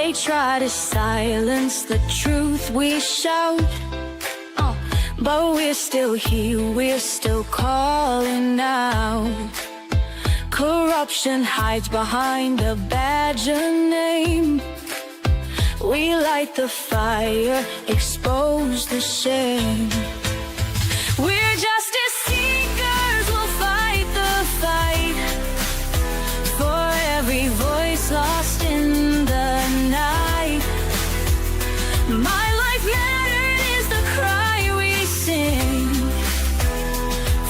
They try to silence the truth we shout, but we're still here, we're still calling out. Corruption hides behind a badge of name. We light the fire, expose the shame. We're justice seekers, we'll fight the fight for every voice lost in the night. My life mattered is the cry we sing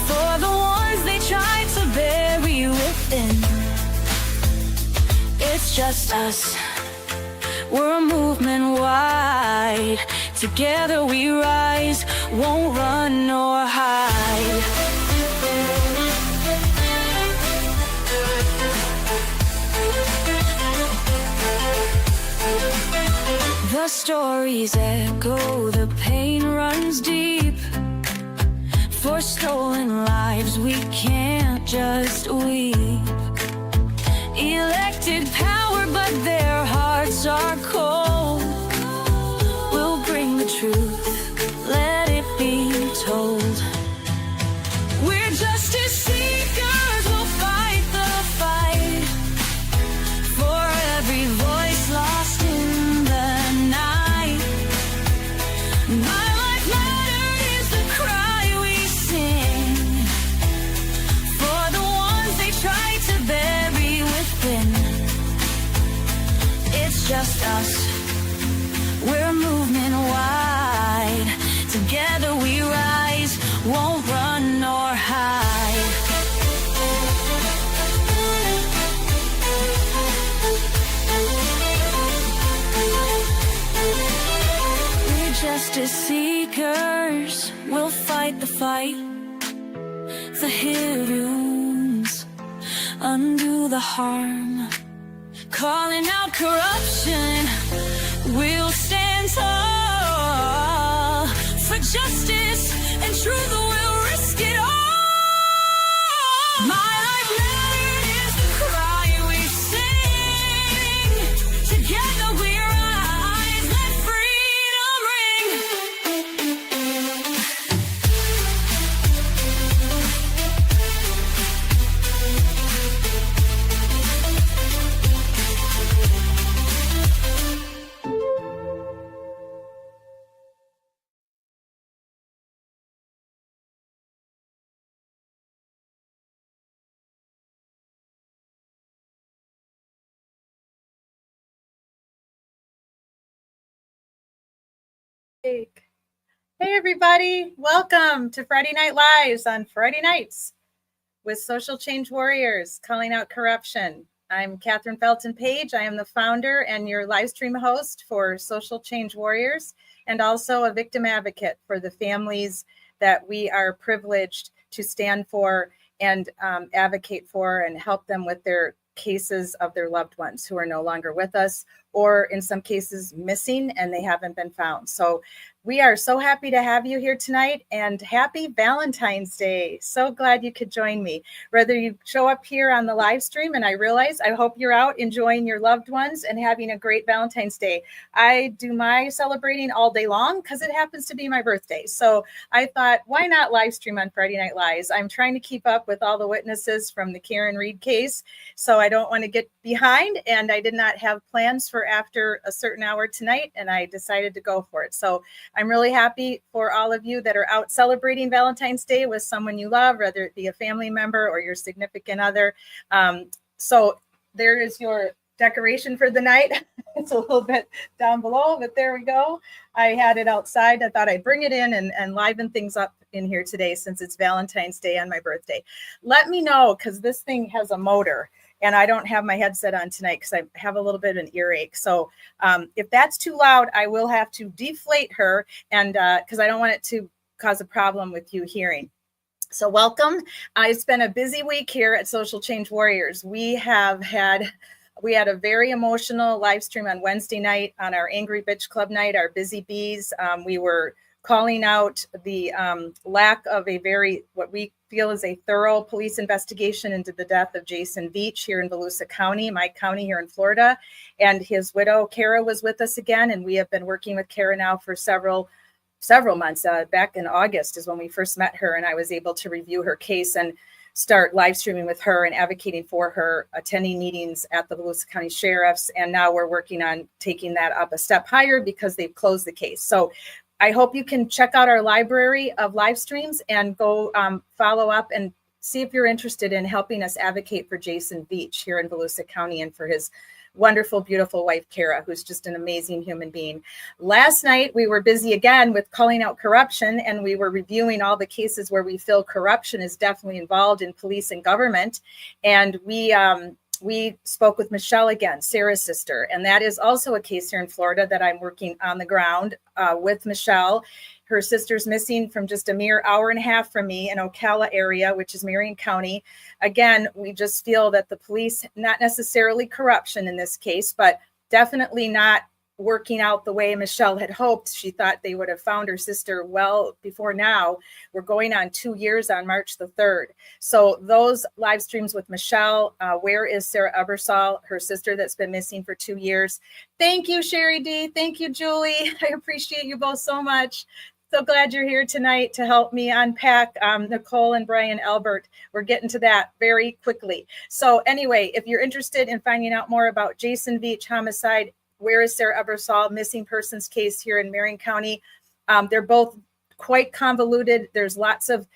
for the ones they try to bury within. It's just us, we're a movement wide. Together we rise, won't run nor hide. The stories echo, the pain runs deep. For stolen lives we can't just weep. Elected power, but their hearts are cold. We'll bring the truth, let it be told. We're justice seekers, we'll fight the fight for every voice lost in the night. My life mattered is the cry we sing for the ones they try to bury within. It's just us, we're a movement wide. Together we rise, won't run nor hide. We're justice seekers, we'll fight the fight. The heroes undo the harm. Calling out corruption, we'll stand tall for justice and truth, we'll risk it all. My life mattered is the cry we sing. Together we rise, let freedom ring. Hey everybody, welcome to Friday Night Lives on Friday nights with Social Change Warriors, calling out corruption. I'm Catherine Felton Page. I am the founder and your live stream host for Social Change Warriors, and also a victim advocate for the families that we are privileged to stand for and advocate for and help them with their cases of their loved ones who are no longer with us, or in some cases missing and they haven't been found. So we are so happy to have you here tonight, and happy Valentine's Day. So glad you could join me. Whether you show up here on the live stream, and I hope you're out enjoying your loved ones and having a great Valentine's Day. I do my celebrating all day long because it happens to be my birthday. So I thought, why not live stream on Friday Night Lives? I'm trying to keep up with all the witnesses from the Karen Reed case, so I don't want to get behind, and I did not have plans for after a certain hour tonight, and I decided to go for it. So I'm really happy for all of you that are out celebrating Valentine's Day with someone you love, whether it be a family member or your significant other. So there is your decoration for the night. It's a little bit down below, but there we go. I had it outside. I thought I'd bring it in and liven ththings up in here today since it's Valentine's Day on my birthday. Let me know, because this thing has a motor. And I don't have my headset on tonight because I have a little bit of an earache. So if that's too loud, I will have to deflate her, and because I don't want it to cause a problem with you hearing. So welcome. It's been a busy week here at Social Change Warriors. We had a very emotional live stream on Wednesday night on our Angry Bitch Club night, our Busy Bees. We were calling out the lack of a what we feel is a thorough police investigation into the death of Jason Veach here in Volusia County, my county here in Florida. And his widow, Kara, was with us again. And we have been working with Kara now for several months. Back in August is when we first met her, and I was able to review her case and start live streaming with her and advocating for her, attending meetings at the Volusia County Sheriff's. And now we're working on taking that up a step higher because they've closed the case. So I hope you can check out our library of live streams and go follow up and see if you're interested in helping us advocate for Jason Veach here in Volusia County and for his wonderful, beautiful wife, Kara, who's just an amazing human being. Last night, we were busy again with calling out corruption, and we were reviewing all the cases where we feel corruption is definitely involved in police and government. And we spoke with Michelle again, Sarah's sister, and that is also a case here in Florida that I'm working on the ground with Michelle. Her sister's missing from just a mere hour and a half from me in Ocala area, which is Marion County. Again, we just feel that the police, not necessarily corruption in this case, but definitely not working out the way Michelle had hoped. She thought they would have found her sister well before now. We're going on 2 years on March the 3rd. So those live streams with Michelle, where is Sarah Ebersol, her sister that's been missing for 2 years. Thank you, Sherry D. Thank you, Julie. I appreciate you both so much. So glad you're here tonight to help me unpack Nicole and Brian Albert. We're getting to that very quickly. So anyway, if you're interested in finding out more about Jason Veach homicide, where is Sarah Ebersol missing persons case here in Marion County, they're both quite convoluted. There's lots of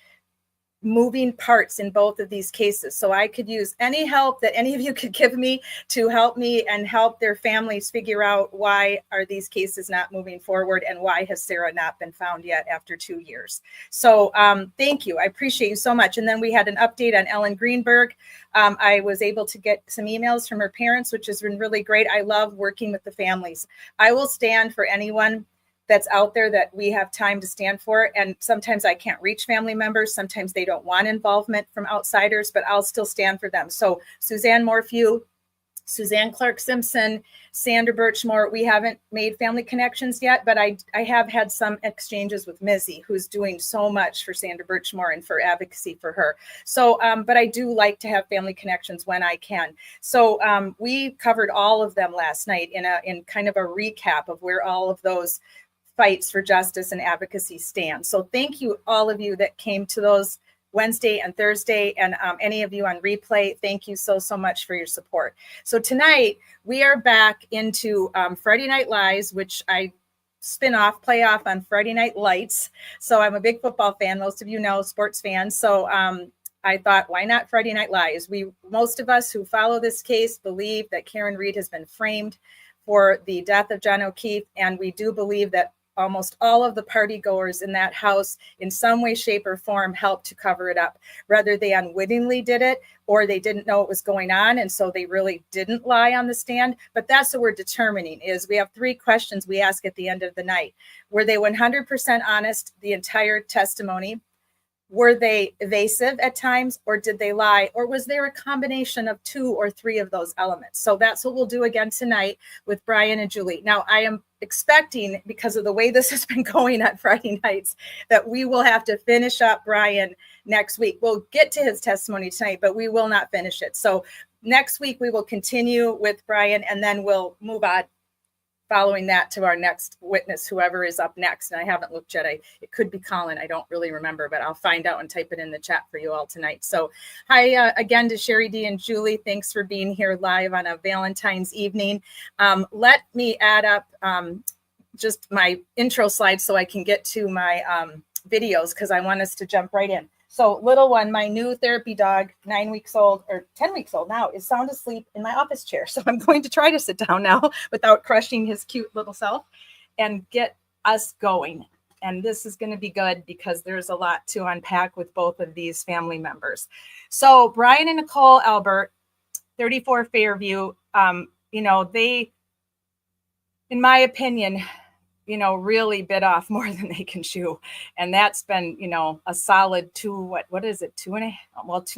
moving parts in both of these cases. So I could use any help that any of you could give me to help me and help their families figure out why are these cases not moving forward and why has Sarah not been found yet after 2 years. So thank you. I appreciate you so much. And then we had an update on Ellen Greenberg. I was able to get some emails from her parents, which has been really great. I love working with the families. I will stand for anyone that's out there that we have time to stand for. And sometimes I can't reach family members. Sometimes they don't want involvement from outsiders, but I'll still stand for them. So Suzanne Morphew, Suzanne Clark Simpson, Sandra Birchmore, we haven't made family connections yet, but I have had some exchanges with Mizzy, who's doing so much for Sandra Birchmore and for advocacy for her. So, but I do like to have family connections when I can. So we covered all of them last night in kind of a recap of where all of those fights for justice and advocacy stand. So thank you, all of you that came to those Wednesday and Thursday, and any of you on replay. Thank you so much for your support. So tonight we are back into Friday Night Lies, which I play off on Friday Night Lights. So I'm a big football fan. Most of you know, sports fans. So I thought, why not Friday Night Lies? Most of us who follow this case believe that Karen Read has been framed for the death of John O'Keefe, and we do believe that almost all of the party goers in that house in some way, shape, or form helped to cover it up. Whether they unwittingly did it or they didn't know what was going on, and so they really didn't lie on the stand. But that's what we're determining. Is we have 3 questions we ask at the end of the night. Were they 100% honest the entire testimony? Were they evasive at times, or did they lie? Or was there a combination of 2 or 3 of those elements? So that's what we'll do again tonight with Brian and Julie. Now, I am expecting, because of the way this has been going on Friday nights, that we will have to finish up Brian next week. We'll get to his testimony tonight, but we will not finish it. So next week we will continue with Brian, and then we'll move on following that to our next witness, whoever is up next. And I haven't looked yet. It could be Colin. I don't really remember, but I'll find out and type it in the chat for you all tonight. So hi again to Sherry D and Julie. Thanks for being here live on a Valentine's evening. Let me add up just my intro slide so I can get to my videos, because I want us to jump right in. So little one, my new therapy dog, 9 weeks old or 10 weeks old now, is sound asleep in my office chair. So I'm going to try to sit down now without crushing his cute little self and get us going. And this is going to be good because there's a lot to unpack with both of these family members. So Brian and Nicole Albert, 34 Fairview, they, in my opinion, really bit off more than they can chew. And that's been, a solid 2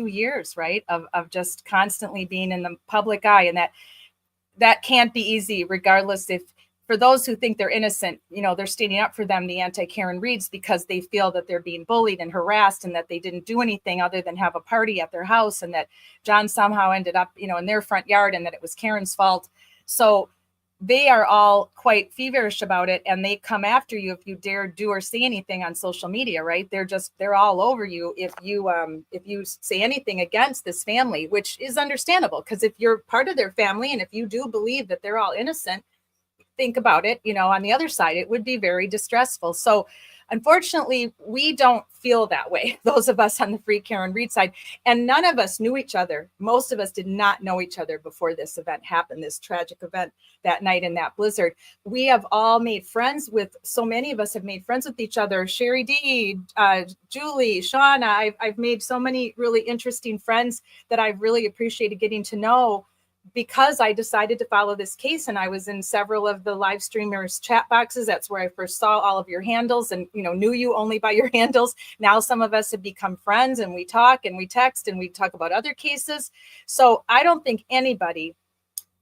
years, right? Of just constantly being in the public eye. And that can't be easy, regardless if for those who think they're innocent, they're standing up for them, the anti-Karen Reeds, because they feel that they're being bullied and harassed and that they didn't do anything other than have a party at their house, and that John somehow ended up, in their front yard, and that it was Karen's fault. So they are all quite feverish about it, and they come after you if you dare do or say anything on social media, right? They're all over you if you say anything against this family, which is understandable, because if you're part of their family and if you do believe that they're all innocent, think about it, on the other side, it would be very distressful. So unfortunately, we don't feel that way, those of us on the Free Karen Reed side, and none of us knew each other. Most of us did not know each other before this event happened, this tragic event that night in that blizzard. We have all made friends with, so many of us have made friends with each other. Sherry D, Julie, Shauna, I've made so many really interesting friends that I've really appreciated getting to know, because I decided to follow this case, and I was in several of the live streamers chat boxes. That's where I first saw all of your handles and, knew you only by your handles. Now some of us have become friends, and we talk and we text and we talk about other cases. So I don't think anybody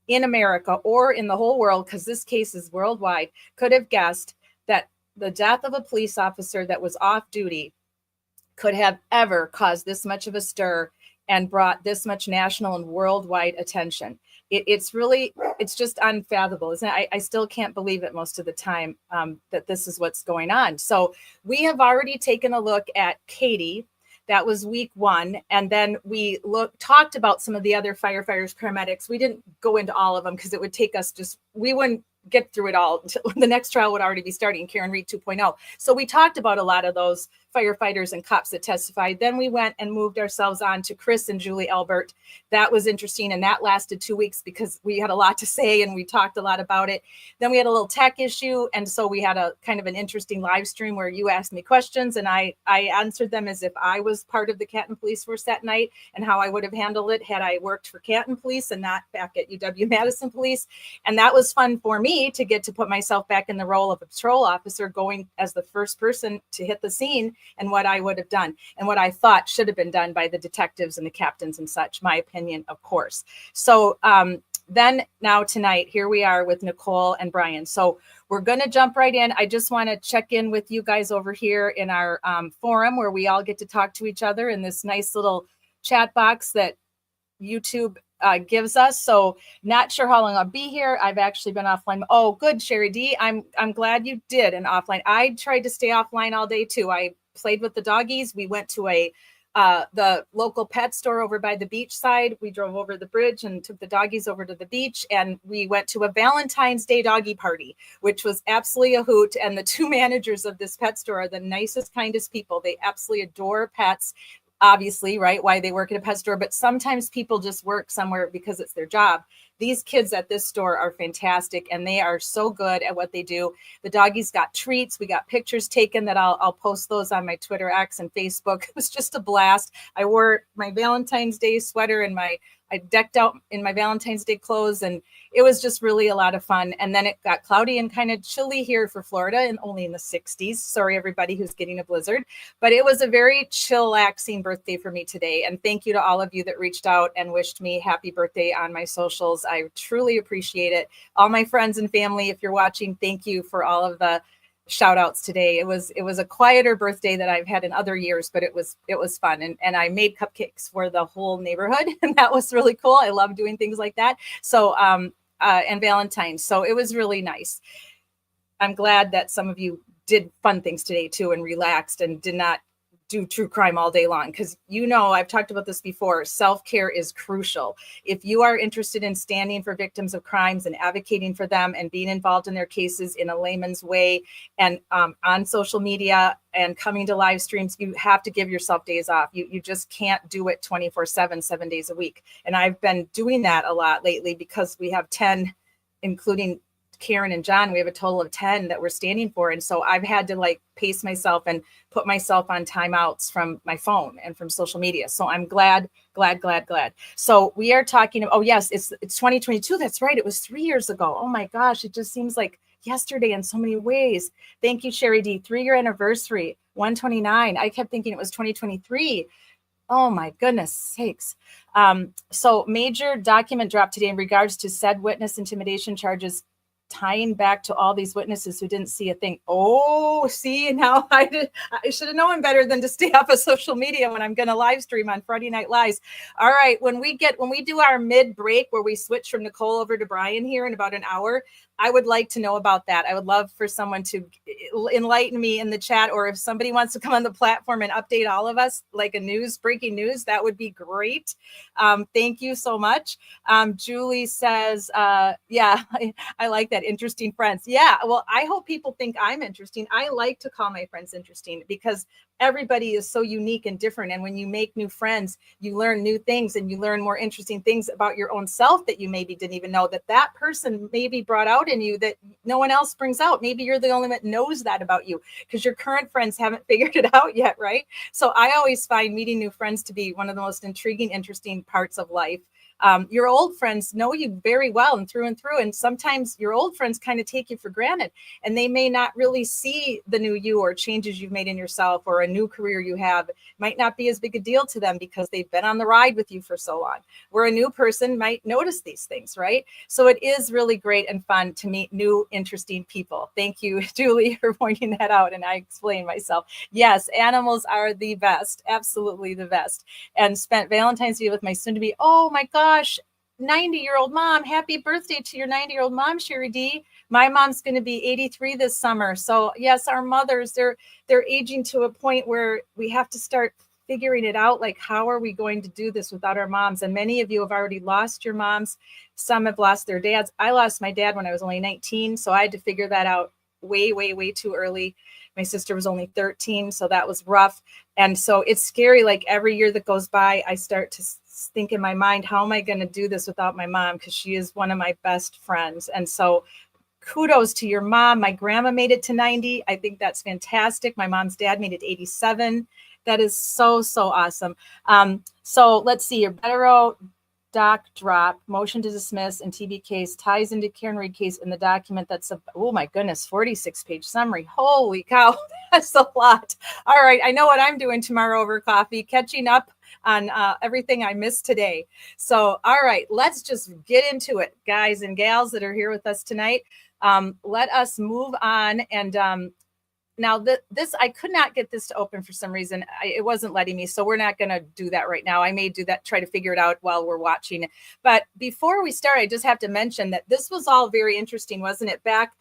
in America or in the whole world, because this case is worldwide, could have guessed that the death of a police officer that was off duty could have ever caused this much of a stir and brought this much national and worldwide attention. It's just unfathomable, isn't it? I still can't believe it most of the time, that this is what's going on. So we have already taken a look at Katie. That was week 1. And then we talked about some of the other firefighters, paramedics. We didn't go into all of them because it would take us we wouldn't get through it all. The next trial would already be starting, Karen Reed 2.0. So we talked about a lot of those firefighters and cops that testified. Then we went and moved ourselves on to Chris and Julie Albert. That was interesting. And that lasted 2 weeks because we had a lot to say and we talked a lot about it. Then we had a little tech issue. And so we had a kind of an interesting live stream where you asked me questions and I answered them as if I was part of the Canton Police Force that night and how I would have handled it had I worked for Canton Police and not back at UW-Madison Police. And that was fun for me to get to put myself back in the role of a patrol officer, going as the first person to hit the scene, and what I would have done and what I thought should have been done by the detectives and the captains and such, my opinion, of course. So then now tonight, here we are with Nicole and Brian. So we're going to jump right in. I just want to check in with you guys over here in our forum where we all get to talk to each other in this nice little chat box that YouTube gives us. So not sure how long I'll be here. I've actually been offline. Oh, good, Sherry D. I'm glad you did an offline. I tried to stay offline all day too. I played with the doggies. We went to the local pet store over by the beach side. We drove over the bridge and took the doggies over to the beach, and we went to a Valentine's Day doggy party, which was absolutely a hoot. And the two managers of this pet store are the nicest, kindest people. They absolutely adore pets. Obviously, right, why they work at a pet store, but sometimes people just work somewhere because it's their job. These kids at this store are fantastic, and they are so good at what they do. The doggies got treats. We got pictures taken that I'll post those on my Twitter, X, and Facebook. It was just a blast. I wore my Valentine's Day sweater and I decked out in my Valentine's Day clothes, and it was just really a lot of fun. And then it got cloudy and kind of chilly here for Florida, and only in the 60s. Sorry, everybody who's getting a blizzard, but it was a very chillaxing birthday for me today. And thank you to all of you that reached out and wished me happy birthday on my socials. I truly appreciate it. All my friends and family, if you're watching, thank you for all of the shout outs today. It was a quieter birthday than I've had in other years, but it was fun. And I made cupcakes for the whole neighborhood, and that was really cool. I love doing things like that. So, and Valentine's. So it was really nice. I'm glad that some of you did fun things today too and relaxed and did not do true crime all day long, because I've talked about this before. Self-care is crucial. If you are interested in standing for victims of crimes and advocating for them and being involved in their cases in a layman's way and on social media and coming to live streams, you have to give yourself days off. You just can't do it 24/7, 7 days a week. And I've been doing that a lot lately because we have 10, including Karen and John, we have a total of 10 that we're standing for. And so I've had to pace myself and put myself on timeouts from my phone and from social media. So I'm glad. So we are talking. Oh yes, it's 2022. That's right. It was 3 years ago. Oh my gosh. It just seems like yesterday in so many ways. Thank you, Sherry D. 3-year anniversary, 129. I kept thinking it was 2023. Oh my goodness sakes. So major document drop today in regards to said witness intimidation charges tying back to all these witnesses who didn't see a thing. Oh, see, now I should have known better than to stay off of social media when I'm going to live stream on Friday Night Lives. All right, when we do our mid break where we switch from Nicole over to Brian here in about an hour, I would like to know about that. I would love for someone to enlighten me in the chat, or if somebody wants to come on the platform and update all of us, like breaking news, that would be great. Thank you so much. Julie says, yeah, I like that. Interesting friends. Yeah, well, I hope people think I'm interesting. I like to call my friends interesting because everybody is so unique and different. And when you make new friends, you learn new things and you learn more interesting things about your own self that you maybe didn't even know that person maybe brought out in you that no one else brings out. Maybe you're the only one that knows that about you because your current friends haven't figured it out yet, right? So I always find meeting new friends to be one of the most intriguing, interesting parts of life. Your old friends know you very well and through. And sometimes your old friends kind of take you for granted and they may not really see the new you or changes you've made in yourself or a new career you have. It might not be as big a deal to them because they've been on the ride with you for so long. Where a new person might notice these things, right? So it is really great and fun to meet new, interesting people. Thank you, Julie, for pointing that out. And I explained myself. Yes, animals are the best, absolutely the best. And spent Valentine's Day with my soon-to-be, oh my gosh, 90-year-old mom. Happy birthday to your 90-year-old mom, Sherry D. My mom's going to be 83 this summer. So yes, our mothers, they're aging to a point where we have to start figuring it out. Like, how are we going to do this without our moms? And many of you have already lost your moms. Some have lost their dads. I lost my dad when I was only 19. So I had to figure that out way too early. My sister was only 13. So that was rough. And so it's scary. Like every year that goes by, I start to think in my mind, how am I going to do this without my mom? Because she is one of my best friends. And so kudos to your mom. My grandma made it to 90. I think that's fantastic. My mom's dad made it 87. That is so awesome. So let's see here. Bettero doc drop, motion to dismiss, and TB case ties into Karen Reed case in the document that's oh my goodness, 46-page summary. Holy cow, that's a lot. All right, I know what I'm doing tomorrow over coffee, catching up on everything I missed today. So, all right, let's just get into it, guys and gals that are here with us tonight. Let us move on. And now this, I could not get this to open for some reason. It wasn't letting me. So we're not going to do that right now. I may do that, try to figure it out while we're watching. But before we start, I just have to mention that this was all very interesting, wasn't it? Back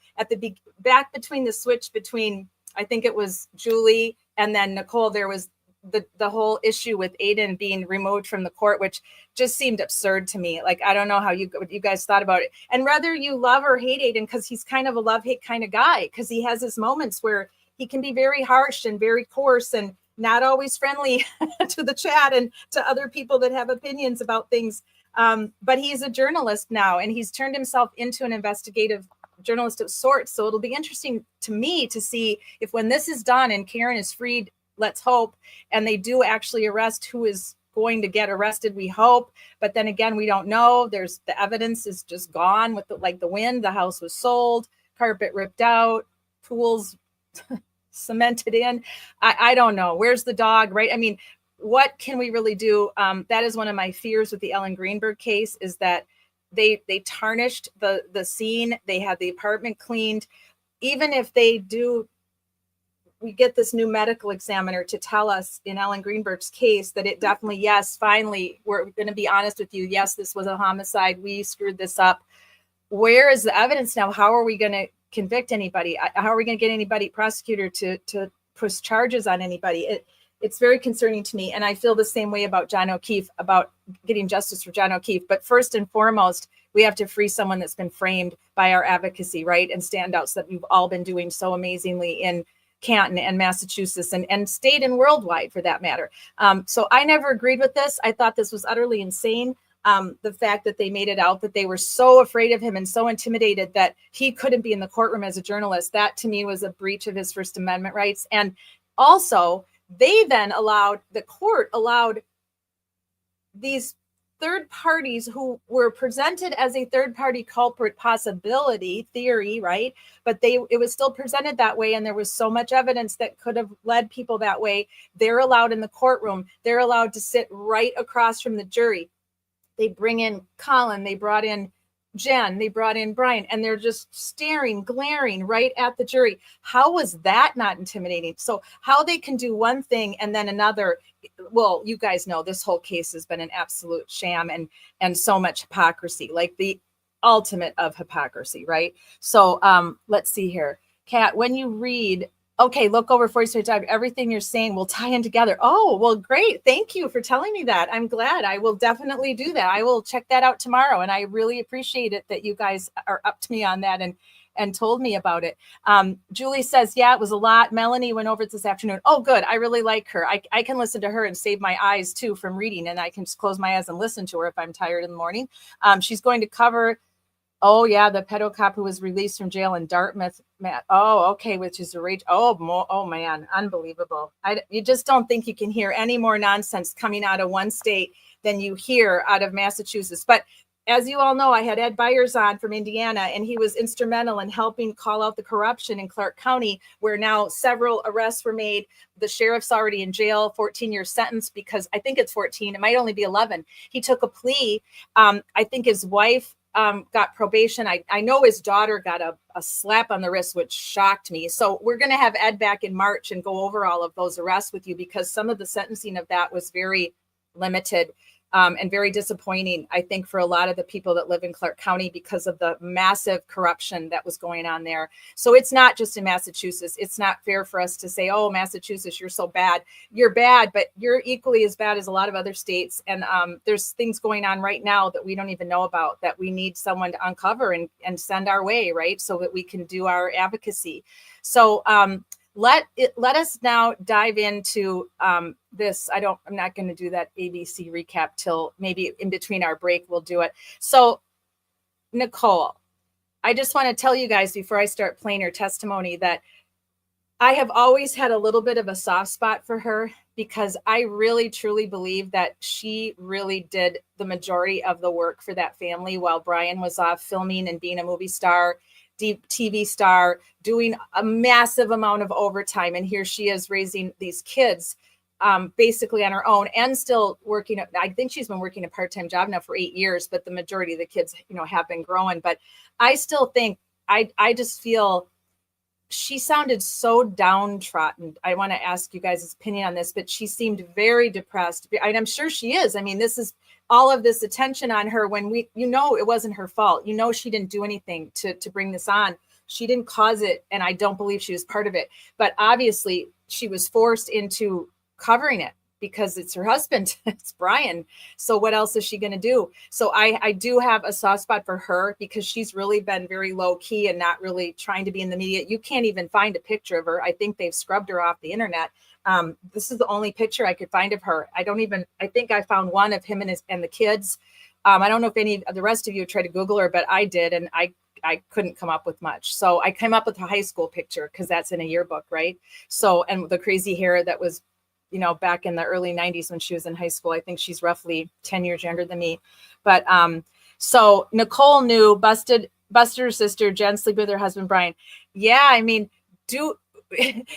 between the switch between, I think it was Julie and then Nicole, there was the whole issue with Aiden being removed from the court, which just seemed absurd to me. Like, I don't know how you guys thought about it. And whether you love or hate Aiden, because he's kind of a love-hate kind of guy, because he has his moments where he can be very harsh and very coarse and not always friendly to the chat and to other people that have opinions about things. But he's a journalist now, and he's turned himself into an investigative journalist of sorts. So it'll be interesting to me to see if when this is done and Karen is freed, let's hope, and they do actually arrest who is going to get arrested, we hope. But then again, we don't know. The evidence is just gone with the wind. The house was sold, carpet ripped out, pools cemented in. I don't know. Where's the dog, right? I mean, what can we really do? That is one of my fears with the Ellen Greenberg case, is that they tarnished the scene. They had the apartment cleaned. Even if we get this new medical examiner to tell us in Ellen Greenberg's case that it definitely, yes, finally, we're going to be honest with you. Yes, this was a homicide. We screwed this up. Where is the evidence now? How are we going to convict anybody? How are we going to get anybody, prosecutor, to push charges on anybody? It's very concerning to me. And I feel the same way about John O'Keefe, about getting justice for John O'Keefe. But first and foremost, we have to free someone that's been framed by our advocacy, right? And standouts that we've all been doing so amazingly in Canton and Massachusetts and state and worldwide for that matter. So I never agreed with this. I thought this was utterly insane. The fact that they made it out that they were so afraid of him and so intimidated that he couldn't be in the courtroom as a journalist, that to me was a breach of his First Amendment rights. And also, the court allowed these third parties who were presented as a third party culprit possibility theory, right? But it was still presented that way. And there was so much evidence that could have led people that way. They're allowed in the courtroom. They're allowed to sit right across from the jury. They bring in Colin. They brought in Jen, they brought in Brian, and they're just staring, glaring right at the jury. How was that not intimidating? So how they can do one thing and then another. Well, you guys know this whole case has been an absolute sham and so much hypocrisy, like the ultimate of hypocrisy, right? So let's see here. Kat, when you read, okay, look over 40 time, everything you're saying will tie in together. Oh, well, great. Thank you for telling me that. I'm glad. I will definitely do that. I will check that out tomorrow. And I really appreciate it that you guys are up to me on that and told me about it. Julie says, yeah, it was a lot. Melanie went over it this afternoon. Oh, good. I really like her. I can listen to her and save my eyes too from reading, and I can just close my eyes and listen to her if I'm tired in the morning. She's going to cover, oh yeah, the pedo cop who was released from jail in Dartmouth. Oh, okay, which is a rage. Oh man, unbelievable. You just don't think you can hear any more nonsense coming out of one state than you hear out of Massachusetts. But as you all know, I had Ed Byers on from Indiana, and he was instrumental in helping call out the corruption in Clark County, where now several arrests were made. The sheriff's already in jail, 14-year sentence, because I think it's 14. It might only be 11. He took a plea. I think his wife got probation. I know his daughter got a slap on the wrist, which shocked me. So we're going to have Ed back in March and go over all of those arrests with you, because some of the sentencing of that was very limited. And very disappointing, I think, for a lot of the people that live in Clark County because of the massive corruption that was going on there. So it's not just in Massachusetts. It's not fair for us to say, oh, Massachusetts, you're so bad. You're bad, but you're equally as bad as a lot of other states. And there's things going on right now that we don't even know about that we need someone to uncover and send our way, right? So that we can do our advocacy. So let us now dive into this. I'm not going to do that ABC recap till maybe in between our break, we'll do it. So Nicole, I just want to tell you guys before I start playing her testimony that I have always had a little bit of a soft spot for her, because I really truly believe that she really did the majority of the work for that family while Brian was off filming and being a movie star, TV star, doing a massive amount of overtime. And here she is raising these kids basically on her own and still working. I think she's been working a part-time job now for 8 years, but the majority of the kids, have been growing. But I still think, I just feel she sounded so downtrodden. I want to ask you guys' opinion on this, but she seemed very depressed. And I'm sure she is. I mean, this is all of this attention on her when it wasn't her fault. She didn't do anything to bring this on. She didn't cause it. And I don't believe she was part of it. But obviously she was forced into covering it because it's her husband. It's Brian. So what else is she going to do? So I do have a soft spot for her because she's really been very low key and not really trying to be in the media. You can't even find a picture of her. I think they've scrubbed her off the internet. This is the only picture I could find of her. I think I found one of him and the kids. I don't know if any of the rest of you tried to Google her, but I did. And I couldn't come up with much. So I came up with a high school picture because that's in a yearbook, right? So, and the crazy hair that was, back in the early 90s when she was in high school. I think she's roughly 10 years younger than me. But so Nicole knew Buster's sister, Jen, sleep with her husband, Brian. Yeah, I mean,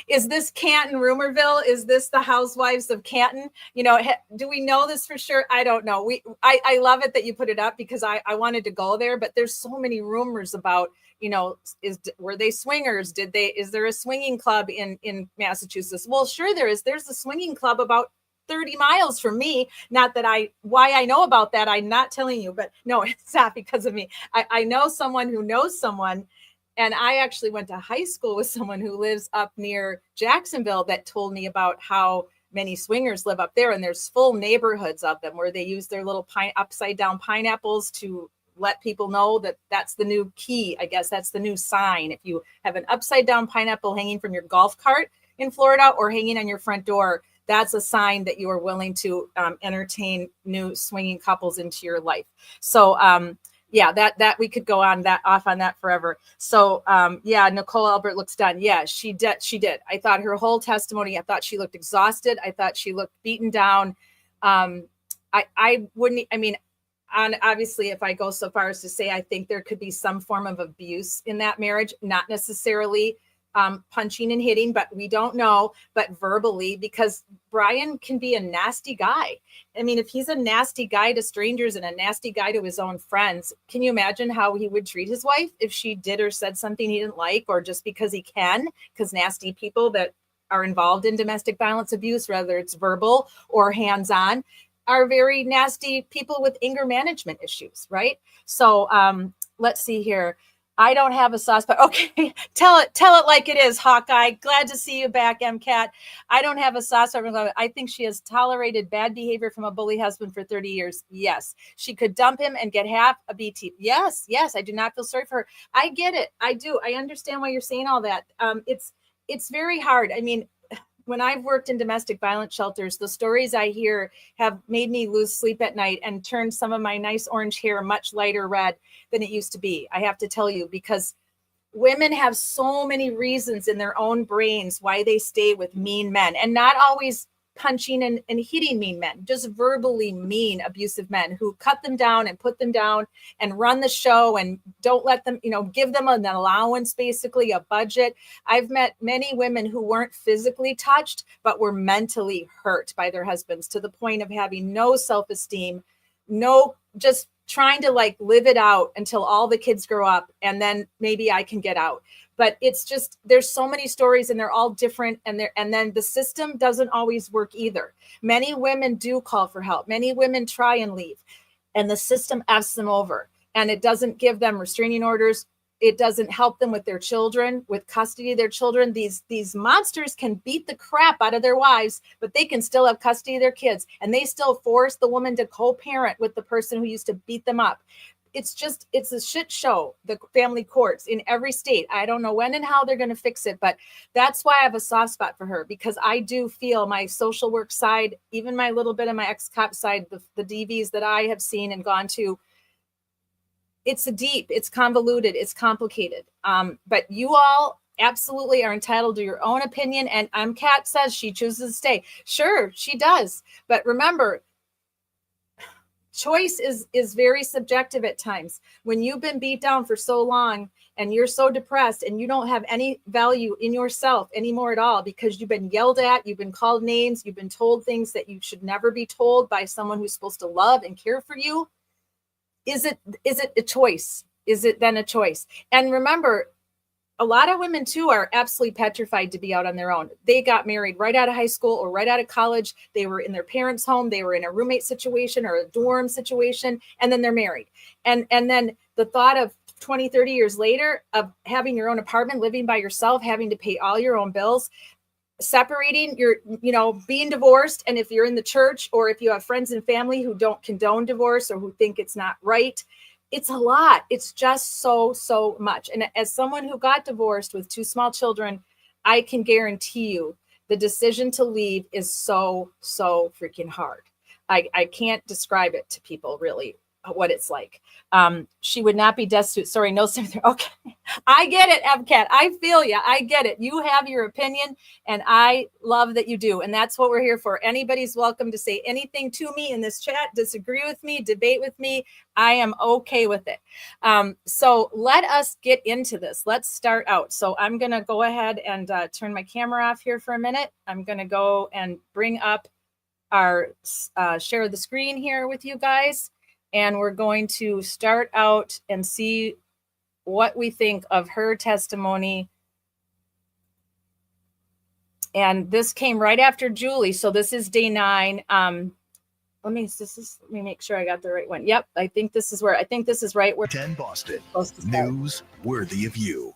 is this Canton Rumorville? Is this the Housewives of Canton? Do we know this for sure? I don't know. I love it that you put it up because I wanted to go there, but there's so many rumors about, were they swingers? Is there a swinging club in Massachusetts? Well, sure there is. There's a swinging club about 30 miles from me. Not that why I know about that, I'm not telling you, but no, it's not because of me. I know someone who knows someone. And I actually went to high school with someone who lives up near Jacksonville that told me about how many swingers live up there. And there's full neighborhoods of them where they use their little upside down pineapples to let people know that that's the new key. I guess that's the new sign. If you have an upside down pineapple hanging from your golf cart in Florida or hanging on your front door, that's a sign that you are willing to entertain new swinging couples into your life. So, yeah, that we could go on that forever. So, yeah, Nicole Albert looks done. Yeah, she did. I thought her whole testimony, I thought she looked exhausted. I thought she looked beaten down. Obviously, if I go so far as to say, I think there could be some form of abuse in that marriage, not necessarily punching and hitting, but we don't know, but verbally, because Brian can be a nasty guy. I mean, if he's a nasty guy to strangers and a nasty guy to his own friends, can you imagine how he would treat his wife if she did or said something he didn't like, or just because he can, because nasty people that are involved in domestic violence abuse, whether it's verbal or hands-on, are very nasty people with anger management issues, right? So let's see here. I don't have a sauce, but okay, tell it like it is, Hawkeye. Glad to see you back, MCAT. I don't have a sauce. I think she has tolerated bad behavior from a bully husband for 30 years. Yes. She could dump him and get half a BT. Yes. I do not feel sorry for her. I get it. I do. I understand why you're saying all that. It's very hard. I mean, when I've worked in domestic violence shelters, the stories I hear have made me lose sleep at night and turned some of my nice orange hair much lighter red than it used to be. I have to tell you, because women have so many reasons in their own brains why they stay with mean men, and not always punching and hitting mean men, just verbally mean, abusive men who cut them down and put them down and run the show and don't let them, give them an allowance, basically a budget. I've met many women who weren't physically touched, but were mentally hurt by their husbands to the point of having no self-esteem, just trying to live it out until all the kids grow up and then maybe I can get out. But it's just, there's so many stories and they're all different, and then the system doesn't always work either. Many women do call for help. Many women try and leave, and the system F's them over, and it doesn't give them restraining orders. It doesn't help them with their children, with custody of their children. These monsters can beat the crap out of their wives, but they can still have custody of their kids, and they still force the woman to co-parent with the person who used to beat them up. It's a shit show, the family courts in every state. I don't know when and how they're going to fix it, but that's why I have a soft spot for her, because I do feel my social work side, even my little bit of my ex-cop side, the DVs that I have seen and gone to, it's deep, it's convoluted, it's complicated. But you all absolutely are entitled to your own opinion. And Kat says she chooses to stay. Sure, she does. But remember, choice is very subjective at times. When you've been beat down for so long and you're so depressed and you don't have any value in yourself anymore at all, because you've been yelled at, you've been called names, you've been told things that you should never be told by someone who's supposed to love and care for you, is it a choice? Is it then a choice? And remember, a lot of women too are absolutely petrified to be out on their own. They got married right out of high school or right out of college. They were in their parents' home. They were in a roommate situation or a dorm situation, and then they're married. And then the thought of 20, 30 years later of having your own apartment, living by yourself, having to pay all your own bills, separating, being divorced. And if you're in the church, or if you have friends and family who don't condone divorce or who think it's not right, it's a lot. It's just so much. And as someone who got divorced with 2 small children, I can guarantee you the decision to leave is so freaking hard. I can't describe it to people really what it's like. She would not be destitute. Sorry, no sympathy. Okay. I get it, MCAT. I feel you. I get it. You have your opinion, and I love that you do. And that's what we're here for. Anybody's welcome to say anything to me in this chat, disagree with me, debate with me. I am okay with it. So let us get into this. Let's start out. So I'm going to go ahead and turn my camera off here for a minute. I'm going to go and bring up our share the screen here with you guys. And we're going to start out and see what we think of her testimony. And this came right after Julie. So this is day 9. Let me make sure I got the right one. Yep, I think this is right where 10 Boston. News worthy of you.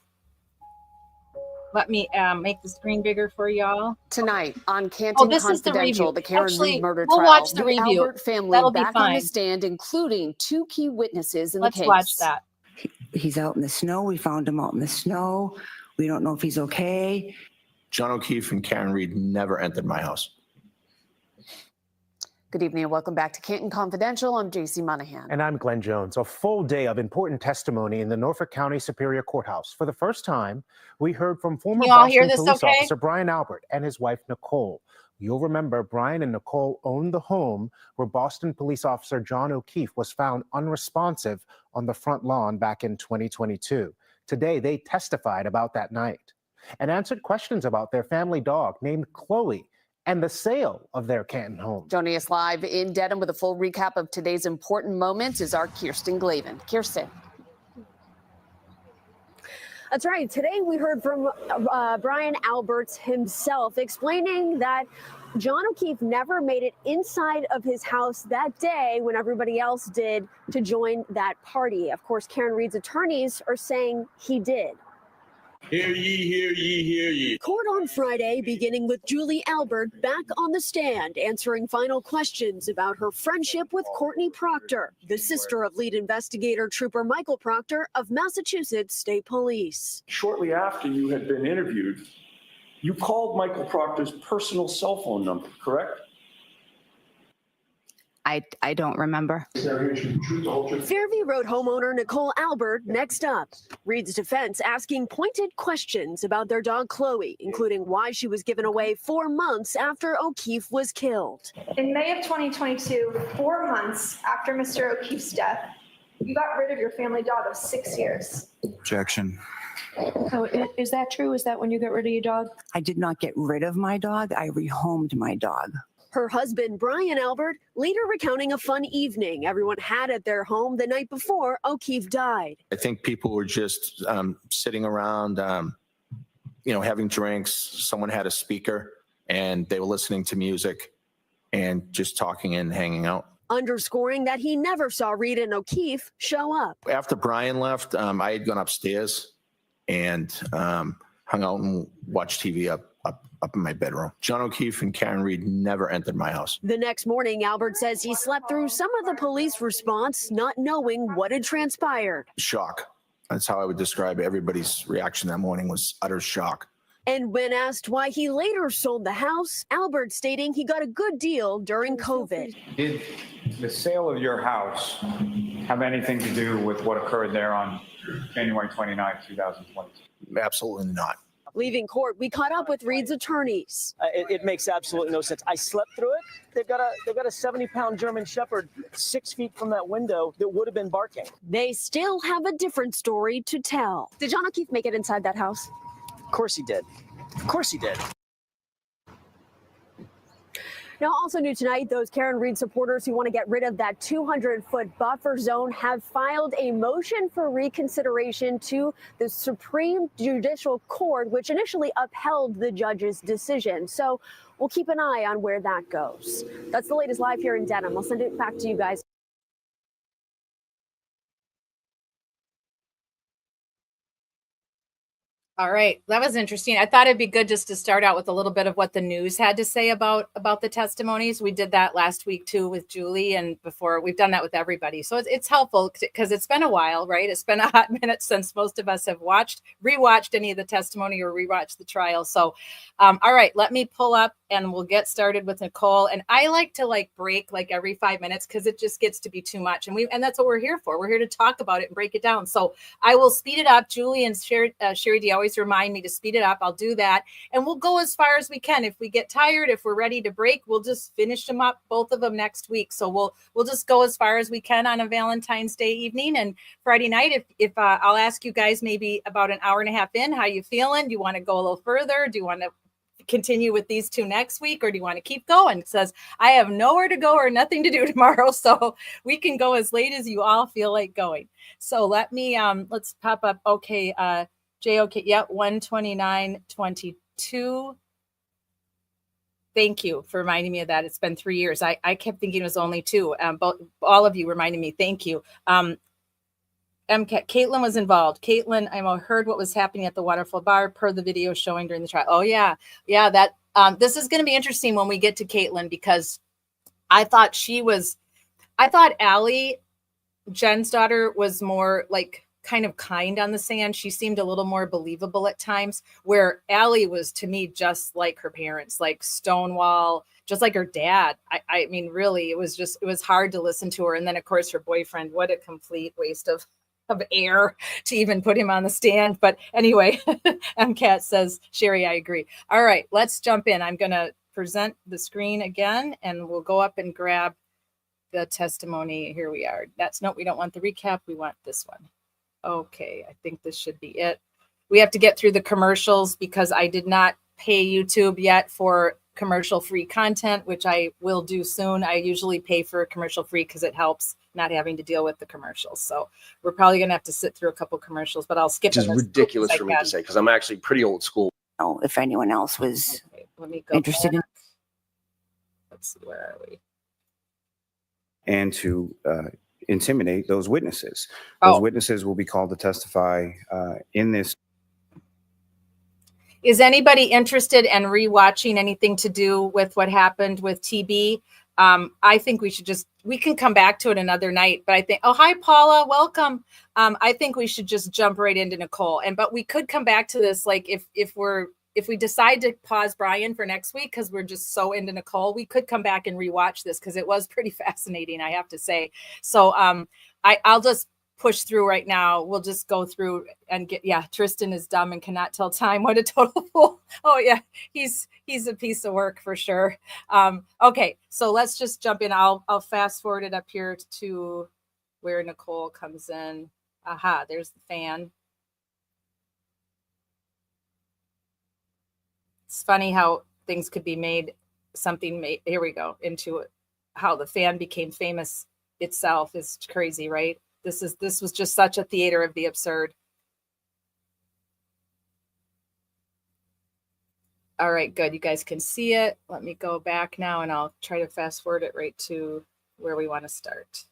Let me make the screen bigger for y'all. Tonight on Canton Confidential, the Karen Reed murder trial. Watch the review. Albert family That'll back be fine. on the stand, including 2 key witnesses in Let's the case. watch that. He's out in the snow. We found him out in the snow. We don't know if he's okay. John O'Keefe and Karen Reed never entered my house. Good evening and welcome back to Canton Confidential. I'm JC Monahan. And I'm Glenn Jones. A full day of important testimony in the Norfolk County Superior Courthouse. For the first time, we heard from former Boston police officer Brian Albert and his wife, Nicole. You'll remember Brian and Nicole owned the home where Boston police officer John O'Keefe was found unresponsive on the front lawn back in 2022. Today, they testified about that night. and answered questions about their family dog named Chloe and the sale of their Canton home. Joining us live in Dedham with a full recap of today's important moments is our Kirsten Glavin. Kirsten. That's right. Today we heard from Brian Albert himself explaining that John O'Keefe never made it inside of his house that day when everybody else did to join that party. Of course, Karen Reed's attorneys are saying he did. Hear ye, hear ye, hear ye. Court on Friday, beginning with Julie Albert back on the stand, answering final questions about her friendship with Courtney Proctor, the sister of lead investigator Trooper Michael Proctor of Massachusetts State Police. Shortly after you had been interviewed, you called Michael Proctor's personal cell phone number, correct? I don't remember. Fairview Road homeowner Nicole Albert next up. Reed's defense asking pointed questions about their dog Chloe, including why she was given away 4 months after O'Keefe was killed. In May of 2022, 4 months after Mr. O'Keefe's death, you got rid of your family dog of 6 years. Objection. So is that true? Is that when you got rid of your dog? I did not get rid of my dog. I rehomed my dog. Her husband, Brian Albert, later recounting a fun evening everyone had at their home the night before O'Keefe died. I think people were just sitting around, having drinks. Someone had a speaker and they were listening to music and just talking and hanging out. Underscoring that he never saw Reed and O'Keefe show up. After Brian left, I had gone upstairs and hung out and watched TV up in my bedroom. John O'Keefe and Karen Reed never entered my house. The next morning, Albert says he slept through some of the police response, not knowing what had transpired. Shock. That's how I would describe it. Everybody's reaction that morning was utter shock. And when asked why he later sold the house, Albert stating he got a good deal during COVID. Did the sale of your house have anything to do with what occurred there on January 29, 2022? Absolutely not. Leaving court, we caught up with Reed's attorneys. It makes absolutely no sense. I slept through it. They've got a 70-pound German Shepherd 6 feet from that window that would have been barking. They still have a different story to tell. Did John O'Keefe make it inside that house? Of course he did. Of course he did. Now, also new tonight, those Karen Reed supporters who want to get rid of that 200-foot buffer zone have filed a motion for reconsideration to the Supreme Judicial Court, which initially upheld the judge's decision. So we'll keep an eye on where that goes. That's the latest live here in Dedham. I'll send it back to you guys. All right. That was interesting. I thought it'd be good just to start out with a little bit of what the news had to say about the testimonies. We did that last week, too, with Julie, and before we've done that with everybody. So it's helpful because it's been a while, right? It's been a hot minute since most of us have rewatched any of the testimony or rewatched the trial. So, all right, let me pull up and we'll get started with Nicole. And I like to break every 5 minutes because it just gets to be too much. And that's what we're here for. We're here to talk about it and break it down. So I will speed it up. Julie and Sherry, do you always remind me to speed it up? I'll do that. And we'll go as far as we can. If we get tired, if we're ready to break, we'll just finish them up, both of them next week. So we'll just go as far as we can on a Valentine's Day evening and Friday night. If I'll ask you guys maybe about an hour and a half in, how you feeling? Do you want to go a little further? Do you want to continue with these two next week, or do you want to keep going? It says I have nowhere to go or nothing to do tomorrow, so we can go as late as you all feel like going. So let me let's pop up. Okay, JOK, yep, 129.22. Thank you for reminding me of that. It's been 3 years. I kept thinking it was only 2. All of you reminded me. Thank you. MCAT, Caitlin was involved. Caitlin, I heard what was happening at the Waterfall Bar per the video showing during the trial. Oh yeah. That this is going to be interesting when we get to Caitlin, because I thought Allie, Jen's daughter, was more kind of kind on the stand. She seemed a little more believable at times, where Allie was, to me, just like her parents, like Stonewall, just like her dad. I mean, really, it was hard to listen to her. And then, of course, her boyfriend, what a complete waste of air to even put him on the stand. But anyway, MCAT says, Sherry, I agree. All right, let's jump in. I'm going to present the screen again, and we'll go up and grab the testimony. Here we are. We don't want the recap. We want this one. Okay, I think this should be it. we have to get through the commercials because I did not pay YouTube yet for commercial-free content, which I will do soon. I usually pay for commercial-free because it helps not having to deal with the commercials. So we're probably going to have to sit through a couple commercials, but I'll skip. Which is ridiculous for me to say because I'm actually pretty old school. If anyone else was let me go interested back. Let's see, where are we? And to intimidate those witnesses. Those witnesses will be called to testify in this. Is anybody interested in rewatching anything to do with what happened with TB? I think we can come back to it another night, but I think, oh, hi, Paula, welcome. I think we should just jump right into Nicole. But we could come back to this, like if we decide to pause Brian for next week, because we're just so into Nicole, we could come back and rewatch this because it was pretty fascinating, I have to say. So I'll just push through right now. We'll just go through and get, Tristan is dumb and cannot tell time. What a total fool. Oh yeah, he's a piece of work for sure. Okay, so let's just jump in. I'll fast forward it up here to where Nicole comes in. Aha, there's the fan. It's funny how things could be made, here we go, into it. How the fan became famous itself is crazy, right? This was just such a theater of the absurd. All right, good. You guys can see it. Let me go back now and I'll try to fast forward it right to where we want to start.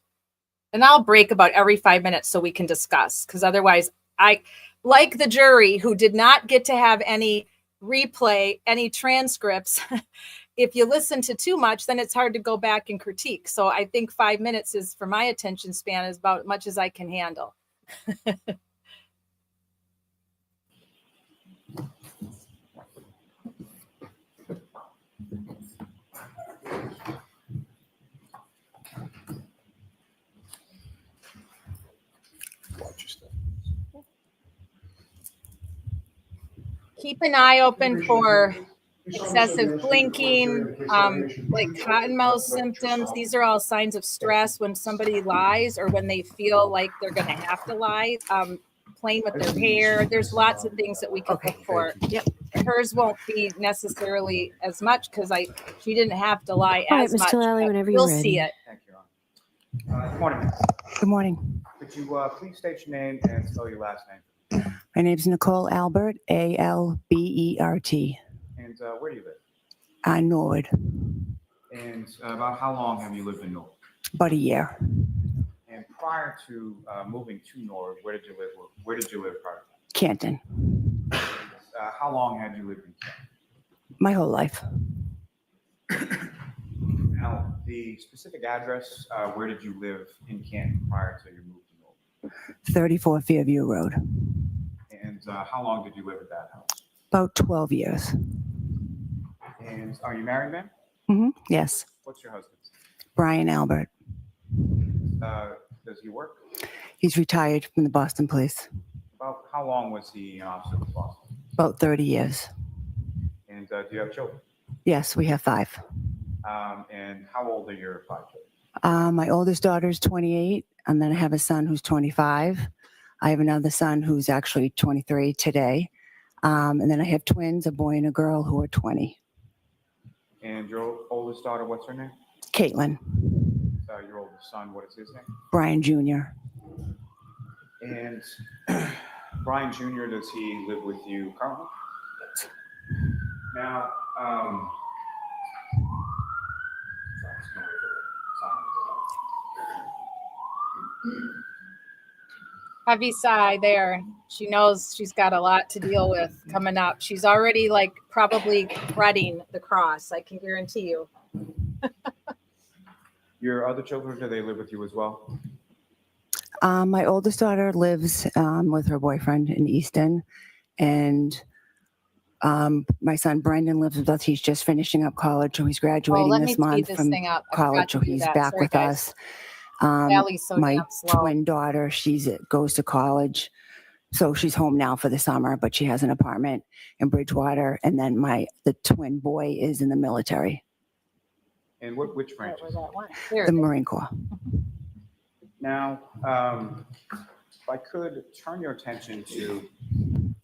And I'll break about every 5 minutes so we can discuss, because otherwise I, like the jury who did not get to have any replay, any transcripts. If you listen to too much, then it's hard to go back and critique. So I think 5 minutes is, for my attention span, is about as much as I can handle. Keep an eye open for excessive blinking, like cottonmouth symptoms. These are all signs of stress when somebody lies or when they feel like they're going to have to lie. Playing with their hair. There's lots of things that we can look for. Yep. Hers won't be necessarily as much because she didn't have to lie as much. Mr. Lally, whenever you're we'll ready. see it. Thank you, Ron. Good morning. Good morning. Could you please state your name and spell your last name? My name's Nicole Albert, Albert. And where do you live? Norwood. And about how long have you lived in Norwood? About a year. And prior to moving to Norwood, where did you live? Where did you live prior to that? Canton. How long had you lived in Canton? My whole life. Now, the specific address, where did you live in Canton prior to your move to Norwood? 34 Fairview Road. And how long did you live at that house? About 12 years. And are you married, ma'am? Mm-hmm. Yes. What's your husband's name? Brian Albert. Does he work? He's retired from the Boston Police. About how long was he an officer with Boston? About 30 years. And do you have children? Yes, we have 5. And how old are your 5 children? My oldest daughter is 28, and then I have a son who's 25. I have another son who's actually 23 today. And then I have twins, a boy and a girl, who are 20. And your oldest daughter, what's her name? Caitlin. Your oldest son, what is his name? Brian Jr. And Brian Jr., does he live with you currently? Now, Heavy sigh there. She knows she's got a lot to deal with coming up. She's already probably threading the cross, I can guarantee you. Your other children, do they live with you as well? My oldest daughter lives with her boyfriend in Easton, and my son Brendan lives with us. He's just finishing up college, so he's graduating this month from college, so he's back with us. My twin daughter, goes to college, so she's home now for the summer, but she has an apartment in Bridgewater. And then the twin boy is in the military. And which branch? The Marine Corps. Now, if I could turn your attention to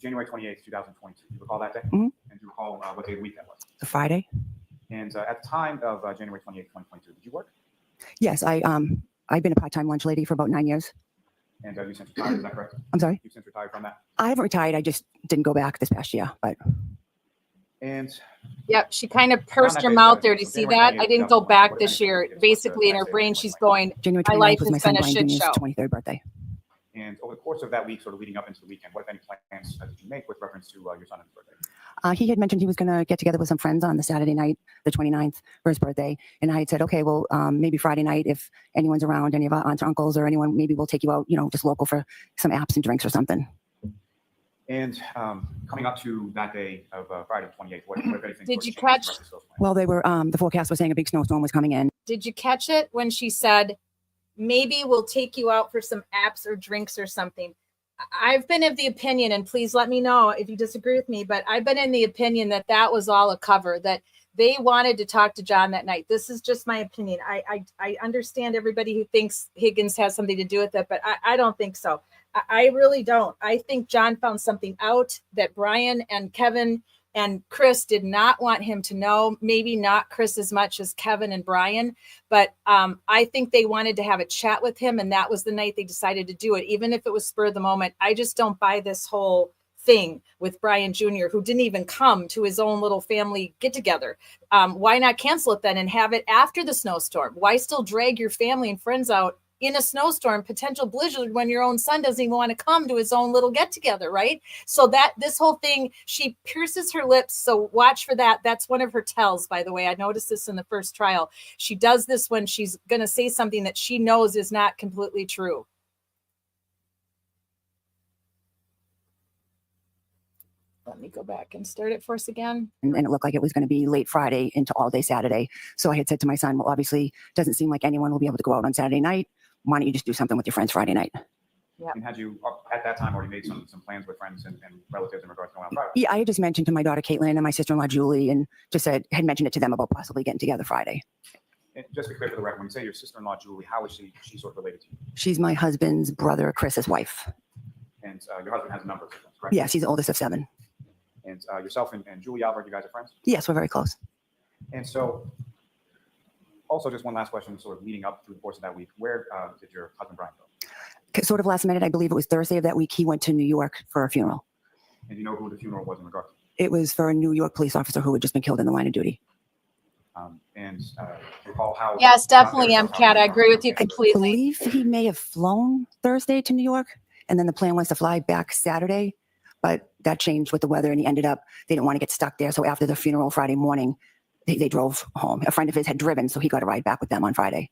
January 28th, 2022. Do you recall that day? Mm-hmm. And do you recall what day of the week that was? The Friday. And at the time of January 28th, 2022, did you work? Yes, I've been a part-time lunch lady for about 9 years. And you since retired, is that correct? I'm sorry? You've since retired from that? I haven't retired. I just didn't go back this past year, but. And Yep, she kind of pursed her mouth there. Do you see that? I didn't go back this year. Basically, in her brain, she's going, January my 29th life was has my son been a Brian shit Jr.'s show. 23rd birthday. And over the course of that week, sort of leading up into the weekend, what, if any, plans did you make with reference to your son and his birthday? He had mentioned he was going to get together with some friends on the Saturday night, the 29th, for his birthday. And I had said, okay, well, maybe Friday night, if anyone's around, any of our aunts or uncles or anyone, maybe we'll take you out, just local for some apps and drinks or something. And coming up to that day of Friday the 28th, what if anything? Did you catch? Well, they were, the forecast was saying a big snowstorm was coming in. Did you catch it when she said, maybe we'll take you out for some apps or drinks or something? I've been of the opinion, and please let me know if you disagree with me, but I've been in the opinion that that was all a cover, that they wanted to talk to John that night. This is just my opinion. I understand everybody who thinks Higgins has something to do with it, but I don't think so. I really don't. I think John found something out that Brian and Kevin and Chris did not want him to know. Maybe not Chris as much as Kevin and Brian, but I think they wanted to have a chat with him, and that was the night they decided to do it, even if it was spur of the moment. I just don't buy this whole thing with Brian Jr., who didn't even come to his own little family get together. Why not cancel it then and have it after the snowstorm? Why still drag your family and friends out in a snowstorm, potential blizzard, when your own son doesn't even want to come to his own little get together, right? So that this whole thing, she pierces her lips. So watch for that. That's one of her tells, by the way. I noticed this in the first trial. She does this when she's going to say something that she knows is not completely true. Let me go back and start it for us again. And it looked like it was going to be late Friday into all day Saturday. So I had said to my son, well, obviously doesn't seem like anyone will be able to go out on Saturday night. Why don't you just do something with your friends Friday night? Yeah. And had you at that time already made some plans with friends and relatives in regards to going on Friday? Yeah, I had just mentioned to my daughter Caitlin and my sister-in-law Julie, and just had mentioned it to them about possibly getting together Friday. And just to be clear for the record, when you say your sister-in-law Julie, how is she sort of related to you? She's my husband's brother, Chris's wife. And your husband has a number of siblings, correct? Yes, he's the oldest of 7. And yourself and Julie Albert, you guys are friends? Yes, we're very close. And so, also just one last question, sort of leading up through the course of that week, where did your husband Brian go? Sort of last minute, I believe it was Thursday of that week, he went to New York for a funeral. And you know who the funeral was in regard to? It was for a New York police officer who had just been killed in the line of duty. And recall how... Yes, definitely, MCAT. I agree with you completely. I believe he may have flown Thursday to New York, and then the plan was to fly back Saturday, but that changed with the weather, and he ended up, they didn't want to get stuck there. So after the funeral Friday morning, they drove home. A friend of his had driven, so he got a ride back with them on Friday.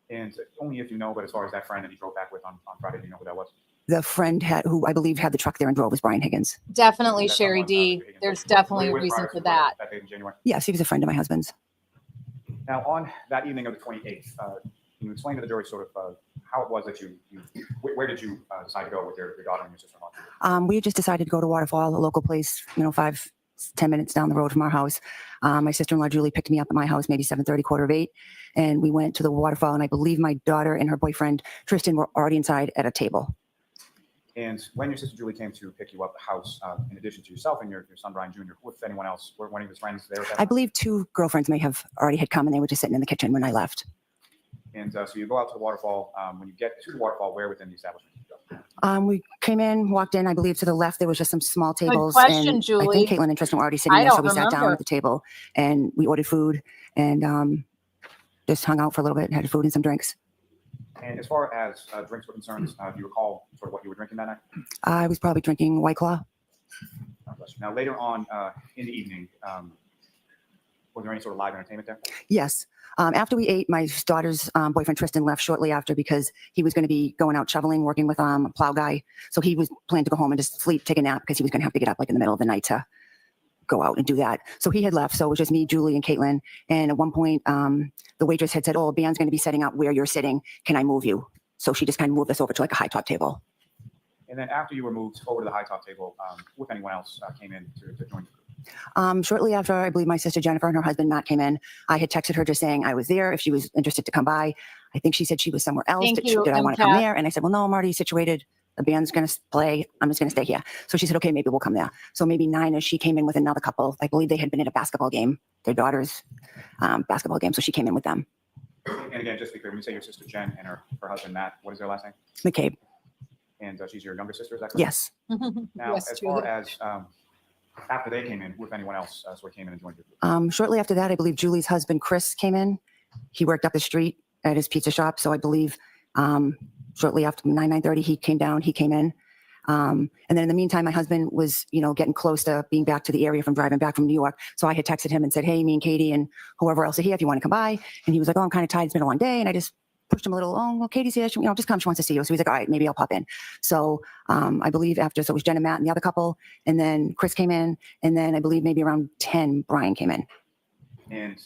And only if you know, but as far as that friend that he drove back with on Friday, do you know who that was? The friend who I believe had the truck there and drove was Brian Higgins. Definitely Sherry D. There's definitely a reason for that. That day in January? Yes, he was a friend of my husband's. Now, on that evening of the 28th, can you explain to the jury sort of how it was that where did you decide to go with your daughter and your sister-in-law? We just decided to go to Waterfall, a local place, 5-10 minutes down the road from our house. My sister-in-law Julie picked me up at my house, maybe 7:30, 7:45, and we went to the Waterfall. And I believe my daughter and her boyfriend Tristan were already inside at a table. And when your sister Julie came to pick you up at the house, in addition to yourself and your son Brian Jr., with anyone else, were one of his friends there? I believe 2 girlfriends may have already had come, and they were just sitting in the kitchen when I left. And so you go out to the Waterfall. When you get to the Waterfall, where within the establishment did you go? We came in, walked in. I believe to the left there was just some small tables. Good question, and Julie. I think Caitlin and Tristan were already sitting there, so we sat down at the table and we ordered food and just hung out for a little bit, had food and some drinks. And as far as drinks were concerned, do you recall sort of what you were drinking that night? I was probably drinking White Claw. Now, later on in the evening, was there any sort of live entertainment there? Yes. After we ate, my daughter's boyfriend Tristan left shortly after because he was going to be going out shoveling, working with a plow guy. So he was planning to go home and just sleep, take a nap, because he was going to have to get up like in the middle of the night to go out and do that. So he had left. So it was just me, Julie, and Caitlin. And at one point, the waitress had said, "Oh, a band's going to be setting up where you're sitting. Can I move you?" So she just kind of moved us over to like a high top table. And then after you were moved over to the high top table, with anyone else came in to join you? Shortly after, I believe my sister Jennifer and her husband Matt came in. I had texted her just saying I was there if she was interested to come by. I think she said she was somewhere else. Did I want to come there? And I said, well, no, I'm already situated the band's going to play. I'm just going to stay here. So she said, okay, maybe we'll come there. So maybe 9 as she came in with another couple. I believe they had been at a basketball game, their daughter's basketball game. So she came in with them. And again, just to be clear, when you say your sister Jen and her husband Matt, what is their last name? McCabe. And she's your younger sister, is that correct? Yes. Now, Yes, as far as after they came in, who, if anyone else, sort of came in and joined you? Shortly after that, I believe Julie's husband, Chris, came in. He worked up the street at his pizza shop. So I believe shortly after 9:30, he came down, he came in. And then in the meantime, my husband was, getting close to being back to the area from driving back from New York. So I had texted him and said, hey, me and Katie and whoever else are here, if you want to come by. And he was like, oh, I'm kind of tired. It's been a long day. And I just pushed him a little, oh, well, Katie's here. She, just come. She wants to see you. So he's like, all right, maybe I'll pop in. So I believe after, so it was Jen and Matt and the other couple. And then Chris came in. And then I believe maybe around 10, Brian came in. And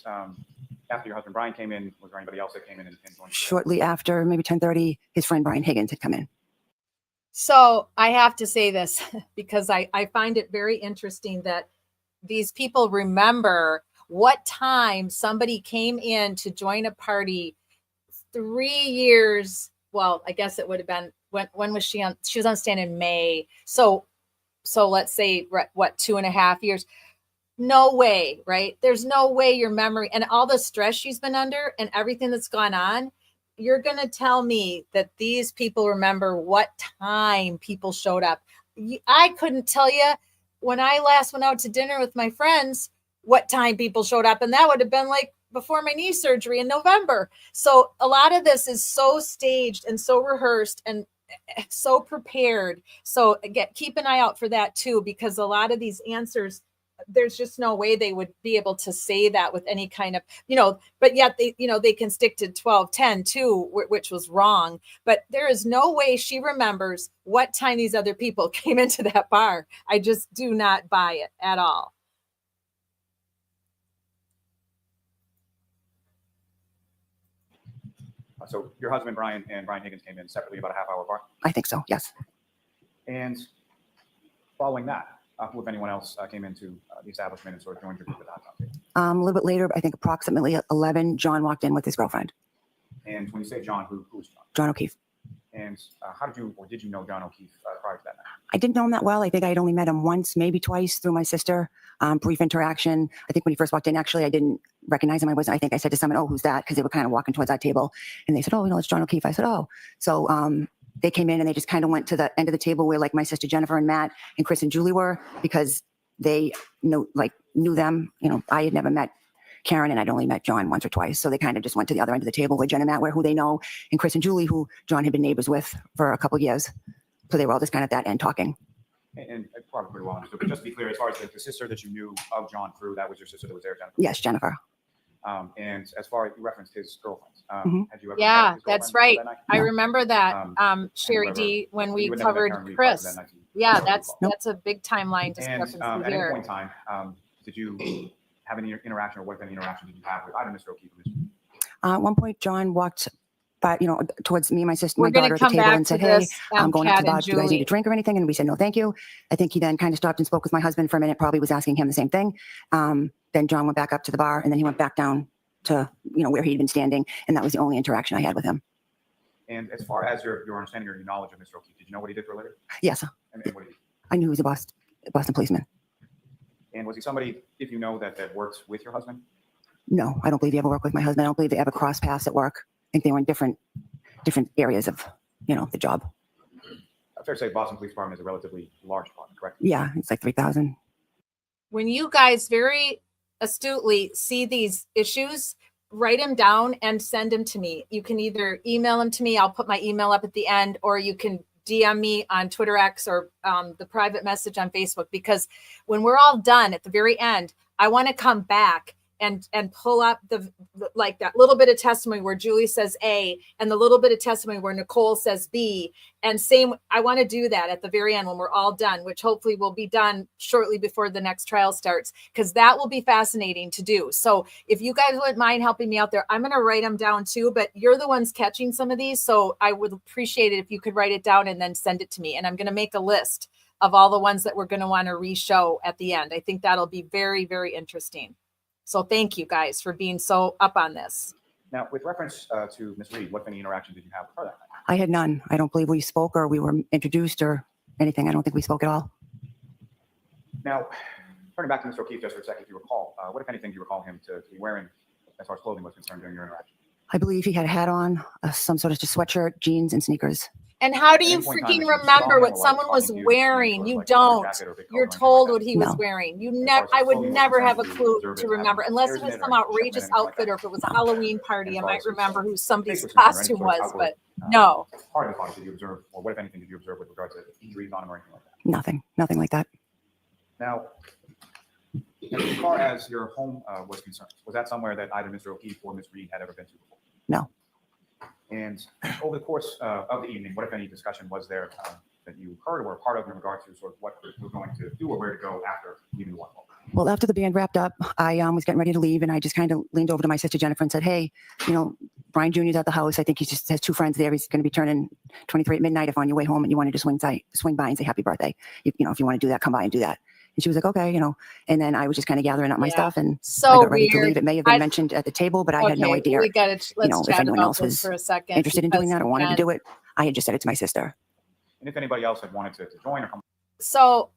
after your husband Brian came in, was there anybody else that came in and joined you? Shortly after, maybe 10:30, his friend Brian Higgins had come in. So I have to say this because I find it very interesting that these people remember what time somebody came in to join a party 3 years. Well, I guess it would have been, when was she on? She was on stand in May. So let's say, what, 2.5 years? No way, right? There's no way your memory and all the stress she's been under and everything that's gone on, you're going to tell me that these people remember what time people showed up. I couldn't tell you when I last went out to dinner with my friends what time people showed up. And that would have been like before my knee surgery in November. So a lot of this is so staged and so rehearsed and so prepared. So again, keep an eye out for that too, because a lot of these answers, there's just no way they would be able to say that with any kind of, but yet they can stick to 12:10 too, which was wrong. But there is no way she remembers what time these other people came into that bar. I just do not buy it at all. So your husband Brian and Brian Higgins came in separately about a half hour apart? I think so, yes. And following that, who, if anyone else, came into the establishment and sort of joined your group at that time? A little bit later, I think approximately 11, John walked in with his girlfriend. And when you say John, who's John? John O'Keefe. And how did you know John O'Keefe prior to that night? I didn't know him that well. I think I had only met him once, maybe twice through my sister. Brief interaction. I think when he first walked in, actually, I didn't recognize him. I think I said to someone, oh, who's that? Because they were kind of walking towards our table. And they said, oh, it's John O'Keefe. I said, oh. So they came in and they just kind of went to the end of the table where like my sister Jennifer and Matt and Chris and Julie were, because they knew them. I had never met Karen and I'd only met John once or twice. So they kind of just went to the other end of the table where Jen and Matt were, who they know, and Chris and Julie, who John had been neighbors with for a couple of years. So they were all just kind of at that end talking. And probably pretty well understood, but just to be clear, as far as the sister that you knew of John through, that was your sister that was there, Jennifer? Yes, Jennifer. And as far as you referenced his girlfriend, had you ever? Yeah, that's right. I remember that, Sherry D, when we covered Chris. Yeah, that's a big timeline discrepancy and, here. At any point in time, did you have any interaction, or what any interaction did you have with either Mr. O'Keefe or Ms. At one point, John walked by, towards me and my sister, We're my daughter at the table and said, hey, I'm going up to the bar. Do you guys need a drink or anything? And we said, no, thank you. I think he then kind of stopped and spoke with my husband for a minute, probably was asking him the same thing. Then John went back up to the bar and then he went back down to, where he'd been standing. And that was the only interaction I had with him. And as far as your understanding or your knowledge of Mr. O'Keefe, did you know what he did for a living? Yes. And what did he do? I knew he was a Boston policeman. And was he somebody, if you know, that works with your husband? No, I don't believe he ever worked with my husband. I don't believe they ever crossed paths at work. I think they were in different areas of, the job. Fair to say Boston Police Department is a relatively large department, correct? Yeah, it's like 3,000. When you guys very astutely see these issues, write them down and send them to me. You can either email them to me. I'll put my email up at the end, or you can DM me on Twitter X or the private message on Facebook, because when we're all done at the very end, I want to come back and pull up the like that little bit of testimony where Julie says A and the little bit of testimony where Nicole says B, and same. I want to do that at the very end when we're all done, which hopefully will be done shortly before the next trial starts, because that will be fascinating to do. So if you guys wouldn't mind helping me out there, I'm going to write them down too, but you're the ones catching some of these. So I would appreciate it if you could write it down and then send it to me. And I'm going to make a list of all the ones that we're going to want to re-show at the end. I think that'll be very, very interesting. So thank you guys for being so up on this. Now, with reference to Ms. Reed, what any interaction did you have with her that night? I had none. I don't believe we spoke or we were introduced or anything. I don't think we spoke at all. Now, turning back to Mr. O'Keefe just for a second, if you recall, what, if anything, do you recall him to be wearing as far as clothing was concerned during your interaction? I believe he had a hat on, some sort of just sweatshirt, jeans, and sneakers. And how do you freaking remember what someone was wearing? You don't. You're told what he was wearing. You never. I would never have a clue to remember unless it was some outrageous outfit or if it was a Halloween party. I might remember who somebody's costume was, but no. Part of the body did you observe, or what, if anything, did you observe with regard to injuries on him or anything like that? Nothing like that. Now, as far as your home was concerned, was that somewhere that either Mr. O'Keefe or Ms. Reed had ever been to before? No. And over the course of the evening, what, if any, discussion was there that you heard or were part of in regard to sort of what we're going to do or where to go after evening one? Well, after the band wrapped up, I was getting ready to leave, and I just kind of leaned over to my sister Jennifer and said, "Hey, Brian Jr.'s at the house. I think he just has 2 friends there. He's going to be turning 23 at midnight. If on your way home and you wanted to swing by and say happy birthday, if you want to do that, come by and do that." And she was like, "Okay, And then I was just kind of gathering up my stuff, and so I got ready weird. to leave. It may have been mentioned at the table, but I had no idea. We got to let's if chat anyone about else this was for a second. interested in doing that or wanted to do it. I had just said it to my sister. And if anybody else had wanted to join or come. So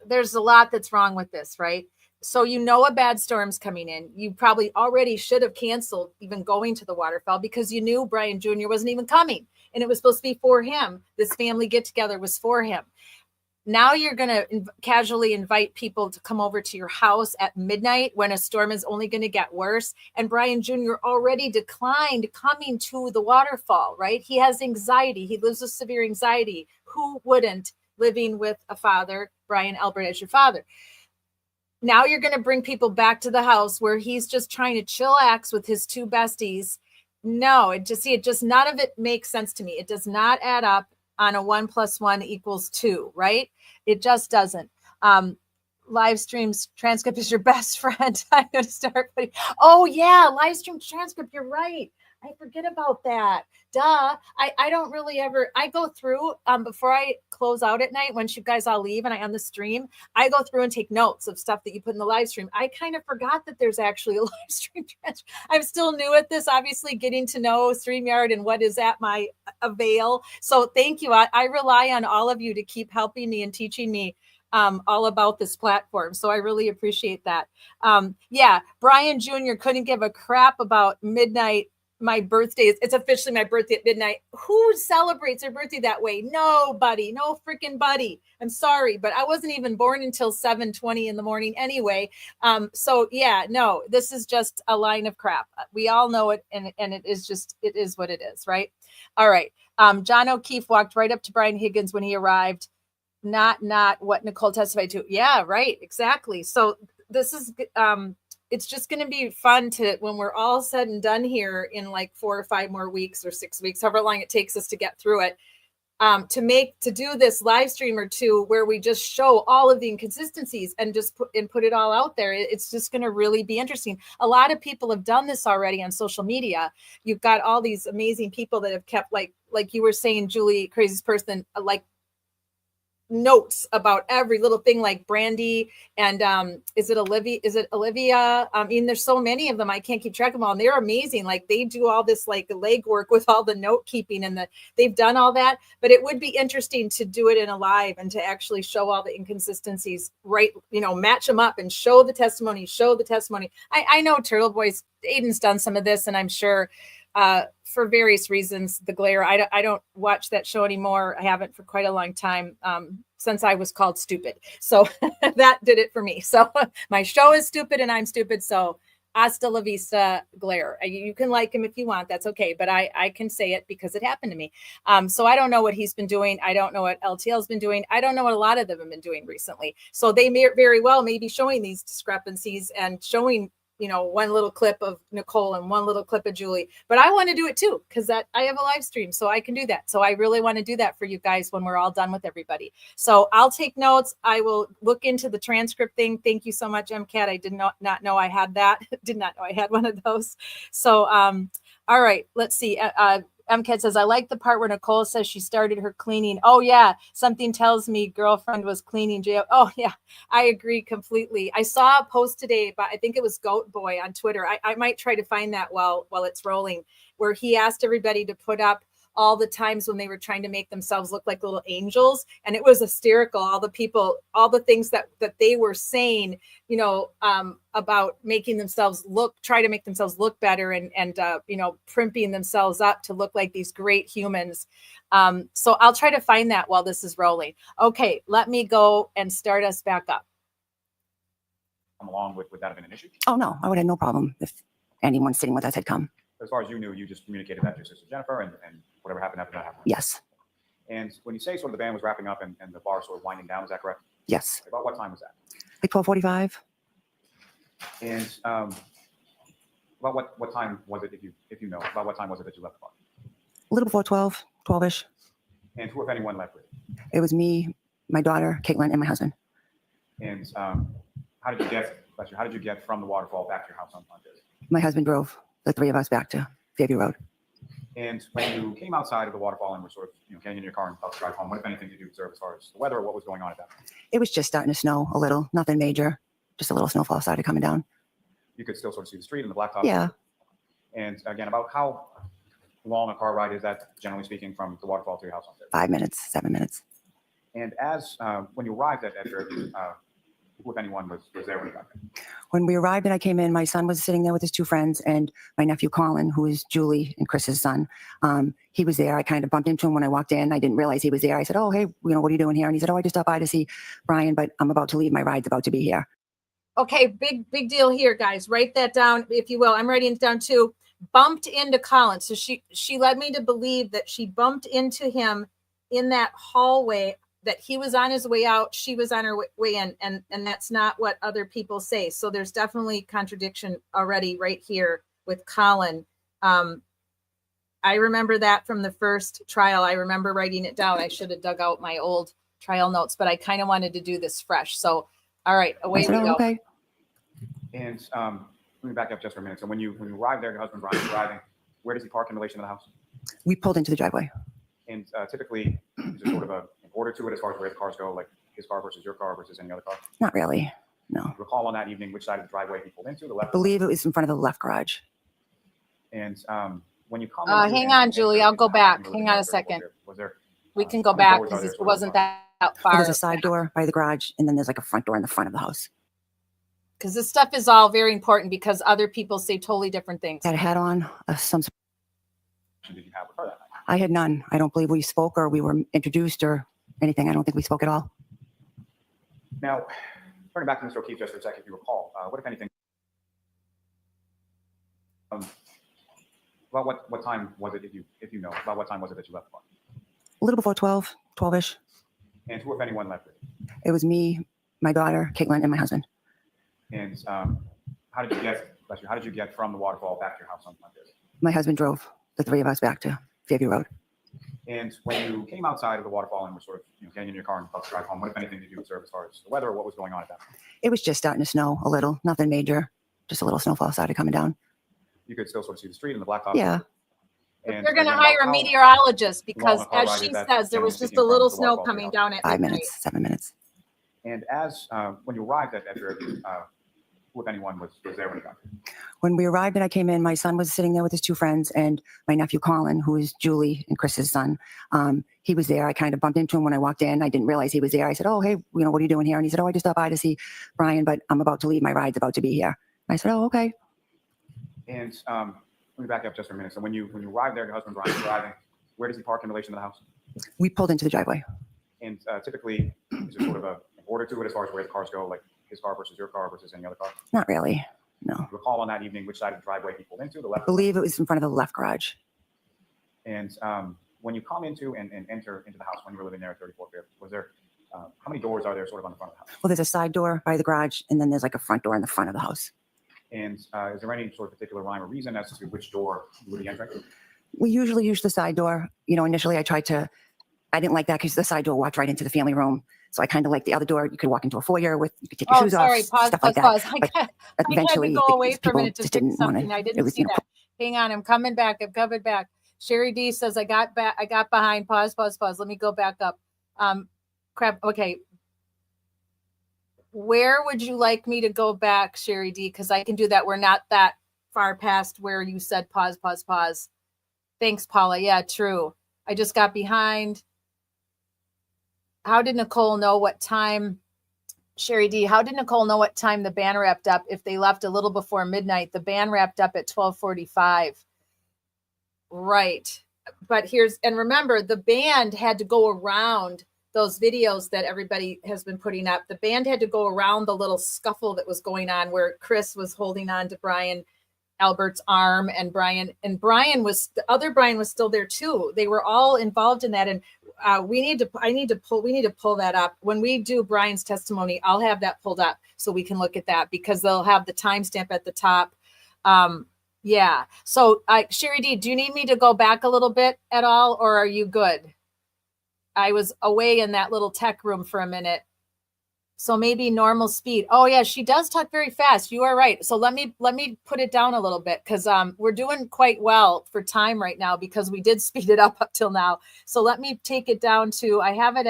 there's a lot that's wrong with this, right? So a bad storm's coming in. You probably already should have canceled even going to the waterfall because you knew Brian Jr. wasn't even coming. And it was supposed to be for him. This family get-together was for him. Now you're going to casually invite people to come over to your house at midnight when a storm is only going to get worse. And Brian Jr. already declined coming to the waterfall, right? He has anxiety. He lives with severe anxiety. Who wouldn't, living with a father, Brian Albert, as your father? Now you're going to bring people back to the house where he's just trying to chillax with his 2 besties. No, it just none of it makes sense to me. It does not add up on a 1 + 1 = 2, right? It just doesn't. Live streams transcript is your best friend. I'm going to start putting, oh yeah, live stream transcript. You're right. I forget about that. Duh. I don't really ever, I go through before I close out at night, once you guys all leave and I end the stream, I go through and take notes of stuff that you put in the live stream. I kind of forgot that there's actually a live stream transcript. I'm still new at this, obviously getting to know StreamYard and what is at my avail. So thank you. I rely on all of you to keep helping me and teaching me all about this platform. So I really appreciate that. Yeah, Brian Jr. couldn't give a crap about midnight. My birthday it's officially my birthday at midnight. Who celebrates their birthday that way? Nobody, no freaking buddy. I'm sorry, but I wasn't even born until 7:20 in the morning anyway. So yeah, no, this is just a line of crap. We all know it, and it is what it is, right? All right. John O'Keefe walked right up to Brian Higgins when he arrived. Not what Nicole testified to. Yeah, right, exactly. So this is it's just going to be fun to, when we're all said and done here in like 4 or 5 more weeks or 6 weeks, however long it takes us to get through it, to do this live stream or 2 where we just show all of the inconsistencies and just put it all out there. It's just going to really be interesting. A lot of people have done this already on social media. You've got all these amazing people that have kept, like you were saying, Julie, craziest person, like notes about every little thing, like Brandy and is it Olivia? I mean, there's so many of them, I can't keep track of them all, and they're amazing. Like they do all this like legwork with all the note keeping and they've done all that. But it would be interesting to do it in a live and to actually show all the inconsistencies, right? Match them up and show the testimony. I know Turtle Boy's Aiden's done some of this, and I'm sure for various reasons, the glare, I don't watch that show anymore. I haven't for quite a long time, since I was called stupid. So that did it for me. So my show is stupid and I'm stupid. So hasta la vista, glare. You can like him if you want. That's okay. But I can say it because it happened to me. So I don't know what he's been doing. I don't know what LTL's been doing. I don't know what a lot of them have been doing recently. So they may very well may be showing these discrepancies and showing, one little clip of Nicole and one little clip of Julie, but I want to do it too, because I have a live stream, so I can do that. So I really want to do that for you guys when we're all done with everybody. So I'll take notes. I will look into the transcript thing. Thank you so much, MCAT. I did not know I had that. Did not know I had one of those. So, all right, let's see. MCAT says, I like the part where Nicole says she started her cleaning. Oh, yeah. Something tells me girlfriend was cleaning jail. Oh, yeah. I agree completely. I saw a post today, but I think it was Goat Boy on Twitter. I might try to find that while it's rolling, where he asked everybody to put up all the times when they were trying to make themselves look like little angels. And it was hysterical. All the people, all the things that they were saying, about making themselves try to make themselves look better and primping themselves up to look like these great humans. So I'll try to find that while this is rolling. Okay, let me go and start us back up. Come along would that have been an issue? Oh, no, I would have no problem if anyone sitting with us had come. As far as you knew, you just communicated that to your sister Jennifer, and whatever happened after that happened. Yes. And when you say sort of the band was wrapping up and the bar sort of winding down, is that correct? Yes. About what time was that? Like 12:45. And about what time was it, if you know, about what time was it that you left the bar? A little before 12-ish. And who, if anyone, left with you? It was me, my daughter, Caitlin, and my husband. And how did you get from the waterfall back to your house on Thursday? My husband drove the three of us back to Fairview Road. And when you came outside of the waterfall and were sort of getting in your car and about to drive home, what, if anything, did you observe as far as the weather or what was going on at that point? It was just starting to snow a little, nothing major, just a little snowfall started coming down. You could still sort of see the street and the blacktop. Yeah. And again, about how long a car ride is that, generally speaking, from the waterfall to your house on Thursday? 5 minutes, 7 minutes. And as when you arrived at Fairview, who, if anyone, was there when you got there? When we arrived and I came in, my son was sitting there with his two friends and my nephew Colin, who is Julie and Chris's son. He was there. I kind of bumped into him when I walked in. I didn't realize he was there. I said, "Oh, hey, what are you doing here?" And he said, "Oh, I just stopped by to see Brian, but I'm about to leave. My ride's about to be here." Okay, big deal here, guys. Write that down, if you will. I'm writing it down too. Bumped into Colin. So she led me to believe that she bumped into him in that hallway, that he was on his way out, she was on her way in, and that's not what other people say. So there's definitely contradiction already right here with Colin. I remember that from the first trial. I remember writing it down. I should have dug out my old trial notes, but I kind of wanted to do this fresh. So, all right, away we go. Okay. And let me back up just for a minute. So when you arrived there, your husband Brian was driving. Where does he park in relation to the house? We pulled into the driveway. And typically, is there sort of an order to it as far as where the cars go, like his car versus your car versus any other car? Not really, no. Recall on that evening which side of the driveway he pulled into, the left? I believe it was in front of the left garage. And when you come hang on, Julie, I'll go back. Hang on a second. We can go back because it wasn't that far. There's a side door by the garage, and then there's like a front door in the front of the house. Because this stuff is all very important because other people say totally different things. Had a hat on, some. Did you have with her that night? I had none. I don't believe we spoke or we were introduced or anything. I don't think we spoke at all. Now, turning back to Mr. O'Keefe just for a second, if you recall, what, if anything, about what time was it, if you know, about what time was it that you left the bar? A little before 12-ish. And who, if anyone, left with you? It was me, my daughter, Caitlin, and my husband. And how did you get from the waterfall back to your house on Thursday? My husband drove the three of us back to Fairview Road. And when you came outside of the waterfall and were sort of getting in your car and about to drive home, what, if anything, did you observe as far as the weather or what was going on at that point? It was just starting to snow a little, nothing major, just a little snowfall started coming down. You could still sort of see the street and the blacktop. Yeah. And you're going to hire a meteorologist because, as she says, there was just a little snow coming down at 5 minutes, 7 minutes. And as when you arrived at Fairview, who, if anyone, was there when you got there? When we arrived and I came in, my son was sitting there with his two friends and my nephew Colin, who is Julie and Chris's son. He was there. I kind of bumped into him when I walked in. I didn't realize he was there. I said, "Oh, hey, what are you doing here?" And he said, "Oh, I just stopped by to see Brian, but I'm about to leave. My ride's about to be here." I said, "Oh, okay." And let me back up just for a minute. So when you arrived there, your husband Brian was driving. Where does he park in relation to the house? We pulled into the driveway. And typically, is there sort of an order to it as far as where the cars go, like his car versus your car versus any other car? Not really, no. Recall on that evening which side of the driveway he pulled into, the left? I believe it was in front of the left garage. And when you come into and enter into the house when you were living there at 34 Fairview, was there, how many doors are there sort of on the front of the house? Well, there's a side door by the garage, and then there's like a front door in the front of the house. And is there any sort of particular rhyme or reason as to which door you would be entering? We usually use the side door. Initially I didn't like that because the side door walked right into the family room. So I kind of like the other door. You could walk into a foyer you could take your shoes off, stuff like that. Pause. But I had to go away for a minute to fix didn't something. I didn't see that. Hang on, I'm coming back. I'm coming back. Sherry D says I got behind. Pause. Let me go back up. Crap. Okay. Where would you like me to go back, Sherry D? Because I can do that. We're not that far past where you said pause. Thanks, Paula. Yeah, true. I just got behind. How did Nicole know what time? Sherry D, how did Nicole know what time the band wrapped up? If they left a little before midnight, the band wrapped up at 12:45. Right. But and remember, the band had to go around those videos that everybody has been putting up. The band had to go around the little scuffle that was going on where Chris was holding on to Brian Albert's arm, and the other Brian was still there too. They were all involved in that. And we need to pull that up. When we do Brian's testimony, I'll have that pulled up so we can look at that, because they'll have the timestamp at the top. Yeah. So Sherry D, do you need me to go back a little bit at all, or are you good? I was away in that little tech room for a minute. So maybe normal speed. Oh yeah, she does talk very fast. You are right. So let me put it down a little bit, because we're doing quite well for time right now because we did speed it up till now. So let me take it down to, I had it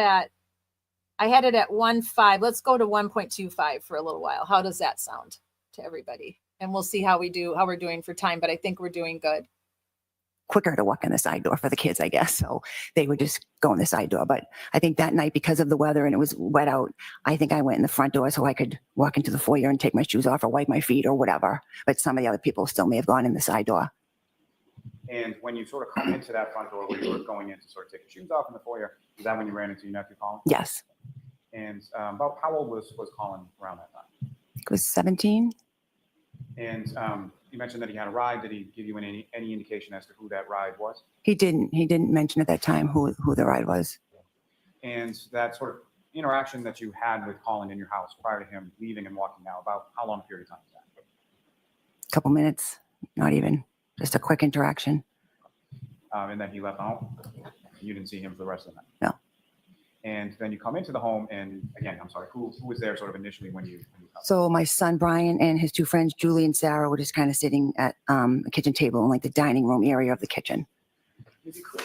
at 1.5. Let's go to 1.25 for a little while. How does that sound to everybody? And we'll see how we're doing for time, but I think we're doing good. Quicker to walk in the side door for the kids, I guess. So they would just go in the side door. But I think that night, because of the weather and it was wet out, I think I went in the front door so I could walk into the foyer and take my shoes off or wipe my feet or whatever. But some of the other people still may have gone in the side door. And when you sort of come into that front door where you were going in to sort of take your shoes off in the foyer, is that when you ran into your nephew, Colin? Yes. And about how old was Colin around that time? It was 17. And you mentioned that he had a ride. Did he give you any indication as to who that ride was? He didn't mention at that time who the ride was. And that sort of interaction that you had with Colin in your house prior to him leaving and walking out, about how long a period of time was that? A couple minutes, not even. Just a quick interaction. And then he left the home. You didn't see him for the rest of the night? No. And then you come into the home, and again, I'm sorry, who was there sort of initially when you come? So my son Brian and his two friends Julie and Sarah were just kind of sitting at a kitchen table in like the dining room area of the kitchen. If you could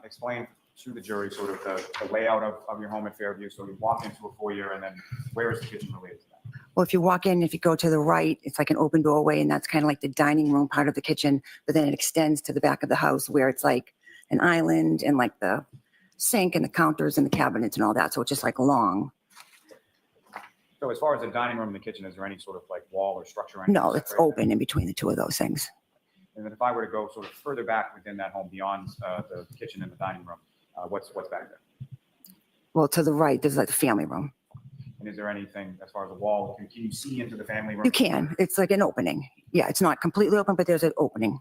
explain to the jury sort of the layout of your home at Fairview. So you walk into a foyer, and then where is the kitchen related to that? Well, if you walk in, if you go to the right, it's like an open doorway, and that's kind of like the dining room part of the kitchen. But then it extends to the back of the house where it's like an island and like the sink and the counters and the cabinets and all that. So it's just like long. So as far as the dining room and the kitchen, is there any sort of like wall or structure? No, it's open in between the two of those things. And then if I were to go sort of further back within that home beyond the kitchen and the dining room, what's back there? Well, to the right, there's like the family room. And is there anything as far as the wall? Can you see into the family room? You can. It's like an opening. Yeah, it's not completely open, but there's an opening.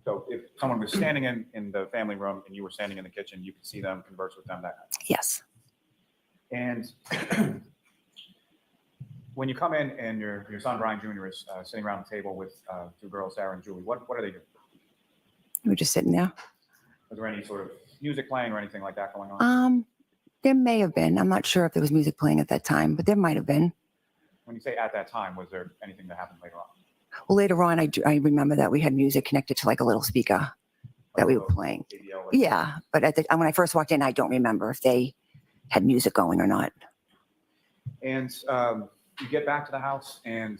So if someone was standing in the family room and you were standing in the kitchen, you could see them, converse with them, that kind of thing. Yes. And when you come in and your son Brian Jr. is sitting around the table with two girls, Sarah and Julie, what are they doing? We were just sitting there. Was there any sort of music playing or anything like that going on? There may have been. I'm not sure if there was music playing at that time, but there might have been. When you say at that time, was there anything that happened later on? Well, later on, I remember that we had music connected to like a little speaker that we were playing. Yeah, but when I first walked in, I don't remember if they had music going or not. And you get back to the house, and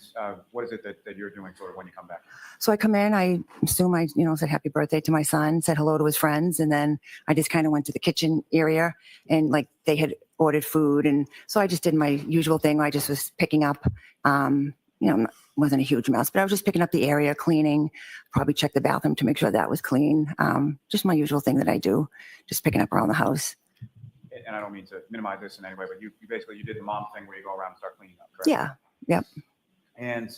what is it that you're doing sort of when you come back? So I come in, I assume I said happy birthday to my son, said hello to his friends, and then I just kind of went to the kitchen area, and like they had ordered food, and so I just did my usual thing. I just was picking up, wasn't a huge mess, but I was just picking up the area, cleaning, probably check the bathroom to make sure that was clean. Just my usual thing that I do, just picking up around the house. And I don't mean to minimize this in any way, but you basically did the mom thing where you go around and start cleaning up, correct? Yeah. Yep. And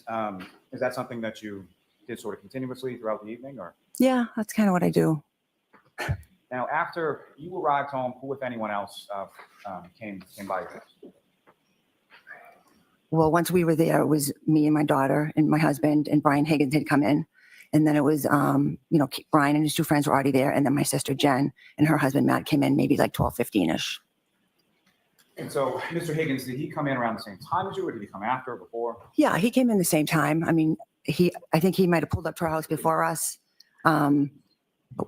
is that something that you did sort of continuously throughout the evening, or? Yeah, that's kind of what I do. Now, after you arrived home, who, if anyone else, came by your house? Well, once we were there, it was me and my daughter and my husband, and Brian Higgins had come in. And then it was, Brian and his two friends were already there. And then my sister Jen and her husband Matt came in maybe like 12:15-ish. And so Mr. Higgins, did he come in around the same time as you, or did he come after or before? Yeah, he came in the same time. I mean, I think he might have pulled up to our house before us.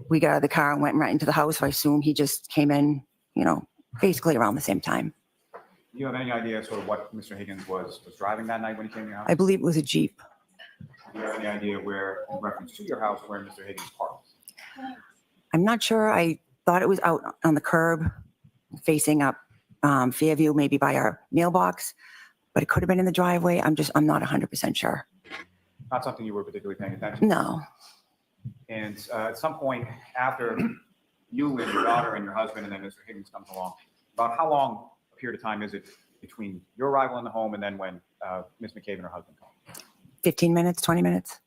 We got out of the car and went right into the house. So I assume he just came in, basically around the same time. Do you have any idea sort of what Mr. Higgins was driving that night when he came to your house? I believe it was a Jeep. Do you have any idea where, in reference to your house, where Mr. Higgins parked? I'm not sure. I thought it was out on the curb facing up Fairview, maybe by our mailbox, but it could have been in the driveway. I'm not 100% sure. Not something you were particularly paying attention to? No. And at some point after you and your daughter and your husband and then Mr. Higgins comes along, about how long a period of time is it between your arrival in the home and then when Ms. McCabe and her husband come? 15 minutes, 20 minutes.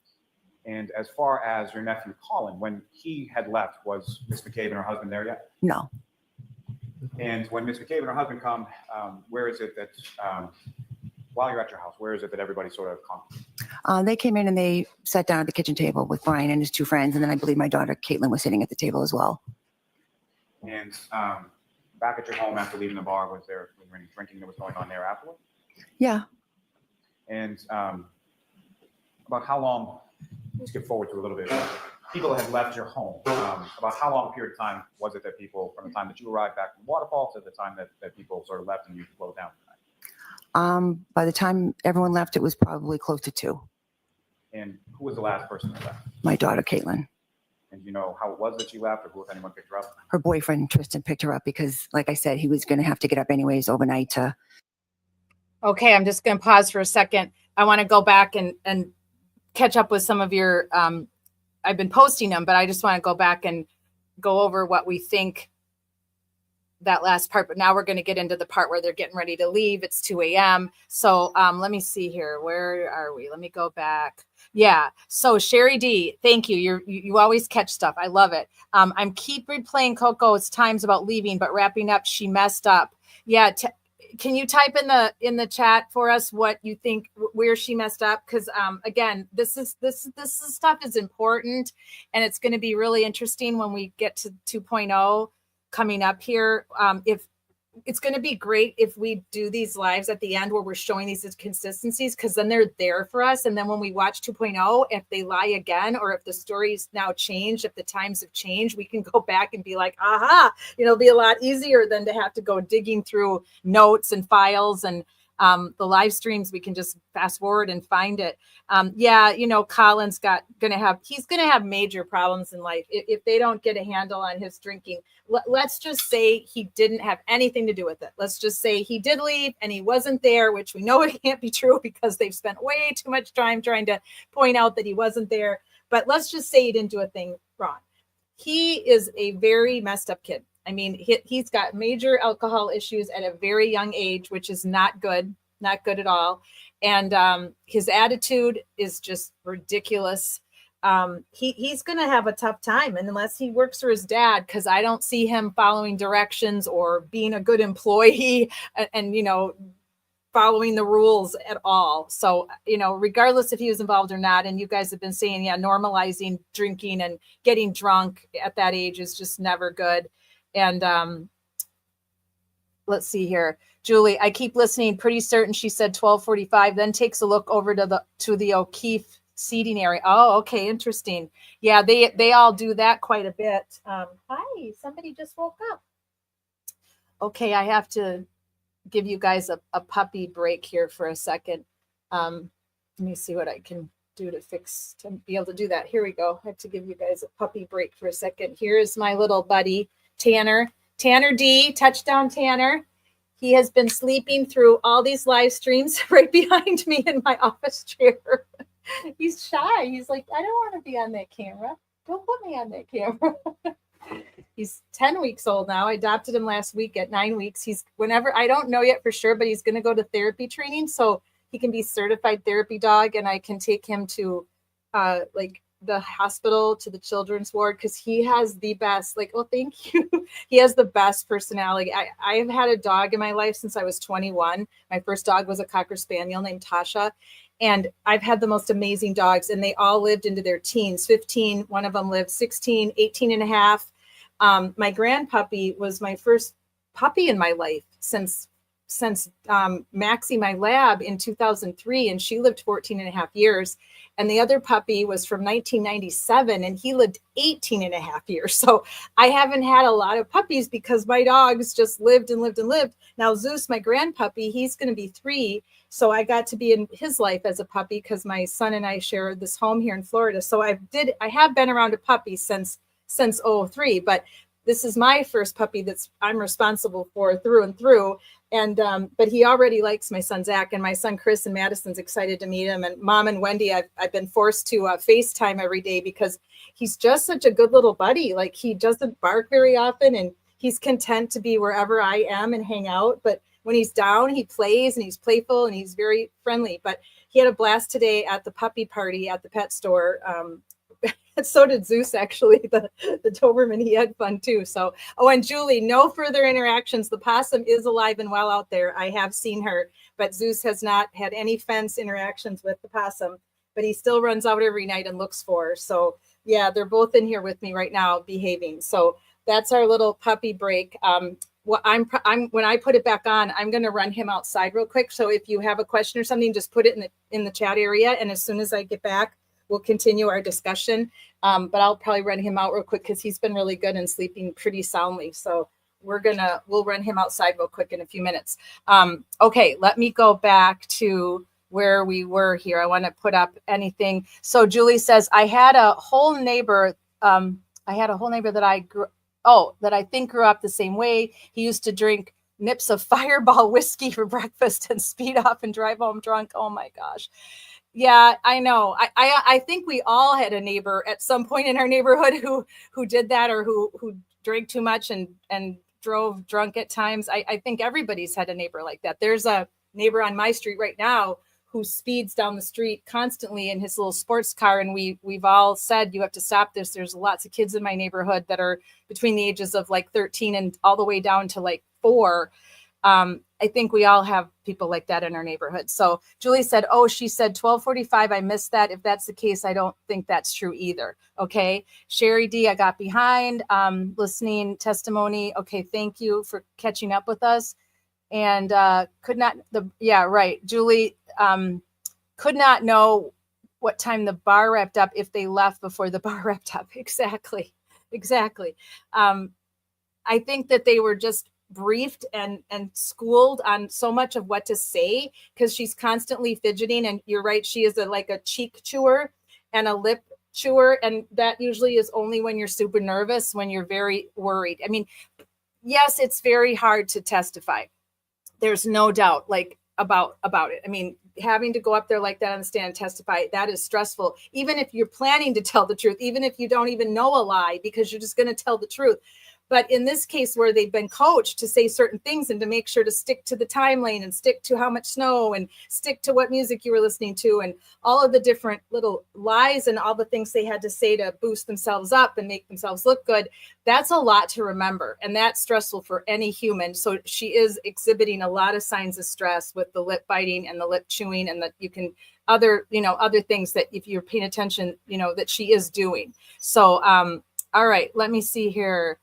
And as far as your nephew Colin, when he had left, was Ms. McCabe and her husband there yet? No. And when Ms. McCabe and her husband come, where is it that, while you're at your house, where is it that everybody sort of comes? They came in and they sat down at the kitchen table with Brian and his two friends. And then I believe my daughter, Caitlin, was sitting at the table as well. And back at your home after leaving the bar, was there any drinking that was going on there afterward? Yeah. And about how long, let's skip forward to a little bit, people had left your home. About how long a period of time was it that people, from the time that you arrived back from the waterfall to the time that people sort of left and you slowed down? By the time everyone left, it was probably close to 2. And who was the last person that left? My daughter, Caitlin. And you know how it was that she left, or who, if anyone, picked her up? Her boyfriend, Tristan, picked her up because, like I said, he was going to have to get up anyways overnight to. Okay, I'm just going to pause for a second. I want to go back and catch up with some of your, I've been posting them, but I just want to go back and go over what we think that last part. But now we're going to get into the part where they're getting ready to leave. It's 2 a.m. So let me see here. Where are we? Let me go back. Yeah. So Sherry D, thank you. You always catch stuff. I love it. I'm keep replaying Coco's times about leaving, but wrapping up, she messed up. Yeah. Can you type in the chat for us what you think where she messed up? Because again, this stuff is important, and it's going to be really interesting when we get to 2.0 coming up here. If it's going to be great if we do these lives at the end where we're showing these inconsistencies, because then they're there for us. And then when we watch 2.0, if they lie again, or if the story's now changed, if the times have changed, we can go back and be like, aha, it'll be a lot easier than to have to go digging through notes and files and the live streams. We can just fast forward and find it. Yeah, Colin's he's going to have major problems in life if they don't get a handle on his drinking. Let's just say he didn't have anything to do with it. Let's just say he did leave and he wasn't there, which we know it can't be true because they've spent way too much time trying to point out that he wasn't there. But let's just say he didn't do a thing wrong. He is a very messed up kid. I mean, he's got major alcohol issues at a very young age, which is not good at all. And his attitude is just ridiculous. He's going to have a tough time unless he works for his dad, because I don't see him following directions or being a good employee and following the rules at all. So, regardless if he was involved or not, and you guys have been saying, yeah, normalizing drinking and getting drunk at that age is just never good. And let's see here. Julie, I keep listening. Pretty certain she said 12:45, then takes a look over to the O'Keefe seating area. Oh, okay. Interesting. Yeah, they all do that quite a bit. Hi, somebody just woke up. Okay, I have to give you guys a puppy break here for a second. Let me see what I can do to be able to do that. Here we go. I have to give you guys a puppy break for a second. Here is my little buddy, Tanner D, touchdown Tanner. He has been sleeping through all these live streams right behind me in my office chair. He's shy. He's like, I don't want to be on that camera. Don't put me on that camera. He's 10 weeks old now. I adopted him last week at 9 weeks. I don't know yet for sure, but he's going to go to therapy training so he can be certified therapy dog, and I can take him to the hospital, to the children's ward, because he has the best, thank you. He has the best personality. I have had a dog in my life since I was 21. My first dog was a Cocker Spaniel named Tasha. And I've had the most amazing dogs, and they all lived into their teens, 15. One of them lived 16, 18 and a half. My grandpuppy was my first puppy in my life since Maxie, my lab, in 2003, and she lived 14 and a half years. And the other puppy was from 1997, and he lived 18 and a half years. So I haven't had a lot of puppies because my dogs just lived and lived and lived. Now Zeus, my grandpuppy, he's going to be 3. So I got to be in his life as a puppy because my son and I share this home here in Florida. So I have been around a puppy since 2003, but this is my first puppy I'm responsible for through and through. And but he already likes my son Zach, and my son Chris and Madison's excited to meet him. And Mom and Wendy, I've been forced to FaceTime every day because he's just such a good little buddy. Like, he doesn't bark very often, and he's content to be wherever I am and hang out. But when he's down, he plays and he's playful and he's very friendly. But he had a blast today at the puppy party at the pet store. So did Zeus, actually, the Doberman. He had fun too. So, oh, and Julie, no further interactions. The possum is alive and well out there. I have seen her, but Zeus has not had any fence interactions with the possum, but he still runs out every night and looks for her. So yeah, they're both in here with me right now behaving. So that's our little puppy break. Well, when I put it back on, I'm going to run him outside real quick. So if you have a question or something, just put it in the chat area. And as soon as I get back, we'll continue our discussion. But I'll probably run him out real quick because he's been really good and sleeping pretty soundly. So we'll run him outside real quick in a few minutes. Okay, let me go back to where we were here. I want to put up anything. So Julie says, I had a whole neighbor that I think grew up the same way. He used to drink nips of Fireball whiskey for breakfast and speed off and drive home drunk. Oh my gosh. Yeah, I know. I think we all had a neighbor at some point in our neighborhood who did that, or who drank too much and drove drunk at times. I think everybody's had a neighbor like that. There's a neighbor on my street right now who speeds down the street constantly in his little sports car. And we've all said, you have to stop this. There's lots of kids in my neighborhood that are between the ages of like 13 and all the way down to like 4. I think we all have people like that in our neighborhood. So Julie said, oh, she said 12:45. I missed that. If that's the case, I don't think that's true either. Okay. Sherry D, I got behind, listening testimony. Okay. Thank you for catching up with us. And Julie could not know what time the bar wrapped up if they left before the bar wrapped up. Exactly. I think that they were just briefed and schooled on so much of what to say, because she's constantly fidgeting. And you're right, she is like a cheek chewer and a lip chewer, and that usually is only when you're super nervous, when you're very worried. I mean, yes, it's very hard to testify. There's no doubt about it. I mean, having to go up there like that on the stand and testify, that is stressful. Even if you're planning to tell the truth, even if you don't even know a lie, because you're just going to tell the truth. But in this case, where they've been coached to say certain things and to make sure to stick to the time lane and stick to how much snow and stick to what music you were listening to and all of the different little lies and all the things they had to say to boost themselves up and make themselves look good, that's a lot to remember. And that's stressful for any human. So she is exhibiting a lot of signs of stress with the lip biting and the lip chewing, and that you can other things that if you're paying attention, that she is doing. So, all right, let me see here.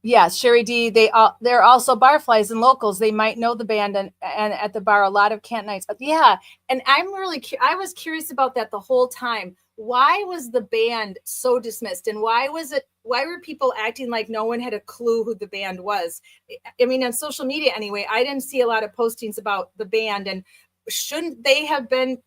Yes, Sherry D, they're also barflies and locals. They might know the band and at the bar, a lot of Cantonites. Yeah, and I was curious about that the whole time. Why was the band so dismissed? And why were people acting like no one had a clue who the band was? I mean, on social media anyway, I didn't see a lot of postings about the band. And shouldn't they have been,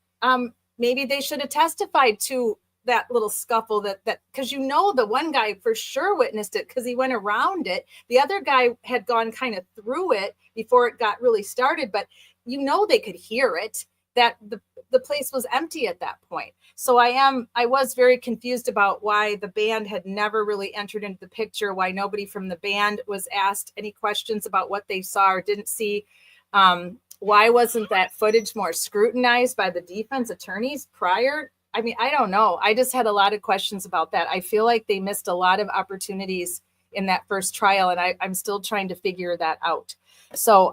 maybe they should have testified to that little scuffle that because the one guy for sure witnessed it because he went around it. The other guy had gone kind of through it before it got really started, but they could hear it, that the place was empty at that point. So I was very confused about why the band had never really entered into the picture, why nobody from the band was asked any questions about what they saw or didn't see. Why wasn't that footage more scrutinized by the defense attorneys prior? I mean, I don't know. I just had a lot of questions about that. I feel like they missed a lot of opportunities in that first trial, and I'm still trying to figure that out. So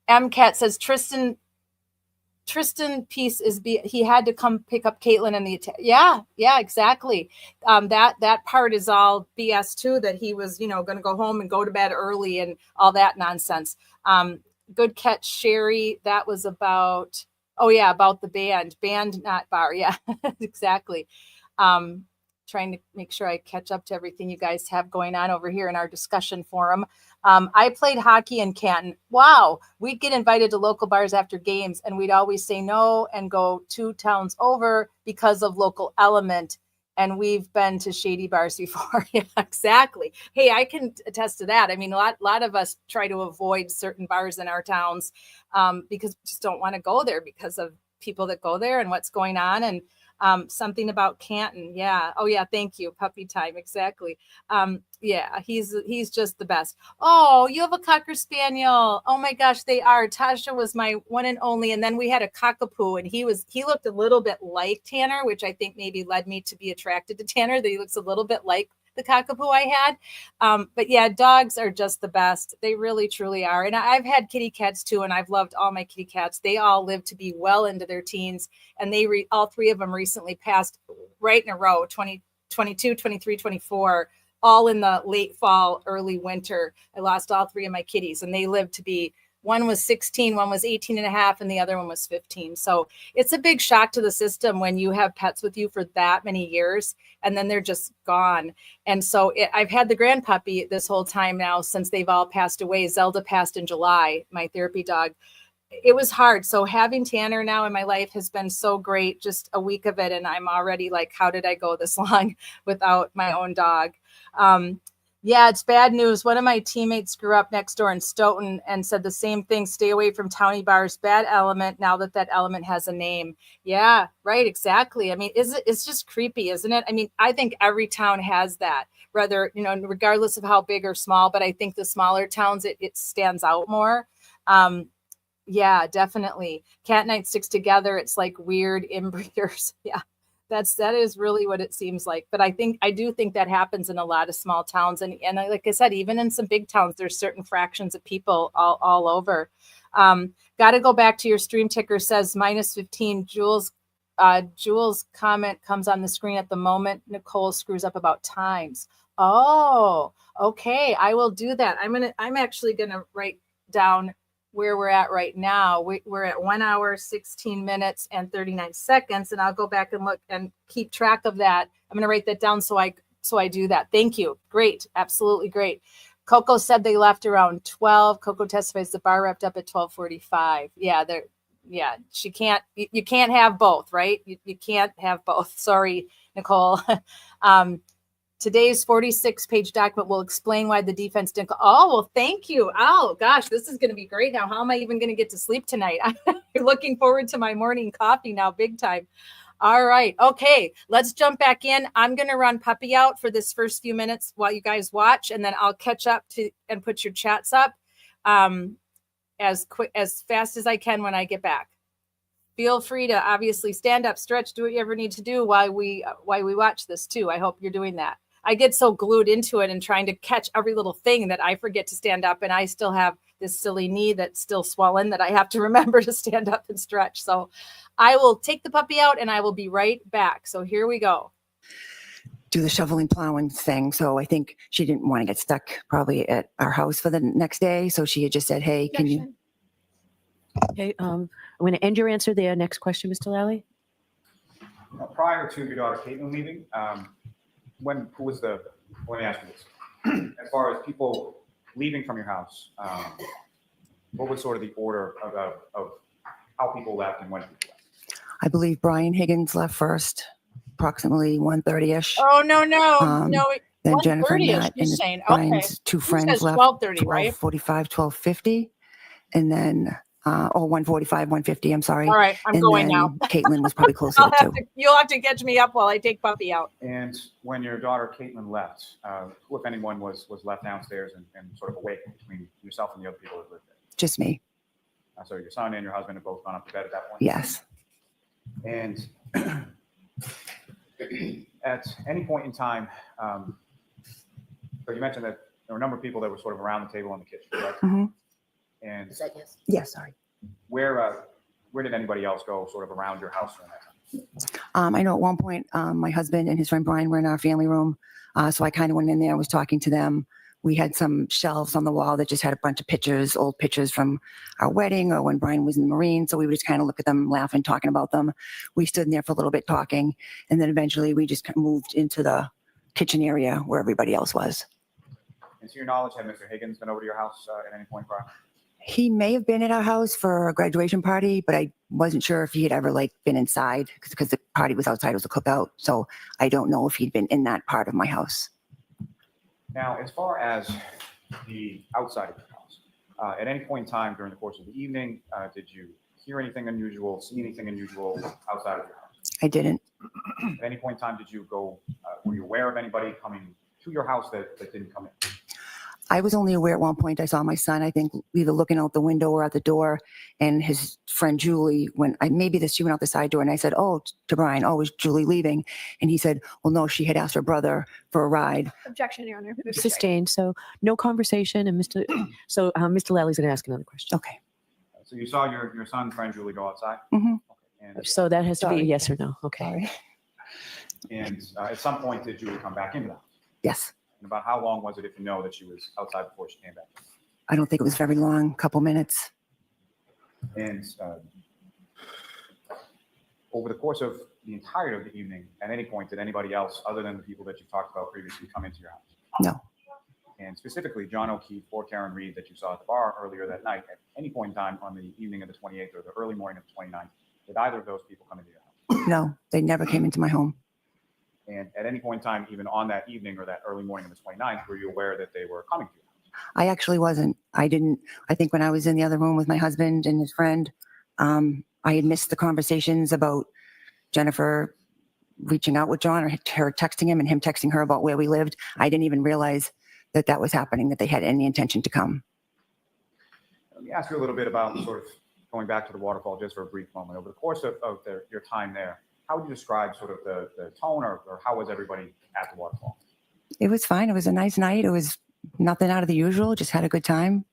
MCAT says Tristan piece he had to come pick up Caitlin in the yeah, exactly. That part is all BS too, that he was going to go home and go to bed early and all that nonsense. Good catch, Sherry. That was about about the band, not bar. Yeah, exactly. Trying to make sure I catch up to everything you guys have going on over here in our discussion forum. I played hockey in Canton. Wow. We'd get invited to local bars after games, and we'd always say no and go 2 towns over because of local element And we've been to shady bars before. Yeah, exactly. Hey, I can attest to that. I mean, a lot of us try to avoid certain bars in our towns because we just don't want to go there because of people that go there and what's going on. And something about Canton. Yeah. Oh yeah. Thank you. Puppy time. Exactly. Yeah, he's just the best. Oh, you have a Cocker Spaniel. Oh my gosh, they are. Tasha was my one and only. And then we had a Cockapoo, and he looked a little bit like Tanner, which I think maybe led me to be attracted to Tanner, that he looks a little bit like the Cockapoo I had. But yeah, dogs are just the best. They really, truly are. And I've had kitty cats too, and I've loved all my kitty cats. They all live to be well into their teens, and all three of them recently passed right in a row, 2022, 23, 24, all in the late fall, early winter. I lost all three of my kitties, and they lived to be, one was 16, one was 18 and a half, and the other one was 15. So it's a big shock to the system when you have pets with you for that many years, and then they're just gone. And so I've had the grand puppy this whole time now since they've all passed away. Zelda passed in July, my therapy dog. It was hard. So having Tanner now in my life has been so great, just a week of it. And I'm already like, how did I go this long without my own dog? Yeah, it's bad news. One of my teammates grew up next door in Stoughton and said the same thing. Stay away from towny bars, bad element, now that element has a name. Yeah, right. Exactly. I mean, it's just creepy, isn't it? I mean, I think every town has that, whether, regardless of how big or small, but I think the smaller towns, it stands out more. Yeah, definitely. Cat night sticks together. It's like weird inbreeders. Yeah, that is really what it seems like. But I do think that happens in a lot of small towns. And like I said, even in some big towns, there's certain fractions of people all over. Got to go back to your stream ticker, says -15. Jules' comment comes on the screen at the moment. Nicole screws up about times. Oh, okay. I will do that. I'm actually gonna write down where we're at right now. We're at 1 hour, 16 minutes and 39 seconds. And I'll go back and look and keep track of that. I'm going to write that down so I do that. Thank you. Great. Absolutely great. Coco said they left around 12. Coco testifies the bar wrapped up at 12:45. Yeah, you can't have both, right? You can't have both. Sorry, Nicole. Today's 46-page document will explain why the defense didn't. Oh, well, thank you. Oh, gosh, this is going to be great now. How am I even going to get to sleep tonight? I'm looking forward to my morning coffee now, big time. All right. Okay, let's jump back in. I'm going to run Puppy out for this first few minutes while you guys watch, and then I'll catch up and put your chats up as fast as I can when I get back. Feel free to obviously stand up, stretch, do what you ever need to do while we watch this too. I hope you're doing that. I get so glued into it and trying to catch every little thing that I forget to stand up, and I still have this silly knee that's still swollen that I have to remember to stand up and stretch. So I will take the puppy out and I will be right back. So here we go. Do the shoveling, plowing thing. So I think she didn't want to get stuck probably at our house for the next day. So she had just said, hey, can you? Okay, I'm going to end your answer there. Next question, Mr. Lally. Prior to your daughter Caitlin leaving, let me ask you this. As far as people leaving from your house, what was sort of the order of how people left and when people left? I believe Brian Higgins left first, approximately 1:30ish. Oh, no. Then Jennifer Nat and saying, Brian's okay. two friends says left 12:30, right? 12:45, 12:50. And then 1:45, 1:50, I'm sorry. All right, I'm going now. Caitlin was probably closer to 2. You'll have to catch me up while I take Puppy out. And when your daughter Caitlin left, who, if anyone, was left downstairs and sort of awake between yourself and the other people that lived there? Just me. So your son and your husband have both gone up to bed at that point? Yes. And at any point in time, so you mentioned that there were a number of people that were sort of around the table in the kitchen, right? Mm-hmm. And Yes, sorry. where did anybody else go sort of around your house during that time? I know at one point my husband and his friend Brian were in our family room. So I kind of went in there and was talking to them. We had some shelves on the wall that just had a bunch of pictures, old pictures from our wedding or when Brian was in the Marine. So we would just kind of look at them, laughing, talking about them. We stood in there for a little bit talking. And then eventually we just moved into the kitchen area where everybody else was. And to your knowledge, had Mr. Higgins been over to your house at any point prior? He may have been at our house for a graduation party, but I wasn't sure if he had ever like been inside because the party was outside, it was a cookout. So I don't know if he'd been in that part of my house. Now, as far as the outside of your house, at any point in time during the course of the evening, did you hear anything unusual, see anything unusual outside of your house? I didn't. At any point in time, did you go, were you aware of anybody coming to your house that didn't come in? I was only aware at one point I saw my son, I think, either looking out the window or at the door, and his friend Julie, she went out the side door, and I said, oh, to Brian, oh, is Julie leaving? And he said, well, no, she had asked her brother for a ride. Objection, Your Honor. Sustained. So no conversation. And Mr. Lally's going to ask another question. Okay. So you saw your son's friend Julie go outside? Mm-hmm. Okay. And, So that has to be a yes or no. Okay. Sorry. and at some point, did Julie come back into the house? Yes. And about how long was it, if you know, that she was outside before she came back? I don't think it was very long, couple minutes. And over the course of the entirety of the evening, at any point, did anybody else, other than the people that you talked about previously, come into your house? No. And specifically, John O'Keefe or Karen Reed that you saw at the bar earlier that night, at any point in time on the evening of the 28th or the early morning of the 29th, did either of those people come into your house? No, they never came into my home. And at any point in time, even on that evening or that early morning of the 29th, were you aware that they were coming to your house? I actually wasn't. I think when I was in the other room with my husband and his friend, I had missed the conversations about Jennifer reaching out with John or her texting him and him texting her about where we lived. I didn't even realize that was happening, that they had any intention to come. Let me ask you a little bit about sort of going back to the waterfall just for a brief moment. Over the course of your time there, how would you describe sort of the tone or how was everybody at the waterfall? It was fine. It was a nice night. It was nothing out of the usual. Just had a good time.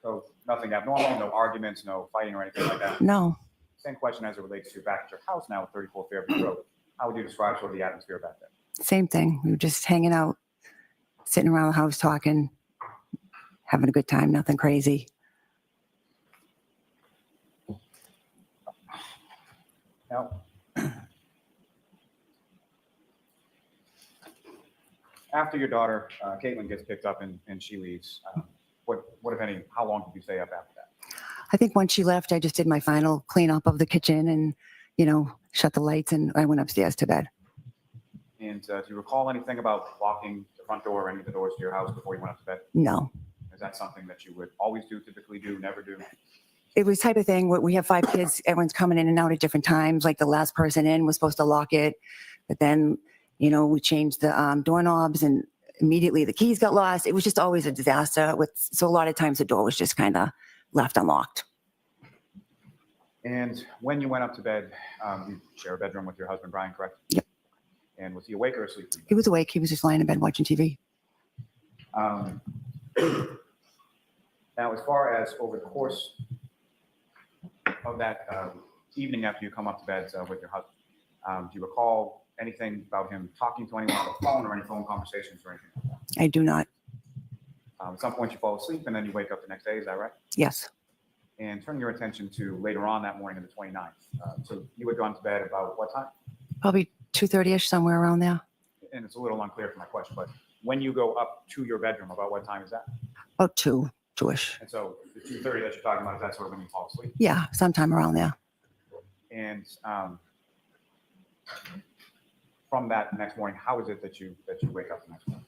So nothing abnormal, no arguments, no fighting or anything like that? No. Same question as it relates to back at your house now at 34 Fairview Road. How would you describe sort of the atmosphere back there? Same thing. We were just hanging out, sitting around the house talking, having a good time, nothing crazy. Now, after your daughter, Caitlin, gets picked up and she leaves, what, if any, how long did you stay up after that? I think once she left, I just did my final cleanup of the kitchen and, shut the lights, and I went upstairs to bed. And do you recall anything about locking the front door or any of the doors to your house before you went up to bed? No. Is that something that you would always do, typically do, never do? It was type of thing where we have 5 kids, everyone's coming in and out at different times. Like the last person in was supposed to lock it, but then, we changed the doorknobs and immediately the keys got lost. It was just always a disaster. So a lot of times the door was just kind of left unlocked. And when you went up to bed, you share a bedroom with your husband, Brian, correct? Yep. And was he awake or asleep? He was awake. He was just lying in bed watching TV. Now, as far as over the course of that evening after you come up to bed with your husband, do you recall anything about him talking to anyone on the phone or any phone conversations or anything like that? I do not. At some point you fall asleep and then you wake up the next day, is that right? Yes. And turn your attention to later on that morning of the 29th. So you had gone to bed about what time? Probably 2:30ish, somewhere around there. And it's a little unclear for my question, but when you go up to your bedroom, about what time is that? About 2-ish. And so the 2:30 that you're talking about, is that sort of when you fall asleep? Yeah, sometime around there. And from that next morning, how is it that you wake up the next morning?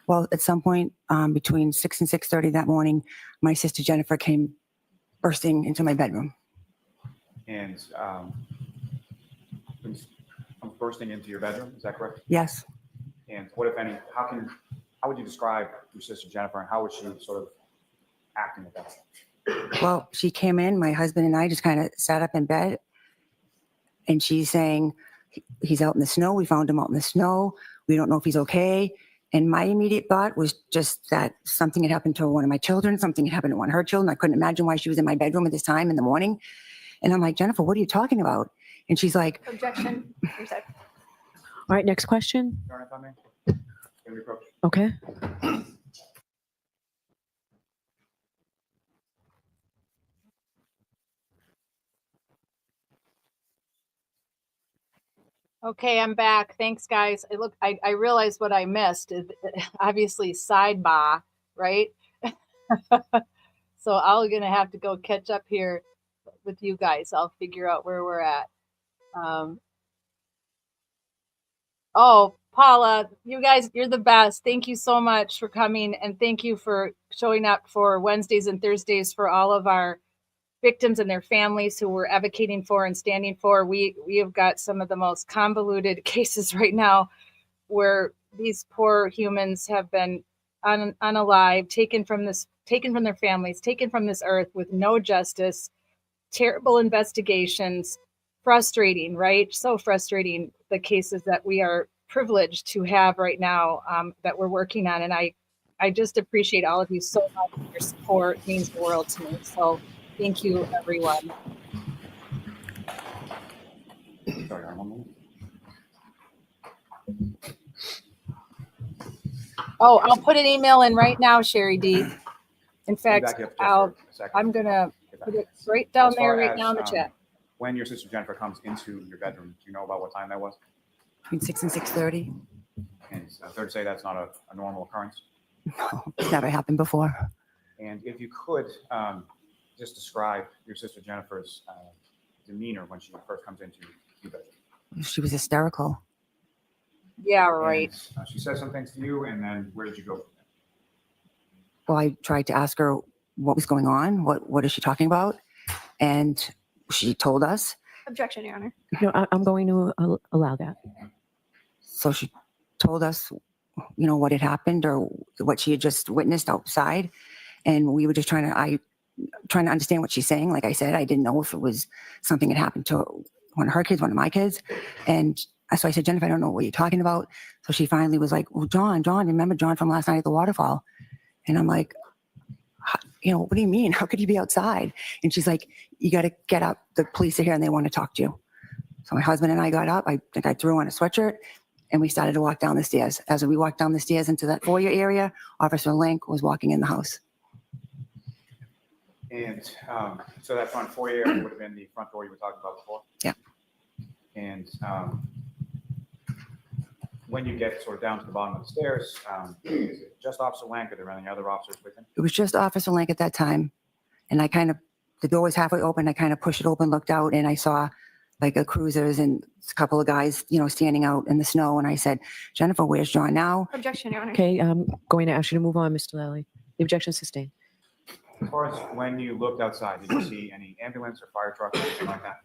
Well, at some point between 6 and 6:30 that morning, my sister Jennifer came bursting into my bedroom. And comes bursting into your bedroom, is that correct? Yes. And what, if any, how would you describe your sister Jennifer and how was she sort of acting at that point? Well, she came in, my husband and I just kind of sat up in bed, and she's saying, he's out in the snow. We found him out in the snow. We don't know if he's okay. And my immediate thought was just that something had happened to one of my children. Something had happened to one of her children. I couldn't imagine why she was in my bedroom at this time in the morning. And I'm like, Jennifer, what are you talking about? And she's like, Objection. All right, next question. Your Honor, if I may? Can we approach? Okay. Okay, I'm back. Thanks, guys. I realized what I missed. Obviously, sidebar, right? So I'm going to have to go catch up here with you guys. I'll figure out where we're at. Oh, Paula, you guys, you're the best. Thank you so much for coming, and thank you for showing up for Wednesdays and Thursdays for all of our victims and their families who we're advocating for and standing for. We have got some of the most convoluted cases right now where these poor humans have been unalive, taken from their families, taken from this earth with no justice, terrible investigations, frustrating, right? So frustrating, the cases that we are privileged to have right now that we're working on. And I just appreciate all of you so much. Your support means the world to me. So thank you, everyone. Oh, I'll put an email in right now, Sherry D. In fact, I'm going to put it right down there right now in the chat. When your sister Jennifer comes into your bedroom, do you know about what time that was? Between 6 and 6:30. And fair to say that's not a normal occurrence? No, it's never happened before. And if you could just describe your sister Jennifer's demeanor when she first comes into your bedroom. She was hysterical. Yeah, right. And, she said some things to you, and then where did you go from there? Well, I tried to ask her what was going on. What is she talking about? And she told us. Objection, Your Honor. No, I'm going to allow that. So she told us, what had happened or what she had just witnessed outside. And we were just trying to understand what she's saying. Like I said, I didn't know if it was something that happened to one of her kids, one of my kids. And so I said, Jennifer, I don't know what you're talking about. So she finally was like, well, John, remember John from last night at the waterfall? And I'm like, what do you mean? How could you be outside? And she's like, you got to get up. The police are here and they want to talk to you. So my husband and I got up. I think I threw on a sweatshirt and we started to walk down the stairs. As we walked down the stairs into that foyer area, Officer Link was walking in the house. And so that front foyer would have been the front door you were talking about before? Yeah. And when you get sort of down to the bottom of the stairs, is it just Officer Lank? Are there any other officers with him? It was just Officer Lank at that time. And the door was halfway open. I kind of pushed it open, looked out, and I saw like a cruisers and a couple of guys, standing out in the snow. And I said, Jennifer, where's John now? Objection, Your Honor. Okay, I'm going to ask you to move on, Mr. Lally. The objection is sustained. As far as when you looked outside, did you see any ambulance or fire truck or anything like that?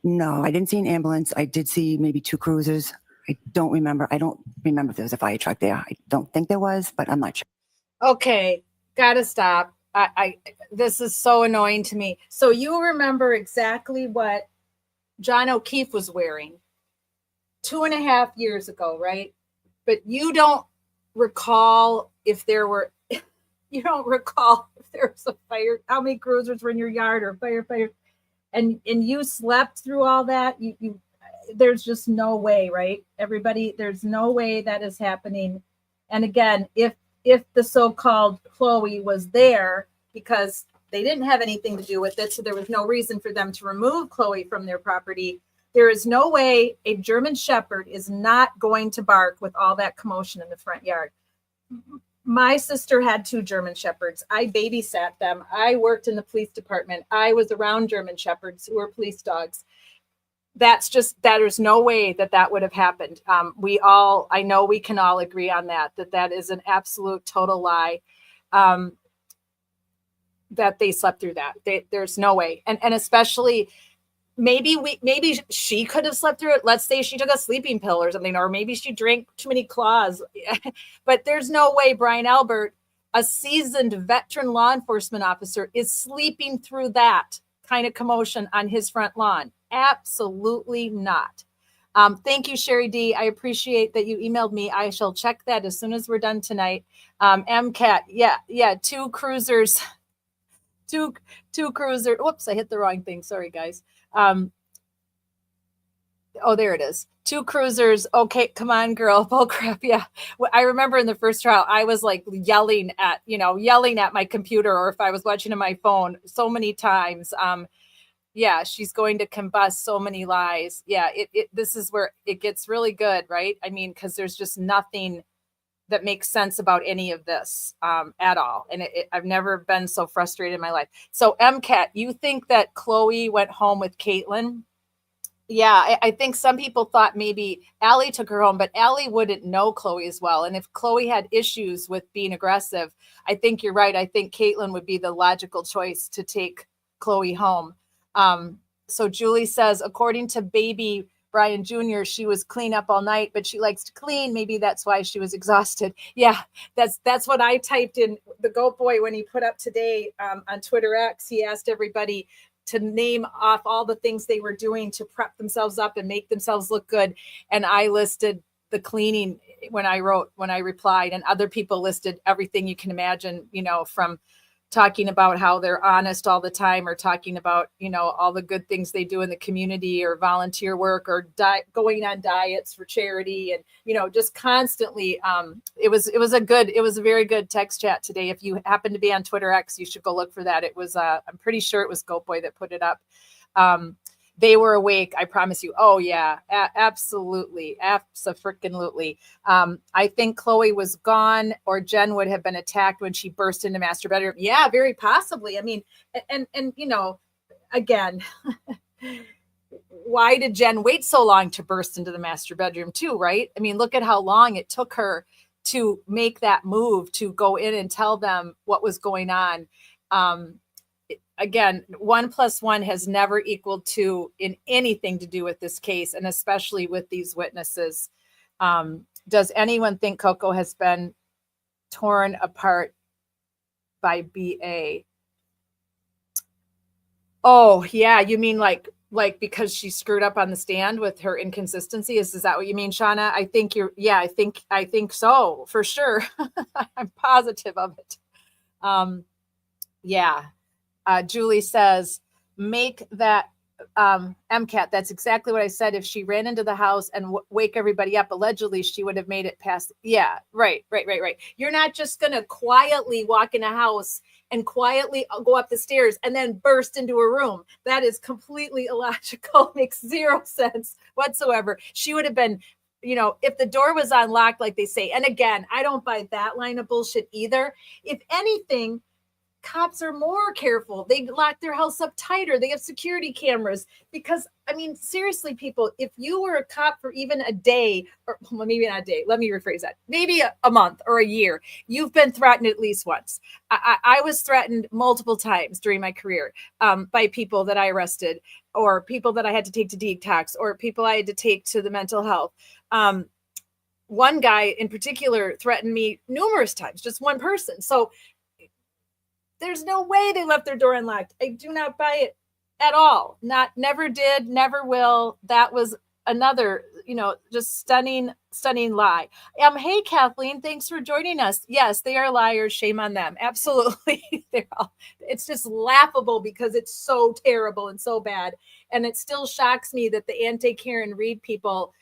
No, I didn't see an ambulance. I did see maybe 2 cruisers. I don't remember if there was a fire truck there. I don't think there was, but I'm not sure. Okay, gotta stop. This is so annoying to me. So you remember exactly what John O'Keefe was wearing 2.5 years ago, right? But you don't recall if there was a fire, how many cruisers were in your yard or fire, and you slept through all that. You there's just no way, right? Everybody, there's no way that is happening. And again, if the so-called Chloe was there because they didn't have anything to do with it, so there was no reason for them to remove Chloe from their property, there is no way a German Shepherd is not going to bark with all that commotion in the front yard. My sister had 2 German Shepherds. I babysat them. I worked in the police department. I was around German Shepherds who were police dogs. There's no way that would have happened. I know we can all agree on that is an absolute total lie, that they slept through that. There's no way. And especially maybe she could have slept through it. Let's say she took a sleeping pill or something, or maybe she drank too many claws, but there's no way Brian Albert, a seasoned veteran law enforcement officer, is sleeping through that kind of commotion on his front lawn. Absolutely not. Thank you, Sherry D. I appreciate that you emailed me. I shall check that as soon as we're done tonight. MCAT, yeah, 2 cruisers, two cruisers. Whoops, I hit the wrong thing. Sorry, guys. There it is. 2 cruisers. Okay, come on, girl. Bull crap. Yeah. I remember in the first trial, I was like yelling at my computer, or if I was watching on my phone so many times. Yeah, she's going to combust so many lies. Yeah, this is where it gets really good, right? I mean, because there's just nothing that makes sense about any of this at all. And I've never been so frustrated in my life. So MCAT, you think that Chloe went home with Caitlin? Yeah, I think some people thought maybe Allie took her home, but Allie wouldn't know Chloe as well. And if Chloe had issues with being aggressive, I think you're right. I think Caitlin would be the logical choice to take Chloe home. So Julie says, according to baby Brian Jr., she was clean up all night, but she likes to clean. Maybe that's why she was exhausted. Yeah, that's what I typed in. The Goat Boy, when he put up today on Twitter X, he asked everybody to name off all the things they were doing to prep themselves up and make themselves look good. And I listed the cleaning when I replied, and other people listed everything you can imagine, from talking about how they're honest all the time, or talking about, all the good things they do in the community, or volunteer work, or going on diets for charity. And, just constantly, it was a very good text chat today. If you happen to be on Twitter X, you should go look for that. It was, I'm pretty sure it was Goat Boy that put it up. They were awake, I promise you. Oh yeah, absolutely. Abso-freaking-lutely. I think Chloe was gone, or Jen would have been attacked when she burst into master bedroom. Yeah, very possibly. I mean, and again, why did Jen wait so long to burst into the master bedroom too, right? I mean, look at how long it took her to make that move, to go in and tell them what was going on. Again, 1 + 1 has never equaled 2 in anything to do with this case, and especially with these witnesses. Does anyone think Coco has been torn apart by BA? Oh, yeah. You mean like because she screwed up on the stand with her inconsistency? Is that what you mean, Shauna? I think so, for sure. I'm positive of it. Yeah. Julie says, make that MCAT. That's exactly what I said. If she ran into the house and wake everybody up, allegedly she would have made it past. Yeah, right. You're not just going to quietly walk in a house and quietly go up the stairs and then burst into a room. That is completely illogical. Makes zero sense whatsoever. She would have been, if the door was unlocked, like they say. And again, I don't buy that line of bullshit either. If anything, cops are more careful. They lock their house up tighter. They have security cameras, because, I mean, seriously, people, if you were a cop for even a day, or well, maybe not a day, let me rephrase that, maybe a month or a year, you've been threatened at least once. I was threatened multiple times during my career by people that I arrested, or people that I had to take to detox, or people I had to take to the mental health. One guy in particular threatened me numerous times, just one person. So there's no way they left their door unlocked. I do not buy it at all. Never did, never will. That was another, just stunning lie. Hey, Kathleen, thanks for joining us. Yes, they are liars. Shame on them. Absolutely. It's just laughable because it's so terrible and so bad. And it still shocks me that the anti-Karen Reed people,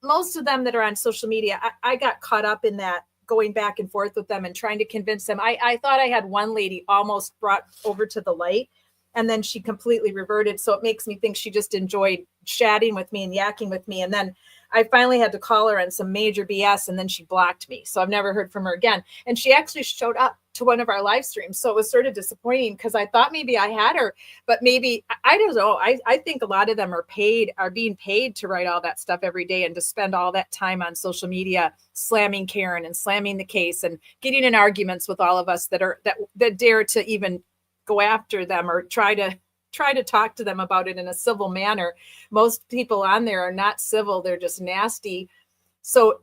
most of them that are on social media, I got caught up in that, going back and forth with them and trying to convince them. I thought I had one lady almost brought over to the light, and then she completely reverted. So it makes me think she just enjoyed chatting with me and yakking with me. And then I finally had to call her on some major BS, and then she blocked me. So I've never heard from her again. And she actually showed up to one of our live streams. So it was sort of disappointing, because I thought maybe I had her, but maybe, I don't know. I think a lot of them are being paid to write all that stuff every day, and to spend all that time on social media slamming Karen and slamming the case and getting in arguments with all of us that dare to even go after them or try to talk to them about it in a civil manner. Most people on there are not civil. They're just nasty. So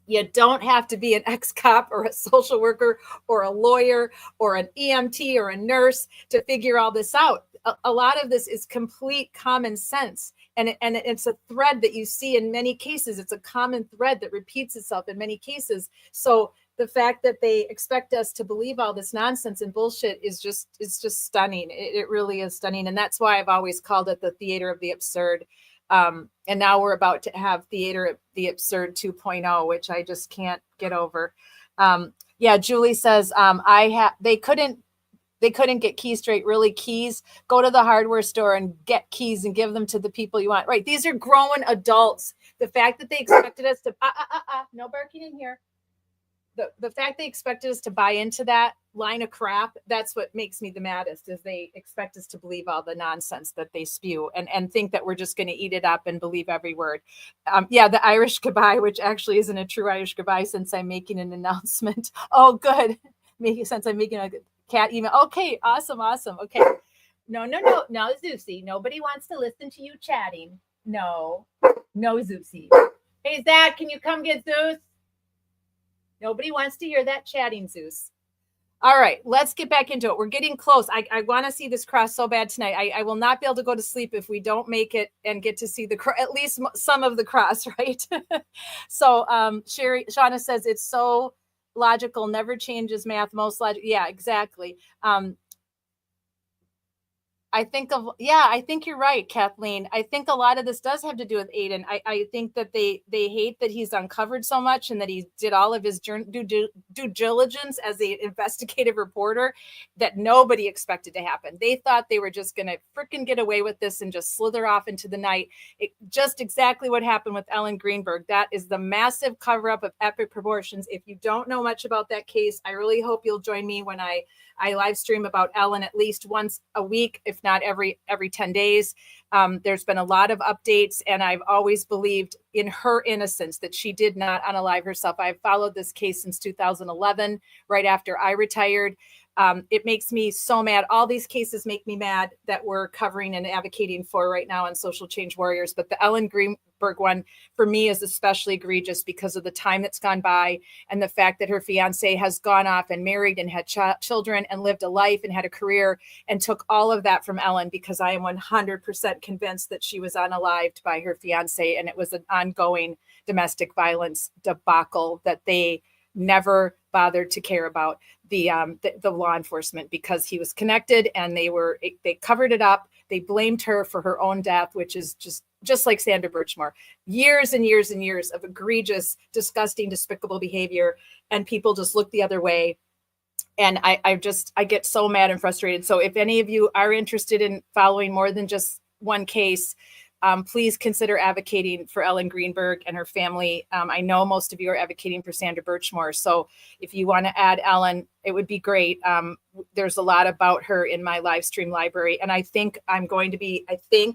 you don't have to be an ex-cop or a social worker or a lawyer or an EMT or a nurse to figure all this out. A lot of this is complete common sense. And it's a thread that you see in many cases. It's a common thread that repeats itself in many cases. So the fact that they expect us to believe all this nonsense and bullshit is just stunning. It really is stunning. And that's why I've always called it the theater of the absurd. And now we're about to have theater of the absurd 2.0, which I just can't get over. Yeah, Julie says, they couldn't get keys straight. Really, keys, go to the hardware store and get keys and give them to the people you want. Right. These are grown adults. The fact that they expected us to, no barking in here. The fact they expected us to buy into that line of crap, that's what makes me the maddest, is they expect us to believe all the nonsense that they spew and think that we're just going to eat it up and believe every word. Yeah, the Irish goodbye, which actually isn't a true Irish goodbye since I'm making an announcement. Oh, good. Since I'm making a cat email. Okay, awesome. Okay. No, Zeusy. Nobody wants to listen to you chatting. No, Zeusy. Hey, Zach, can you come get Zeus? Nobody wants to hear that chatting, Zeus. All right, let's get back into it. We're getting close. I want to see this cross so bad tonight. I will not be able to go to sleep if we don't make it and get to see at least some of the cross, right? So Shauna says it's so logical, never changes math, most logical. Yeah, exactly. I think you're right, Kathleen. I think a lot of this does have to do with Aiden. I think that they hate that he's uncovered so much and that he did all of his due diligence as an investigative reporter that nobody expected to happen. They thought they were just going to freaking get away with this and just slither off into the night. Just exactly what happened with Ellen Greenberg. That is the massive cover up of epic proportions. If you don't know much about that case, I really hope you'll join me when I live stream about Ellen at least once a week, if not every 10 days. There's been a lot of updates, and I've always believed in her innocence, that she did not unalive herself. I've followed this case since 2011, right after I retired. It makes me so mad. All these cases make me mad that we're covering and advocating for right now on Social Change Warriors. But the Ellen Greenberg one, for me, is especially egregious because of the time that's gone by and the fact that her fiance has gone off and married and had children and lived a life and had a career and took all of that from Ellen, because I am 100% convinced that she was unalived by her fiance, and it was an ongoing domestic violence debacle that they never bothered to care about the law enforcement, because he was connected and they covered it up. They blamed her for her own death, which is just like Sandra Birchmore. Years and years and years of egregious, disgusting, despicable behavior, and people just look the other way. And I get so mad and frustrated. So if any of you are interested in following more than just one case, please consider advocating for Ellen Greenberg and her family. I know most of you are advocating for Sandra Birchmore. So if you want to add Ellen, it would be great. There's a lot about her in my live stream library. And I think I'm going to be,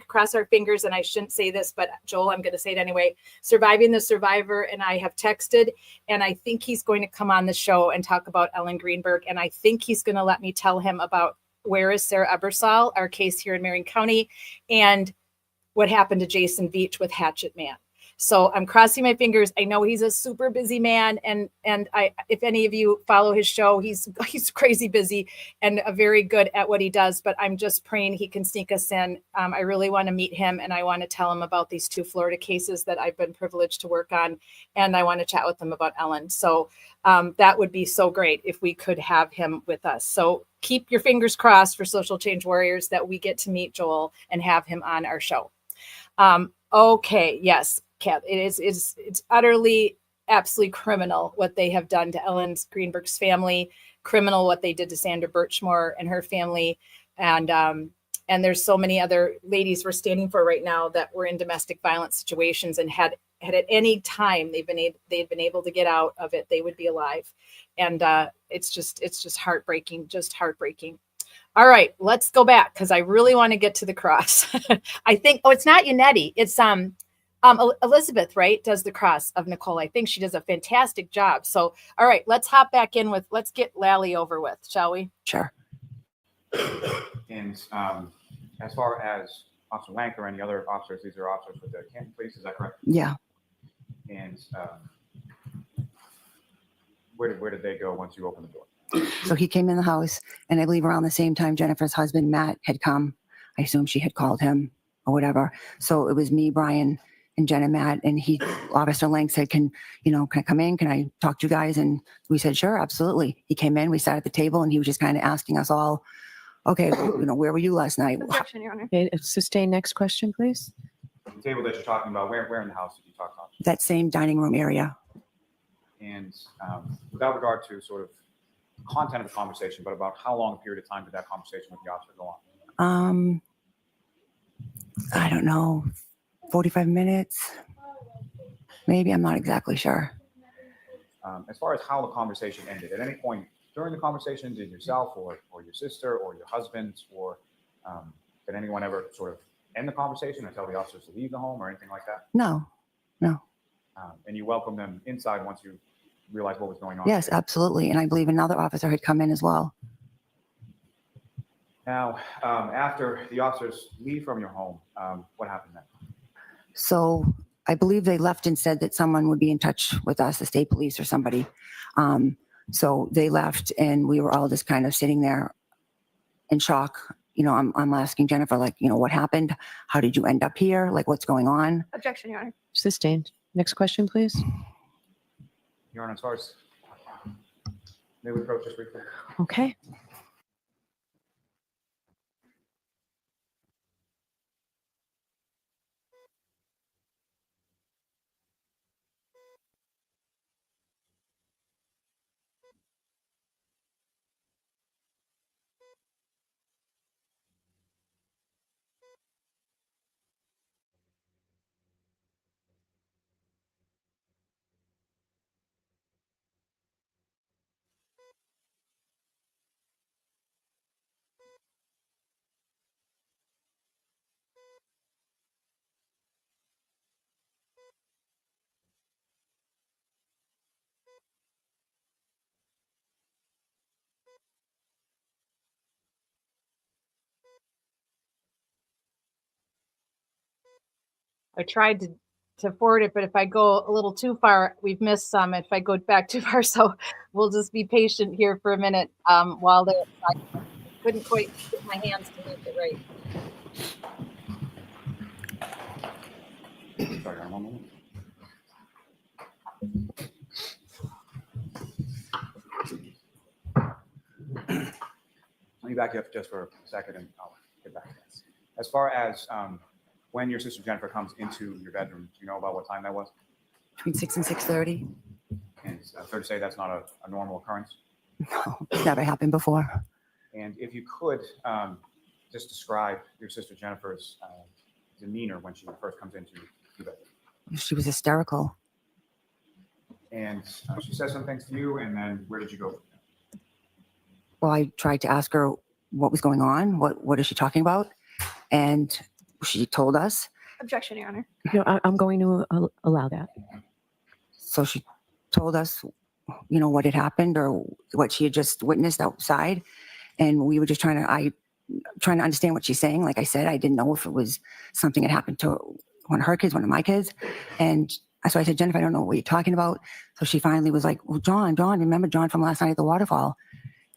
cross our fingers, and I shouldn't say this, but Joel, I'm going to say it anyway, Surviving the Survivor. And I have texted, and I think he's going to come on the show and talk about Ellen Greenberg. And I think he's going to let me tell him about Where is Sarah Ebersol, our case here in Marion County, and what happened to Jason Veach with Hatchet Man. So I'm crossing my fingers. I know he's a super busy man, and if any of you follow his show, he's crazy busy and very good at what he does. But I'm just praying he can sneak us in. I really want to meet him, and I want to tell him about these 2 Florida cases that I've been privileged to work on, and I want to chat with him about Ellen. So that would be so great if we could have him with us. So keep your fingers crossed for Social Change Warriors that we get to meet Joel and have him on our show. Okay, yes, Kat, it's utterly, absolutely criminal what they have done to Ellen Greenberg's family, criminal what they did to Sandra Birchmore and her family, and there's so many other ladies we're standing for right now that were in domestic violence situations and had at any time they'd been able to get out of it, they would be alive, and it's just heartbreaking, All right, let's go back because I really want to get to the cross. I think, it's not Yannetti. It's Elizabeth, right, does the cross of Nicole. I think she does a fantastic job. So, all right, let's hop back in let's get Lally over with, shall we? Sure. And as far as Officer Lank or any other officers, these are officers with the Canton Police, is that correct? Yeah. And where did they go once you opened the door? So he came in the house, and I believe around the same time Jennifer's husband, Matt, had come. I assume she had called him or whatever. So it was me, Brian, and Jen and Matt, and Officer Lang said, can I come in? Can I talk to you guys? And we said, sure, absolutely. He came in, we sat at the table, and he was just kind of asking us all, okay, where were you last night? Objection, Your Honor. Okay, sustain next question, please. The table that you're talking about, where in the house did you talk to? That same dining room area. And without regard to sort of content of the conversation, but about how long a period of time did that conversation with the officer go on? I don't know, 45 minutes, maybe. I'm not exactly sure. As far as how the conversation ended, at any point during the conversation, did yourself or your sister or your husband or did anyone ever sort of end the conversation or tell the officers to leave the home or anything like that? No. And you welcomed them inside once you realized what was going on? Yes, absolutely. And I believe another officer had come in as well. Now, after the officers leave from your home, what happened then? So I believe they left and said that someone would be in touch with us, the state police or somebody. So they left and we were all just kind of sitting there in shock. You know, I'm asking Jennifer, like, you know, what happened? How did you end up here? Like, what's going on? Objection, Your Honor. Sustained. Next question, please. Your Honor, as far as may we approach this briefly? Okay. I tried to forward it, but if I go a little too far, we've missed some. If I go back too far, so we'll just be patient here for a minute while they're. I couldn't quite get my hands to make it right. Sorry, one moment. Let me back you up just for a second and I'll get back to this. As far as when your sister Jennifer comes into your bedroom, do you know about what time that was? Between 6 and 6:30. And it's fair to say that's not a normal occurrence? No, it's never happened before. And if you could just describe your sister Jennifer's demeanor when she first comes into your bedroom. She was hysterical. And she says some things to you, and then where did you go? Well, I tried to ask her what was going on. What is she talking about? And she told us. Objection, Your Honor. No, I'm going to allow that. So she told us, you know, what had happened or what she had just witnessed outside. And we were just trying to understand what she's saying. Like I said, I didn't know if it was something that happened to one of her kids, one of my kids. And so I said, Jennifer, I don't know what you're talking about. So she finally was like, well, John, remember John from last night at the waterfall?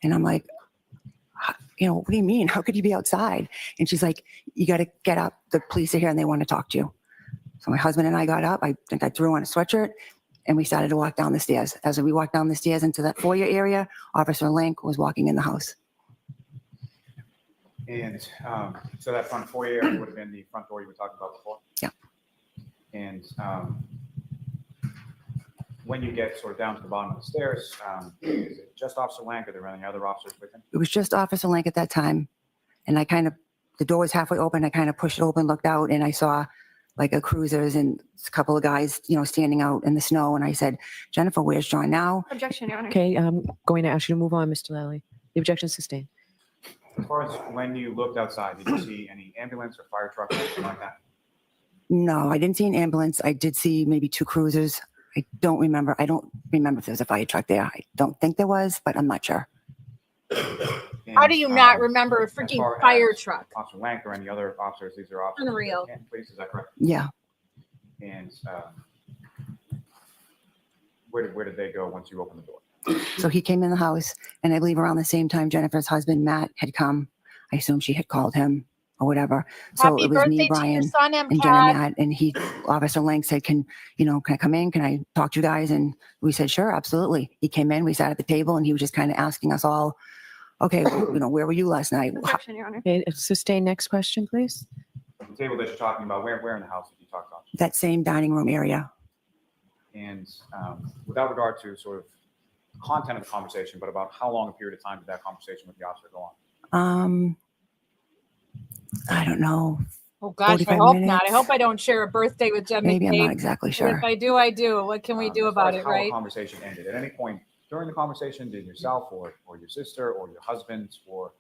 And I'm like, you know, what do you mean? How could you be outside? And she's like, you got to get up. The police are here and they want to talk to you. So my husband and I got up. I think I threw on a sweatshirt and we started to walk down the stairs. As we walked down the stairs into that foyer area, Officer Link was walking in the house. And so that front foyer area would have been the front door you were talking about before? Yeah. And when you get sort of down to the bottom of the stairs, is it just Officer Lank or are there any other officers with him? It was just Officer Link at that time. And the door was halfway open. I kind of pushed it open, looked out, and I saw like a cruisers and a couple of guys, you know, standing out in the snow. And I said, Jennifer, where's John now? Objection, Your Honor. Okay, I'm going to ask you to move on, Mr. Lally. The objection is sustained. As far as when you looked outside, did you see any ambulance or fire truck or anything like that? No, I didn't see an ambulance. I did see maybe 2 cruisers. I don't remember if there was a fire truck there. I don't think there was, but I'm not sure. And, How do you not remember a freaking fire truck? Officer Lank or any other officers, these are officers. Unreal. Please, is that correct? Yeah. And where did they go once you opened the door? So he came in the house, and I believe around the same time Jennifer's husband, Matt, had come. I assume she had called him or whatever. So Happy it was birthday me, to Brian, your son, and Jen MCAT. and Matt. And Officer Lang said, can I come in? Can I talk to you guys? And we said, sure, absolutely. He came in, we sat at the table, and he was just kind of asking us all, okay, where were you last night? Objection, Your Honor. Okay, sustain. Next question, please. The table that you're talking about, where in the house did you talk about? That same dining room area. And without regard to sort of content of the conversation, but about how long a period of time did that conversation with the officer go on? I don't know. Oh gosh, I 45 hope minutes. not. I hope I don't share a birthday with Jen Maybe, I'm McCabe. not exactly But sure. if I do, I do. What can we do As far about as it, how the right? conversation ended, at any point during the conversation, did yourself or your sister or your husband or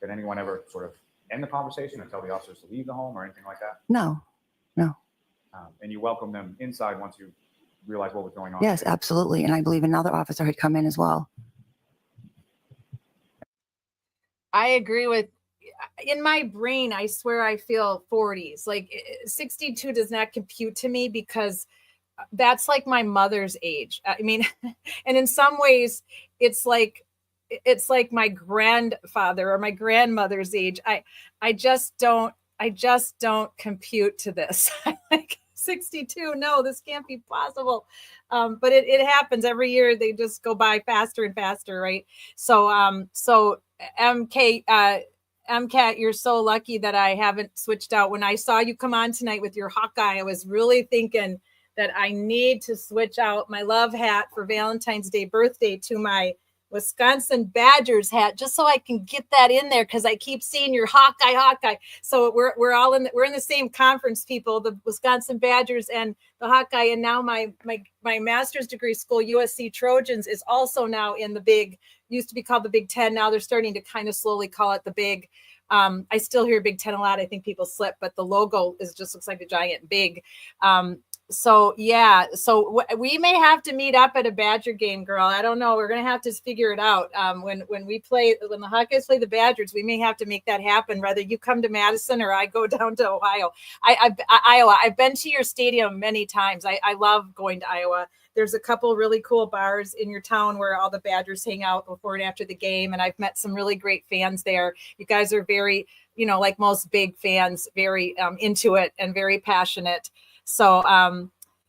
did anyone ever sort of end the conversation and tell the officers to leave the home or anything like that? No. And you welcomed them inside once you realized what was going on? Yes, absolutely. And I believe another officer had come in as well. I agree with, in my brain, I swear I feel 40s. Like 62 does not compute to me because that's like my mother's age. I mean, and in some ways it's like my grandfather or my grandmother's age. I just don't compute to this. Like 62, no, this can't be possible. But it happens every year. They just go by faster and faster, right? So MCAT, you're so lucky that I haven't switched out. When I saw you come on tonight with your Hawkeye, I was really thinking that I need to switch out my love hat for Valentine's Day birthday to my Wisconsin Badgers hat, just so I can get that in there, because I keep seeing your Hawkeye. So we're all we're in the same conference, people, the Wisconsin Badgers and the Hawkeye. And now my master's degree school, USC Trojans, is also now in the big, used to be called the Big Ten. Now they're starting to kind of slowly call it the big. I still hear Big Ten a lot. I think people slip, but the logo just looks like a giant big. So yeah, so we may have to meet up at a Badger game, girl. I don't know. We're going to have to figure it out. When the Hawkeyes play the Badgers, we may have to make that happen. Whether you come to Madison or I go down to Ohio. Iowa. I've been to your stadium many times. I love going to Iowa. There's a couple really cool bars in your town where all the Badgers hang out before and after the game. And I've met some really great fans there. You guys are very, like most big fans, very into it and very passionate. So,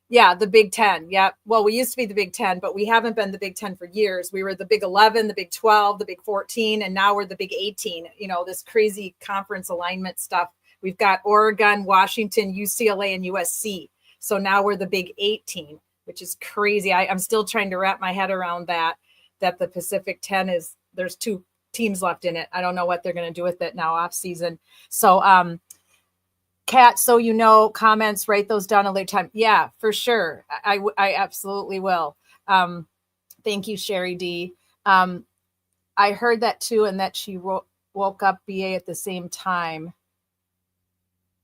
yeah, the Big Ten. Yeah. Well, we used to be the Big Ten, but we haven't been the Big Ten for years. We were the Big 11, the Big 12, the Big 14, and now we're the Big 18, this crazy conference alignment stuff. We've got Oregon, Washington, UCLA, and USC. So now we're the Big 18, which is crazy. I'm still trying to wrap my head around that the Pacific 10 there's 2 teams left in it. I don't know what they're going to do with it now off season. So, Kat, so comments, write those down a later time. Yeah, for sure. I absolutely will. Thank you, Sherry D. I heard that too, and that she woke up BA at the same time.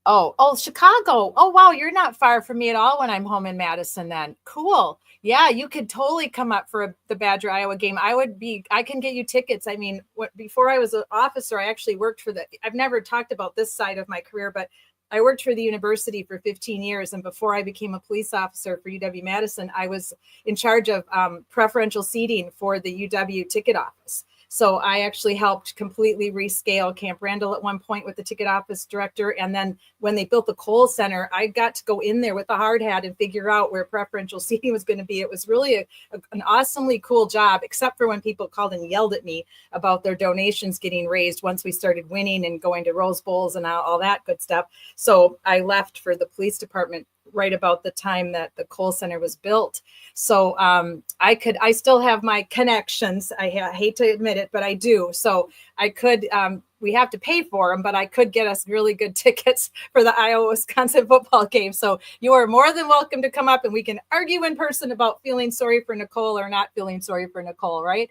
Oh, Chicago. Oh, wow. You're not far from me at all when I'm home in Madison then. Cool. Yeah, you could totally come up for the Badger Iowa game. I can get you tickets. I mean, before I was an officer, I actually worked I've never talked about this side of my career, but I worked for the university for 15 years. And before I became a police officer for UW-Madison, I was in charge of preferential seating for the UW ticket office. So I actually helped completely rescale Camp Randall at one point with the ticket office director. And then when they built the Kohl Center, I got to go in there with a hard hat and figure out where preferential seating was going to be. It was really an awesomely cool job, except for when people called and yelled at me about their donations getting raised once we started winning and going to Rose Bowls and all that good stuff. So I left for the police department right about the time that the Kohl Center was built. So I still have my connections. I hate to admit it, but I do. So I could, we have to pay for them, but I could get us really good tickets for the Iowa-Wisconsin football game. So you are more than welcome to come up and we can argue in person about feeling sorry for Nicole or not feeling sorry for Nicole, right?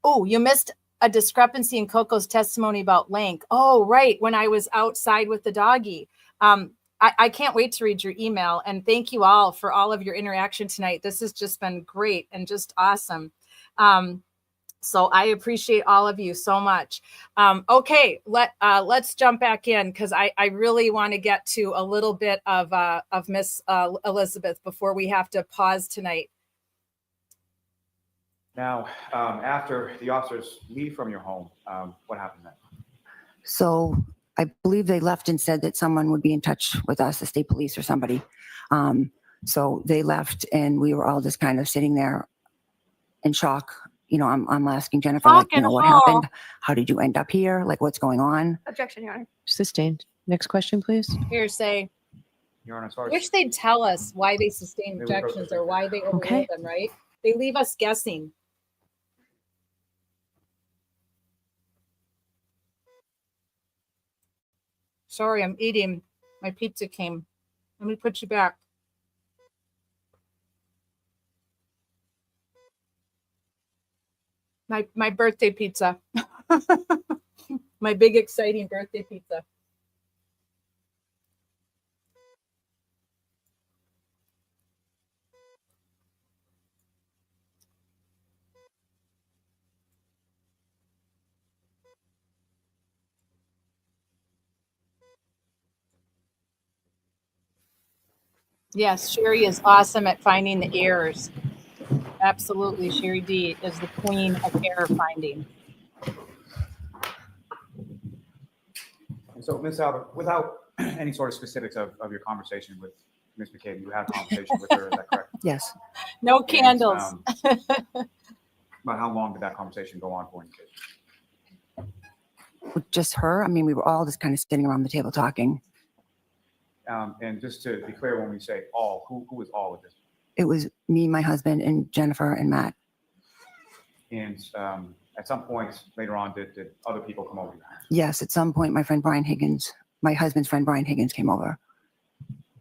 Oh, you missed a discrepancy in Coco's testimony about Lank. Oh, right. When I was outside with the doggy. I can't wait to read your email, and thank you all for all of your interaction tonight. This has just been great and just awesome. So I appreciate all of you so much. Okay, let's jump back in because I really want to get to a little bit of Miss Elizabeth before we have to pause tonight. Now, after the officers leave from your home, what happened then? So I believe they left and said that someone would be in touch with us, the state police or somebody. So they left and we were all just kind of sitting there in shock. I'm asking Jennifer, what happened? How did you end up here? Like, what's going on? Objection, Your Honor. Sustained. Next question, please. Hearsay. Your Honor, as far I as wish they'd tell us why they sustained They would objections or why they overruled Okay. them, right? They leave us guessing. Sorry, I'm eating. My pizza came. Let me put you back. My birthday pizza. My big exciting birthday pizza. Yes, Sherry is awesome at finding the errors. Absolutely, Sherry D is the queen of error finding. And so, Ms. Albert, without any sort of specifics of your conversation with Ms. McCabe, you had a conversation with her, is that correct? Yes. No candles. About how long did that conversation go on for in case? With just her. I mean, we were all just kind of sitting around the table talking. And just to be clear, when we say all, who is all of this? It was me, my husband, and Jennifer and Matt. And at some point later on, did other people come over? Yes, at some point, my friend Brian Higgins, my husband's friend Brian Higgins, came over.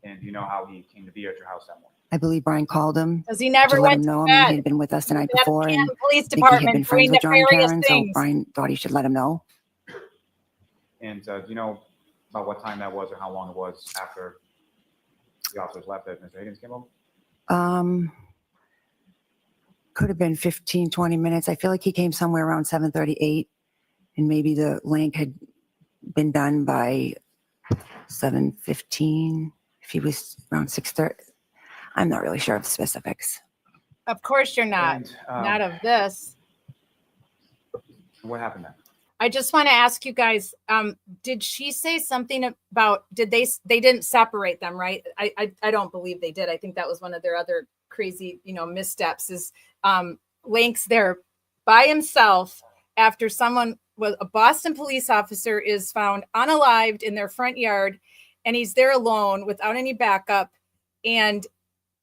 And do you know how he came to be at your house that morning? I believe Brian called him. Because he never to let went him to know. I mean, bed. he had been with us the night That before, and Canton Police I think he had been Department friends doing with John and nefarious Karen, so things. Brian thought he should let him know. And do you know about what time that was or how long it was after the officers left that Mr. Higgins came over? Could have been 15, 20 minutes. I feel like he came somewhere around 7:38, and maybe the link had been done by 7:15. If he was around 6:30, I'm not really sure of the specifics. Of course you're not. And, Not of this. What happened then? I just want to ask you guys, did she say something about, they didn't separate them, right? I don't believe they did. I think that was one of their other crazy, missteps is Lank's there by himself after a Boston police officer is found unalived in their front yard, and he's there alone without any backup. And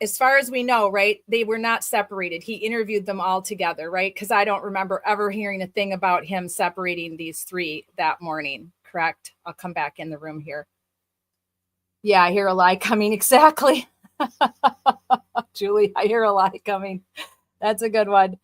as far as we know, right, they were not separated. He interviewed them all together, right? Because I don't remember ever hearing a thing about him separating these three that morning, correct? I'll come back in the room here. Yeah, I hear a lie coming. Exactly. Julie, I hear a lie coming. That's a good one.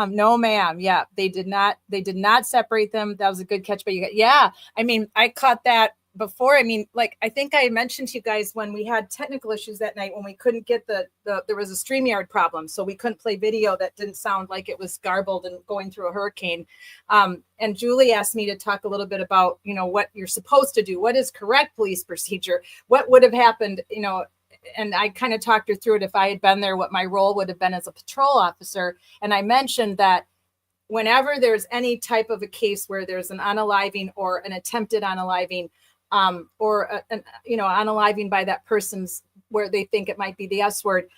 No, ma'am. Yeah, they did not separate them. That was a good catch. But I mean, I caught that before. I mean, like, I think I mentioned to you guys when we had technical issues that night, when we couldn't get there was a StreamYard problem. So we couldn't play video that didn't sound like it was garbled and going through a hurricane. And Julie asked me to talk a little bit about, what you're supposed to do. What is correct police procedure? What would have happened, and I kind of talked her through it. If I had been there, what my role would have been as a patrol officer. And I mentioned that whenever there's any type of a case where there's an unaliving or an attempted unaliving, or unaliving by that person's where they think it might be the S word,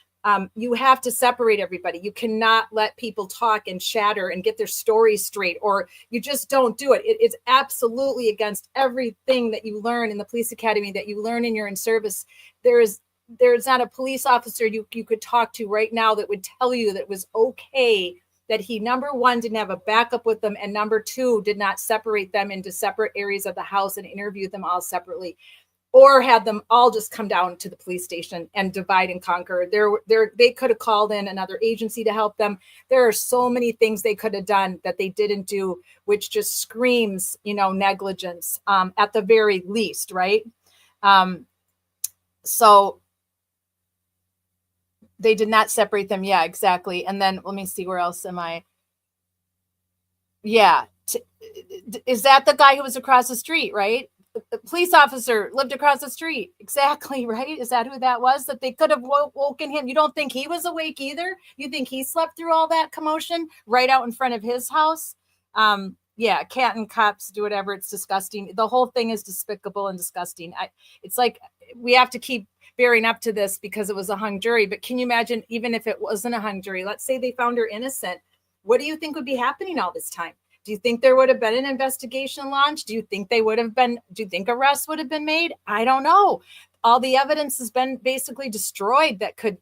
you have to separate everybody. You cannot let people talk and chatter and get their stories straight, or you just don't do it. It's absolutely against everything that you learn in the police academy, that you learn in your in-service. There's not a police officer you could talk to right now that would tell you that it was okay that he, number one, didn't have a backup with them, and number two, did not separate them into separate areas of the house and interview them all separately, or had them all just come down to the police station and divide and conquer. They could have called in another agency to help them. There are so many things they could have done that they didn't do, which just screams, negligence at the very least, right? So they did not separate them. Yeah, exactly. And then let me see, where else am I? Yeah. Is that the guy who was across the street, right? The police officer lived across the street. Exactly, right? Is that who that was? That they could have woken him. You don't think he was awake either? You think he slept through all that commotion right out in front of his house? Yeah, cat and cops do whatever. It's disgusting. The whole thing is despicable and disgusting. It's like we have to keep bearing up to this because it was a hung jury. But can you imagine, even if it wasn't a hung jury, let's say they found her innocent, what do you think would be happening all this time? Do you think there would have been an investigation launched? Do you think arrests would have been made? I don't know. all the evidence has been basically destroyed that could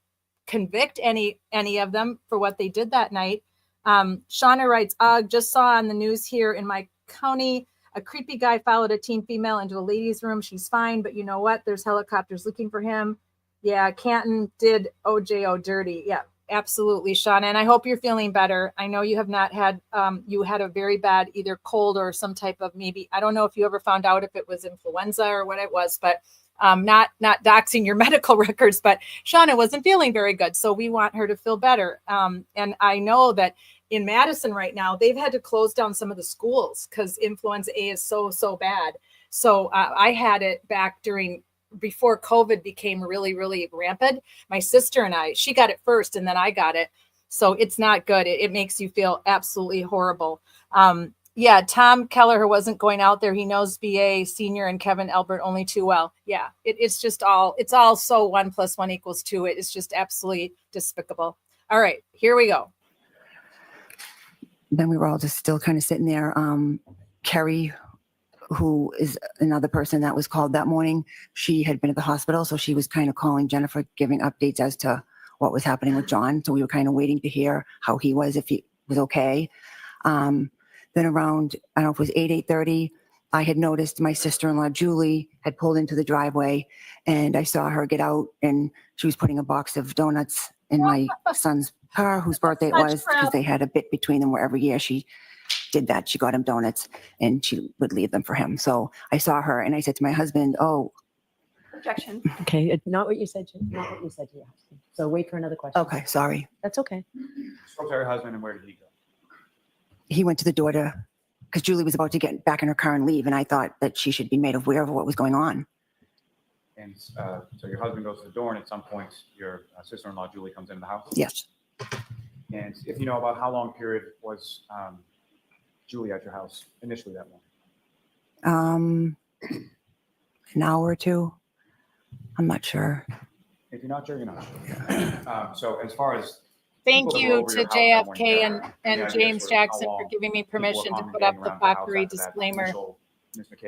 convict any of them for what they did that night. Shauna writes, just saw on the news here in my county, a creepy guy followed a teen female into a ladies' room. She's fine, but you know what? There's helicopters looking for him. Yeah, Canton did OJO dirty. Yeah, absolutely, Shauna. And I hope you're feeling better. I know you have not had, you had a very bad either cold or some type of maybe, I don't know if you ever found out if it was influenza or what it was, but not doxing your medical records, but Shauna wasn't feeling very good. So we want her to feel better. And I know that in Madison right now, they've had to close down some of the schools because influenza A is so bad. So I had it back before COVID became really, really rampant. My sister and she got it first and then I got it. So it's not good. It makes you feel absolutely horrible. Yeah, Tom Kelleher wasn't going out there. He knows BA Senior and Kevin Albert only too well. Yeah, it's all so 1 + 1 = 2. It's just absolutely despicable. All right, here we go. Then we were all just still kind of sitting there. Kerry, who is another person that was called that morning, she had been at the hospital. So she was kind of calling Jennifer, giving updates as to what was happening with John. So we were kind of waiting to hear how he was, if he was okay. Then around, I don't know if it was 8:30, I had noticed my sister-in-law, Julie, had pulled into the driveway and I saw her get out and she was putting a box of donuts in my son's car, whose birthday it was, because they had a bit between them where every year she did that. She got him donuts and she would leave them for him. So I saw her and I said to my husband, Objection. Okay, not what you said to your husband. So wait for another question. Okay, sorry. That's okay. Spoke to her husband, and where did he go? He went to the door because Julie was about to get back in her car and leave. And I thought that she should be made aware of what was going on. And so your husband goes to the door, and at some point, your sister-in-law, Julie, comes into the house? Yes. And if you know about how long period was Julie at your house initially that morning? An hour or two. I'm not sure. If you're not sure, you're not sure. So as far as Thank you to JFK and James Jackson for giving me permission to put up the Foppery disclaimer.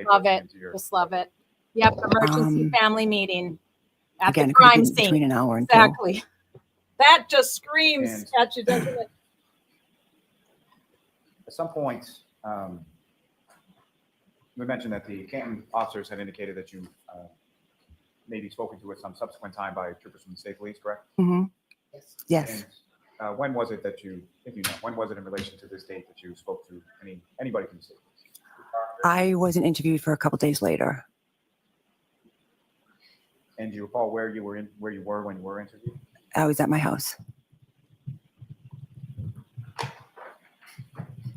Love it. Just love it. Yep. Emergency family meeting at again, the crime it could be between scene. an hour and two. Exactly. That just screams at you, doesn't it? At some point, we mentioned that the Canton officers had indicated that you may be spoken to at some subsequent time by troopers from the state police, correct? Mm-hmm. Yes. And when was it that when was it in relation to this date that you spoke to anybody from the state police? I wasn't interviewed for a couple days later. And do you recall where you were when you were interviewed? I was at my house.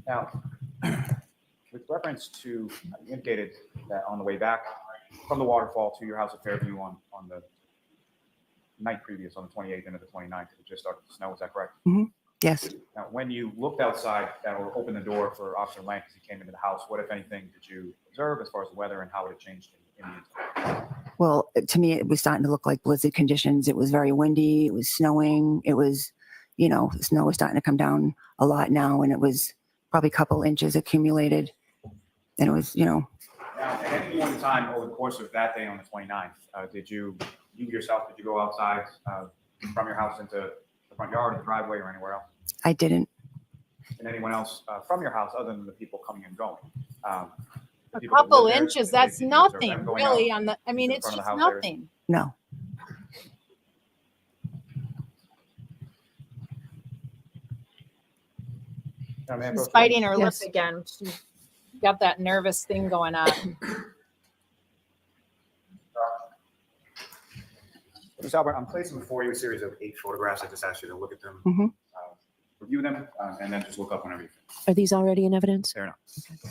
Now, with reference to, you indicated that on the way back from the waterfall to your house at Fairview on the night previous, on the 28th into the 29th, it just started to snow. Is that correct? Mm-hmm. Yes. Now, when you looked outside or opened the door for Officer Lank as he came into the house, what, if anything, did you observe as far as the weather and how it had changed in the interim? Well, to me, it was starting to look like blizzard conditions. It was very windy. It was snowing. It was, the snow was starting to come down a lot now, and it was probably a couple inches accumulated. And it was, Now, at any point in time over the course of that day on the 29th, did you go outside from your house into the front yard or the driveway or anywhere else? I didn't. And anyone else from your house other than the people coming and going? A couple inches, that's nothing really it's just nothing. No. She's biting her lip again. She's got that nervous thing going on. Ms. Albert, I'm placing before you a series of 8 photographs. I just asked you to look at them, Mm-hmm. Review them, and then just look up whenever you finish. Are these already in evidence? They're not. Okay.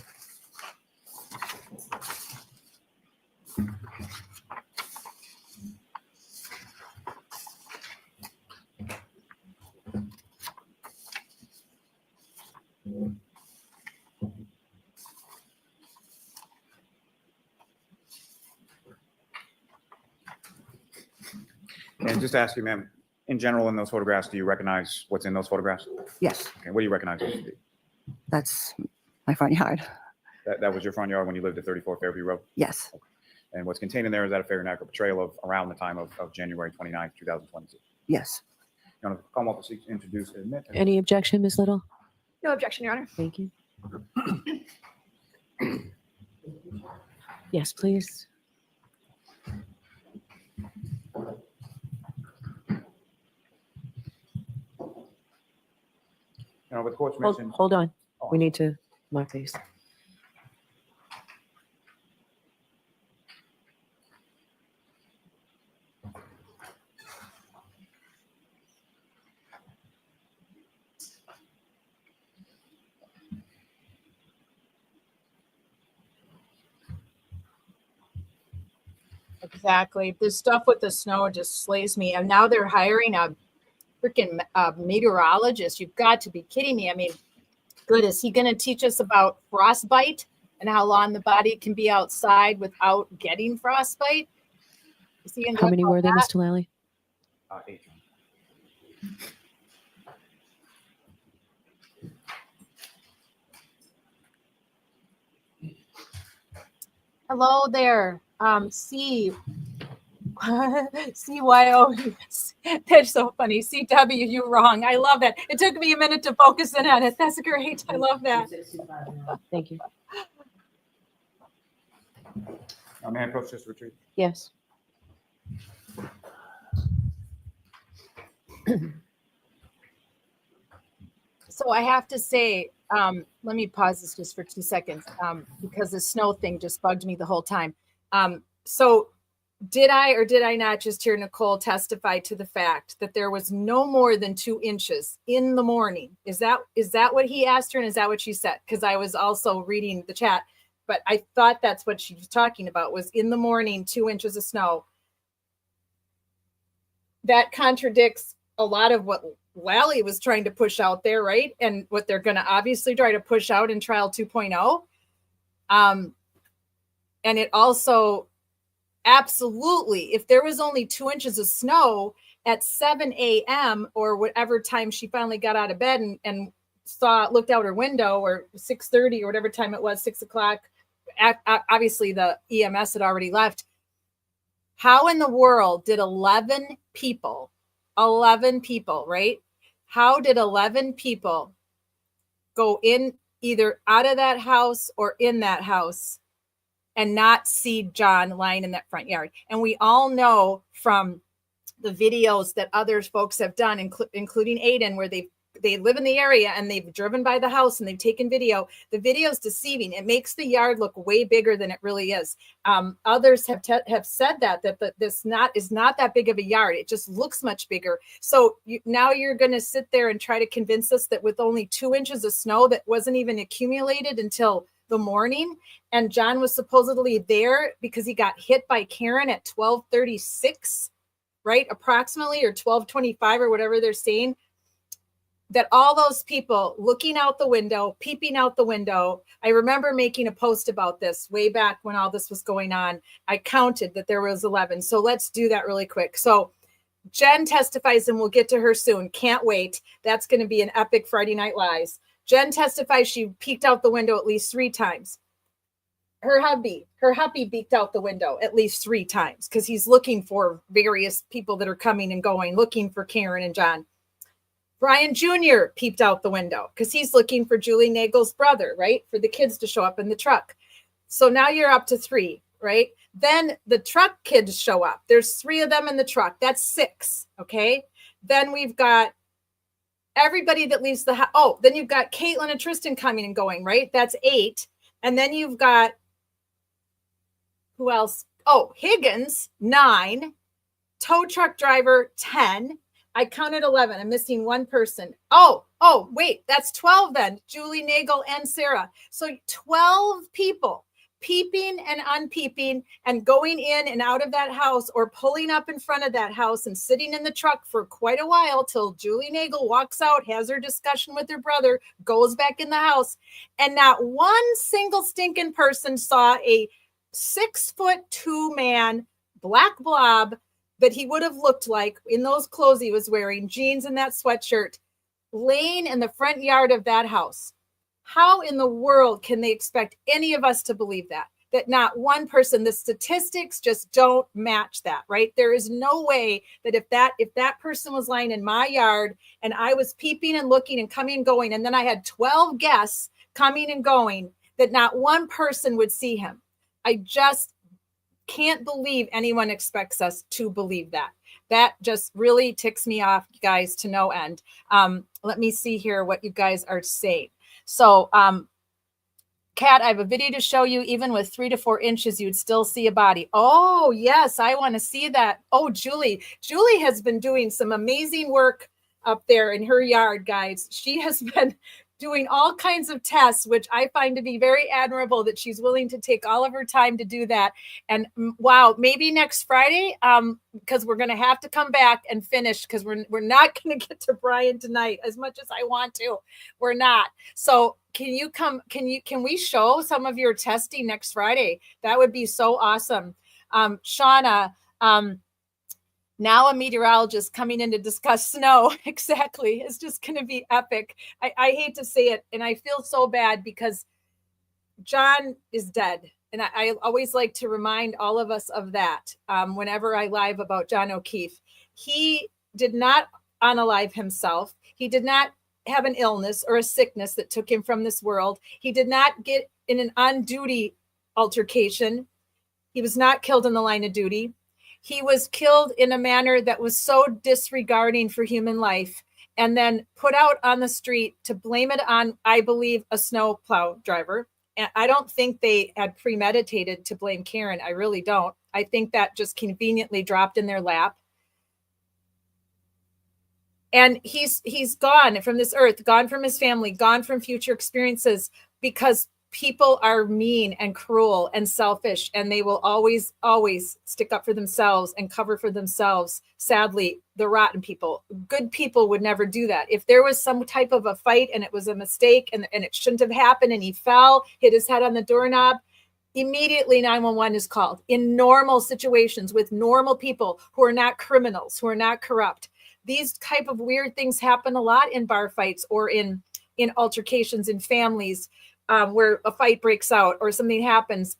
And just to ask you, ma'am, in general, in those photographs, do you recognize what's in those photographs? Yes. Okay, what do you recognize those to be? That's my front yard. That was your front yard when you lived at 34 Fairview Road? Yes. And what's contained in there is that a fair and accurate portrayal of around the time of January 29th, 2022. Yes. You want to come up and seek to introduce and admit? Any objection, Ms. Little? No objection, Your Honor. Thank you. Yes, please. With the court's permission. Hold on. We need to mark these. Exactly. This stuff with the snow just slays me. And now they're hiring a freaking meteorologist. You've got to be kidding me. I mean, good. Is he going to teach us about frostbite and how long the body can be outside without getting frostbite? Is he How many were there, Mr. Lally? 8. Hello there. C. CYO. That's so funny. CW, you wrong. I love that. It took me a minute to focus in on it. That's great. I love that. Thank you. May I approach this retreat? Yes. So I have to say, let me pause this just for 2 seconds because the snow thing just bugged me the whole time. So did I or did I not just hear Nicole testify to the fact that there was no more than 2 inches in the morning? Is that what he asked her, and is that what she said? Because I was also reading the chat, but I thought that's what she was talking about, was in the morning, 2 inches of snow. That contradicts a lot of what Lally was trying to push out there, right? And what they're going to obviously try to push out in trial 2.0. And it also, absolutely, if there was only 2 inches of snow at 7 a.m. or whatever time she finally got out of bed and looked out her window, or 6:30 or whatever time it was, 6 o'clock, obviously the EMS had already left. How in the world did 11 people, right? How did 11 people go in, either out of that house or in that house, and not see John lying in that front yard? And we all know from the videos that other folks have done, including Aiden, where they live in the area and they've driven by the house and they've taken video. The video is deceiving. It makes the yard look way bigger than it really is. Others have said that this is not that big of a yard. It just looks much bigger. So now you're going to sit there and try to convince us that with only 2 inches of snow that wasn't even accumulated until the morning, and John was supposedly there because he got hit by Karen at 12:36, right? Approximately, or 12:25, or whatever they're saying. That all those people looking out the window, peeping out the window. I remember making a post about this way back when all this was going on. I counted that there was 11. So let's do that really quick. So Jen testifies, and we'll get to her soon. Can't wait. That's going to be an epic Friday Night Lies. Jen testifies she peeked out the window at least 3 times. Her hubby peeked out the window at least 3 times because he's looking for various people that are coming and going, looking for Karen and John. Brian Jr. peeped out the window because he's looking for Julie Nagel's brother, right? For the kids to show up in the truck. So now you're up to 3, right? Then the truck kids show up. There's 3 of them in the truck. That's 6, okay? Then we've got everybody that leaves the house. Oh, then you've got Caitlin and Tristan coming and going, right? That's 8. And then you've got, who else? Oh, Higgins, 9. Tow truck driver, 10. I counted 11. I'm missing 1 person. Oh, wait, that's 12 then. Julie Nagel and Sarah. So 12 people peeping and unpeeping and going in and out of that house, or pulling up in front of that house and sitting in the truck for quite a while till Julie Nagel walks out, has her discussion with her brother, goes back in the house. And not one single stinking person saw a 6'2" man, black blob, that he would have looked like in those clothes he was wearing, jeans and that sweatshirt, laying in the front yard of that house. How in the world can they expect any of us to believe that? that not one person, the statistics just don't match that, right? There is no way that if that person was lying in my yard and I was peeping and looking and coming and going, and then I had 12 guests coming and going, that not one person would see him. I just can't believe anyone expects us to believe that. That just really ticks me off, guys, to no end. Let me see here what you guys are saying. So, Kat, I have a video to show you. Even with 3 to 4 inches, you'd still see a body. Oh, yes, I want to see that. Oh, Julie has been doing some amazing work up there in her yard, guys. She has been doing all kinds of tests, which I find to be very admirable that she's willing to take all of her time to do that. And wow, maybe next Friday, because we're going to have to come back and finish, because we're not going to get to Brian tonight as much as I want to. We're not. So can we show some of your testing next Friday? That would be so awesome. Shauna, now a meteorologist coming in to discuss snow. Exactly. It's just going to be epic. I hate to say it, and I feel so bad because John is dead. And I always like to remind all of us of that whenever I live about John O'Keefe. He did not unalive himself. He did not have an illness or a sickness that took him from this world. He did not get in an on-duty altercation. He was not killed in the line of duty. He was killed in a manner that was so disregarding for human life, and then put out on the street to blame it on, I believe, a snowplow driver. And I don't think they had premeditated to blame Karen. I really don't. I think that just conveniently dropped in their lap. And he's gone from this earth, gone from his family, gone from future experiences, because people are mean and cruel and selfish, and they will always, always stick up for themselves and cover for themselves. Sadly, the rotten people. Good people would never do that. If there was some type of a fight and it was a mistake and it shouldn't have happened, and he fell, hit his head on the doorknob, immediately 911 is called in normal situations with normal people who are not criminals, who are not corrupt. These type of weird things happen a lot in bar fights or in altercations in families. Where a fight breaks out or something happens.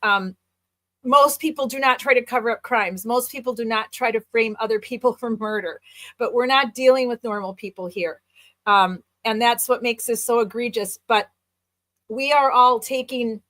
Most people do not try to cover up crimes. Most people do not try to frame other people for murder, but we're not dealing with normal people here. And that's what makes this so egregious. But we are all taking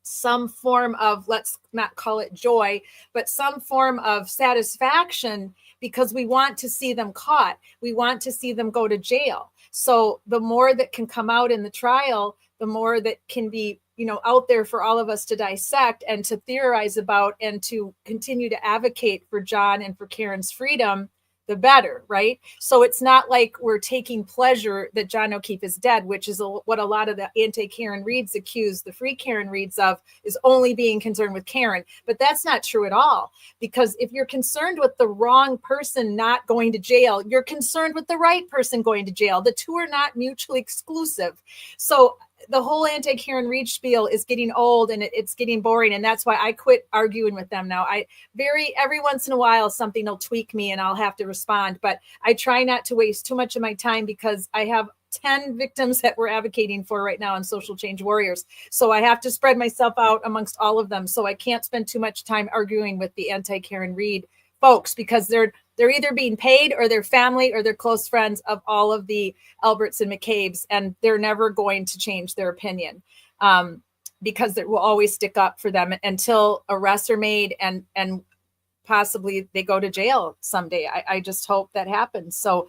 some form of, let's not call it joy, but some form of satisfaction because we want to see them caught. We want to see them go to jail. So the more that can come out in the trial, the more that can be, out there for all of us to dissect and to theorize about and to continue to advocate for John and for Karen's freedom, the better, right? So it's not like we're taking pleasure that John O'Keefe is dead, which is what a lot of the anti-Karen Reads accuse the free Karen Reads of, is only being concerned with Karen. But that's not true at all, because if you're concerned with the wrong person not going to jail, you're concerned with the right person going to jail. The two are not mutually exclusive. So the whole anti-Karen Read spiel is getting old and it's getting boring. And that's why I quit arguing with them now. Every once in a while, something will tweak me and I'll have to respond, but I try not to waste too much of my time because I have 10 victims that we're advocating for right now in Social Change Warriors. So I have to spread myself out amongst all of them. So I can't spend too much time arguing with the anti-Karen Read folks because they're either being paid or their family or they're close friends of all of the Alberts and McCabe's, and they're never going to change their opinion because it will always stick up for them until arrests are made and possibly they go to jail someday. I just hope that happens. So,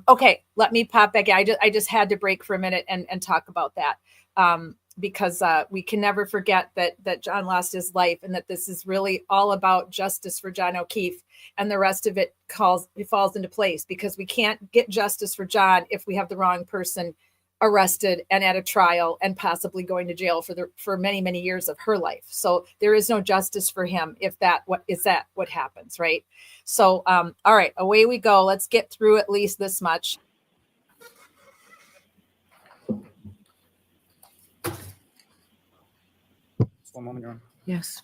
okay, let me pop back. I just had to break for a minute and talk about that. Because we can never forget that John lost his life and that this is really all about justice for John O'Keefe, and the rest of it falls into place, because we can't get justice for John if we have the wrong person arrested and at a trial and possibly going to jail for many, many years of her life. So there is no justice for him if what happens, right? So, all right, away we go. Let's get through at least this much. One moment, Your Honor. Yes.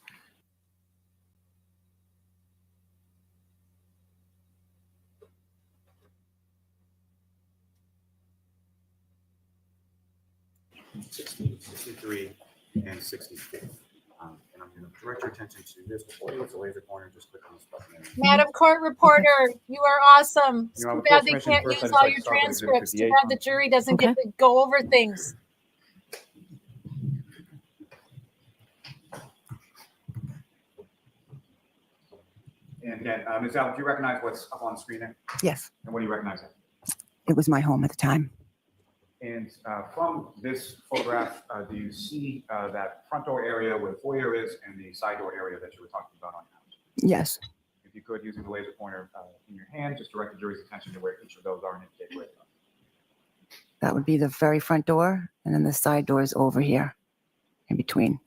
$60, $63, and $64. And I'm direct your attention to this before you hit the laser pointer. Just click on this button. Madam Court Reporter, you are awesome. It's You know, too with bad court's they permission, can't first I'd use just all like your to start with Exhibit transcripts. Too 58. bad the jury doesn't get to go over things. And again, Ms. Albert, do you recognize what's up on the screen there? Yes, And what do you recognize there? it was my home at the time. And from this photograph, do you see that front door area where the foyer is and the side door area that you were talking about on your house? Yes. If you could, using the laser pointer in your hand, just direct the jury's attention to where each of those are and indicate where they are. That would be the very front door, and then the side door is over here in between.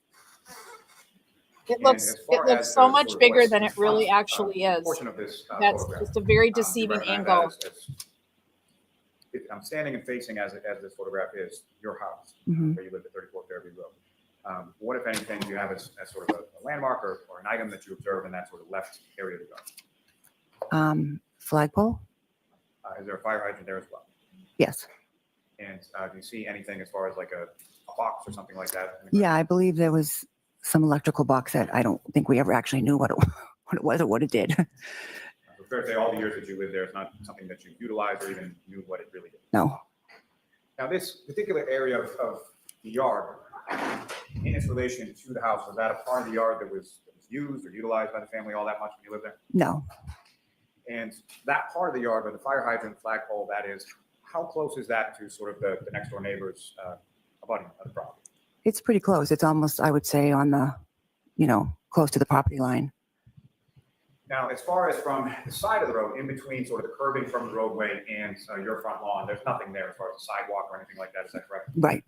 It looks so much bigger than it really actually is. Portion of this That's photograph, just a very you deceiving recognize angle. that if I'm standing and facing as this photograph is your house, Mhm. where you live at 34 Fairview Road. What, if anything, do you have as sort of a landmark or an item that you observe in that sort of left area of the yard? Flagpole? Is there a fire hydrant there as well? Yes. And do you see anything as far as like a box or something like that? Yeah, I believe there was some electrical box that I don't think we ever actually knew what it was or what it did. So fair to say all the years that you lived there, it's not something that you utilized or even knew what it really did. No. Now, this particular area of the yard, in its relation to the house, was that a part of the yard that was used or utilized by the family all that much when you lived there? No. And that part of the yard where the fire hydrant, flagpole, that is, how close is that to sort of the next door neighbors abutting the property? It's pretty close. It's almost, I would say, on the, close to the property line. Now, as far as from the side of the road, in between sort of the curbing from the roadway and your front lawn, there's nothing there as far as a sidewalk or anything like that. Is that correct? Right.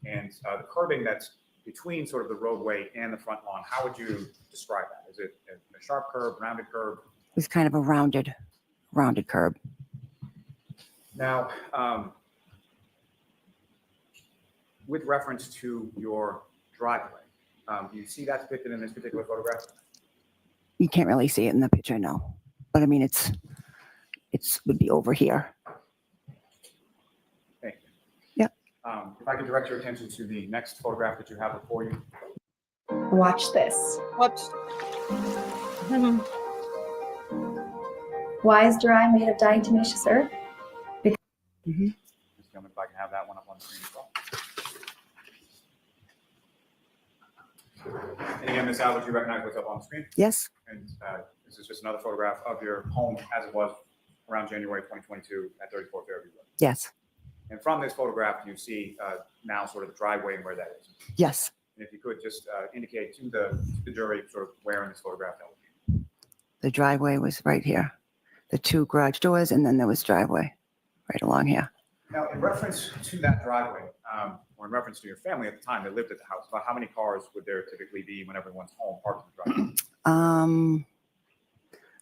And the curbing that's between sort of the roadway and the front lawn, how would you describe that? Is it a sharp curb, rounded curb? It was kind of a rounded curb. Now, with reference to your driveway, do you see that depicted in this particular photograph? You can't really see it in the picture, no. But I mean, it's would be over here. Thank you. Yep. If I could direct your attention to the next photograph that you have before you. Watch this. Whoops. Why is dry made of diatomaceous earth? Just a moment, if I can have that one up on the screen as well. And again, Ms. Albert, you recognize what's up on the screen? Yes. And this is just another photograph of your home as it was around January 2022 at 34 Fairview Road. Yes. And from this photograph, you see now sort of the driveway and where that is. Yes. And if you could just indicate to the jury sort of where in this photograph that would be. The driveway was right here. The two garage doors, and then there was driveway right along here. Now, in reference to that driveway, or in reference to your family at the time that lived at the house, about how many cars would there typically be when everyone's home parked in the driveway?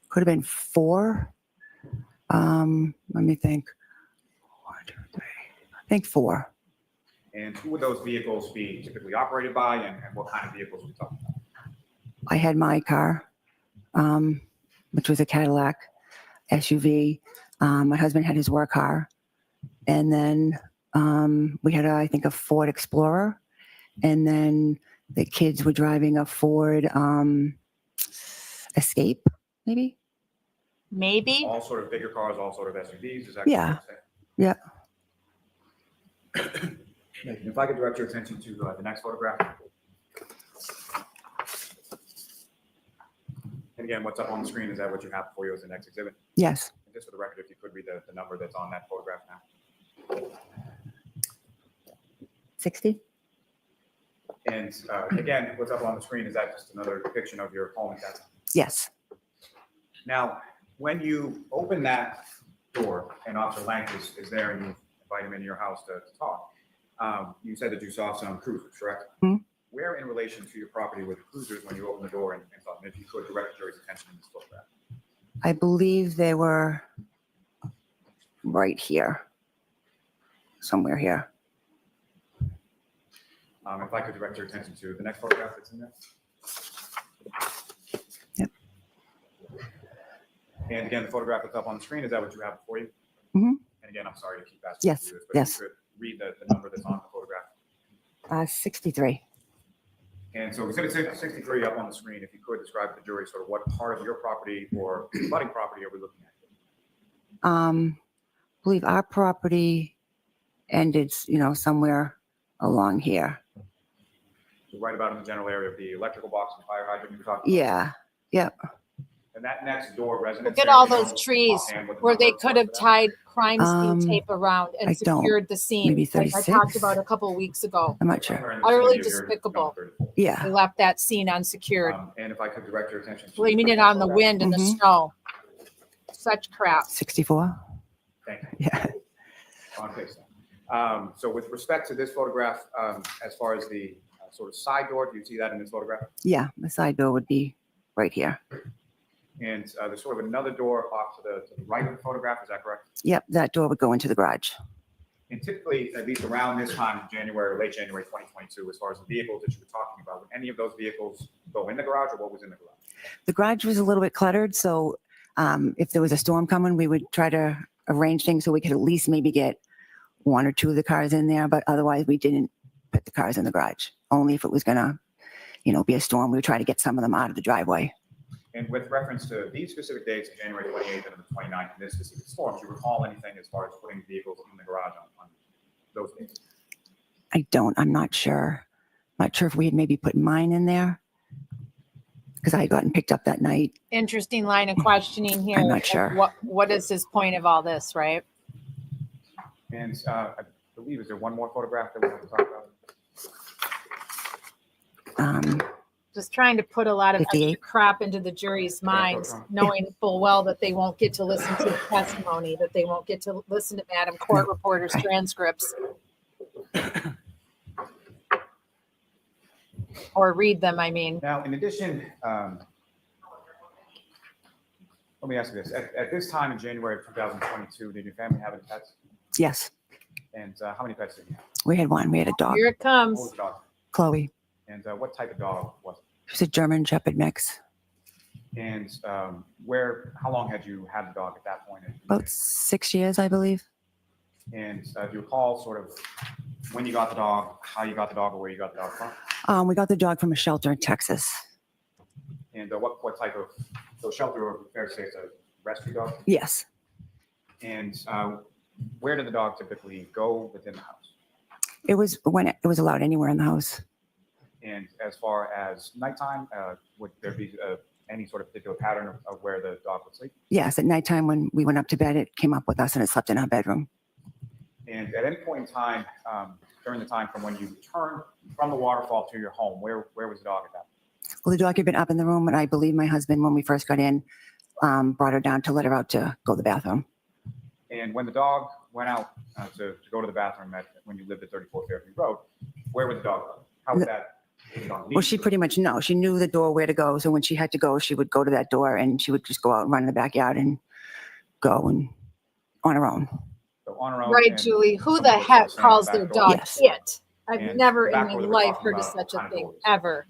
Could have been 4. Let me think. 1, 2, 3. I think 4. And who would those vehicles be typically operated by, and what kind of vehicles are we talking about? I had my car, which was a Cadillac SUV. My husband had his work car. And then we had, I think, a Ford Explorer. And then the kids were driving a Ford Escape, maybe? Maybe. All sort of bigger cars, all sort of SUVs, is that Yeah. correct? Yeah. If I could direct your attention to the next photograph. And again, what's up on the screen, is that what you have for you as the next exhibit? Yes. And just for the record, if you could read the number that's on that photograph now. 60? And again, what's up on the screen, is that just another depiction of your home at that time? Yes. Now, when you open that door and Officer Lank is there and you invite him into your house to talk, you said that you saw some cruisers, correct? Mhm. Where in relation to your property were the cruisers when you opened the door and saw them? If you could direct the jury's attention in this photograph. I believe they were right here. Somewhere here. If I could direct your attention to the next photograph that's in there. Yep. And again, the photograph that's up on the screen, is that what you have before you? Mhm. And again, I'm sorry to keep asking Yes, you this, but yes. if you could read the number that's on the photograph. 63. And so Exhibit 63 up on the screen, if you could describe to the jury sort of what part of your property or abutting property are we looking at? I believe our property ended, somewhere along here. Right about in the general area of the electrical box and fire hydrant you were talking about? Yeah. Yep. And that next door residence. Look at there, all do you know those trees offhand what the where they number could was have for that? tied crime scene tape around and I don't. secured the scene. Maybe like I 36? talked about a couple of weeks ago. I'm not sure. Somewhere in the Utterly vicinity of your despicable. number 34. Yeah. They left that scene unsecured, And if I could direct your attention to. blaming it on the wind and the snow. Such crap. 64? Thank you. Yeah. On page seven. So with respect to this photograph, as far as the sort of side door, do you see that in this photograph? Yeah. The side door would be right here. And there's sort of another door off to the right of the photograph, is that correct? Yep. That door would go into the garage. And typically, at least around this time in January or late January 2022, as far as the vehicles that you were talking about, would any of those vehicles go in the garage or what was in the garage? The garage was a little bit cluttered. So if there was a storm coming, we would try to arrange things so we could at least maybe get one or two of the cars in there. But otherwise, we didn't put the cars in the garage. Only if it was going to, be a storm, we would try to get some of them out of the driveway. And with reference to these specific dates, January 28th and the 29th, and this specific storm, do you recall anything as far as putting vehicles in the garage on those dates? I don't. I'm not sure. Not sure if we had maybe put mine in there because I had gotten picked up that night. Interesting line of questioning here. I'm not sure. What is his point of all this, right? And I believe, is there one more photograph that we want to talk about? Just trying to put a lot of extra 58. crap into the jury's minds, knowing full well that they won't get to listen to the testimony, that they won't get to listen to Madam Court Reporter's transcripts. Or read them, I mean. Now, in addition, let me ask you this. At this time in January of 2022, did your family have any pets? Yes. And how many pets did you have? We had one. We had a dog, Here it What comes. was the dog? Chloe. And what type of dog was it? She was a German Shepherd mix. And how long had you had the dog at that point? About 6 years, I believe. And do you recall sort of when you got the dog, how you got the dog, or where you got the dog from? We got the dog from a shelter in Texas. And what type of, so shelter, or fair to say it's a rescue dog? Yes. And where did the dog typically go within the house? It was when it was allowed anywhere in the house. And as far as nighttime, would there be any sort of particular pattern of where the dog would sleep? Yes. At nighttime when we went up to bed, it came up with us and it slept in our bedroom. And at any point in time, during the time from when you returned from the waterfall to your home, where was the dog at that point? Well, the dog had been up in the room, and I believe my husband, when we first got in, brought her down to let her out to go to the bathroom. And when the dog went out to go to the bathroom when you lived at 34 Fairview Road, where would the dog go? How would that? Well, she pretty much she knew the door where to go. So when she had to go, she would go to that door and she would just go out and run in the backyard and go and on her own. So on her own. Right, and Julie. Who someone the was heck standing calls at the their back door. dog Yes. it? I've And never in back my where they were life talking heard of about such a kind of thing, doors. ever.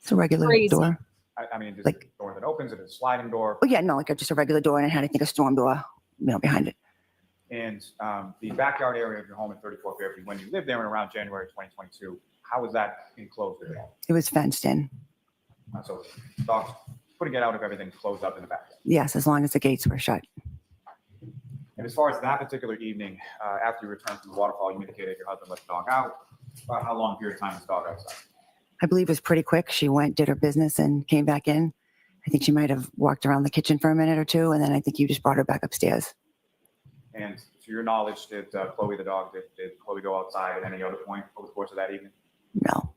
It's a regular Crazy. door. I mean, just Like- a door that opens, it is a sliding door. Oh, yeah, no, like just a regular door, and it had, I think, a storm door, behind it. And the backyard area of your home at 34 Fairview, when you lived there in around January 2022, how was that enclosed at all? It was fenced in. So dogs couldn't get out if everything closed up in the backyard. Yes, as long as the gates were shut. And as far as that particular evening, after you returned from the waterfall, you indicated your husband let the dog out. About how long period of time was the dog outside? I believe it was pretty quick. She went, did her business, and came back in. I think she might have walked around the kitchen for a minute or two, and then I think you just brought her back upstairs. And to your knowledge, did Chloe the dog, did Chloe go outside at any other point over the course of that evening? No.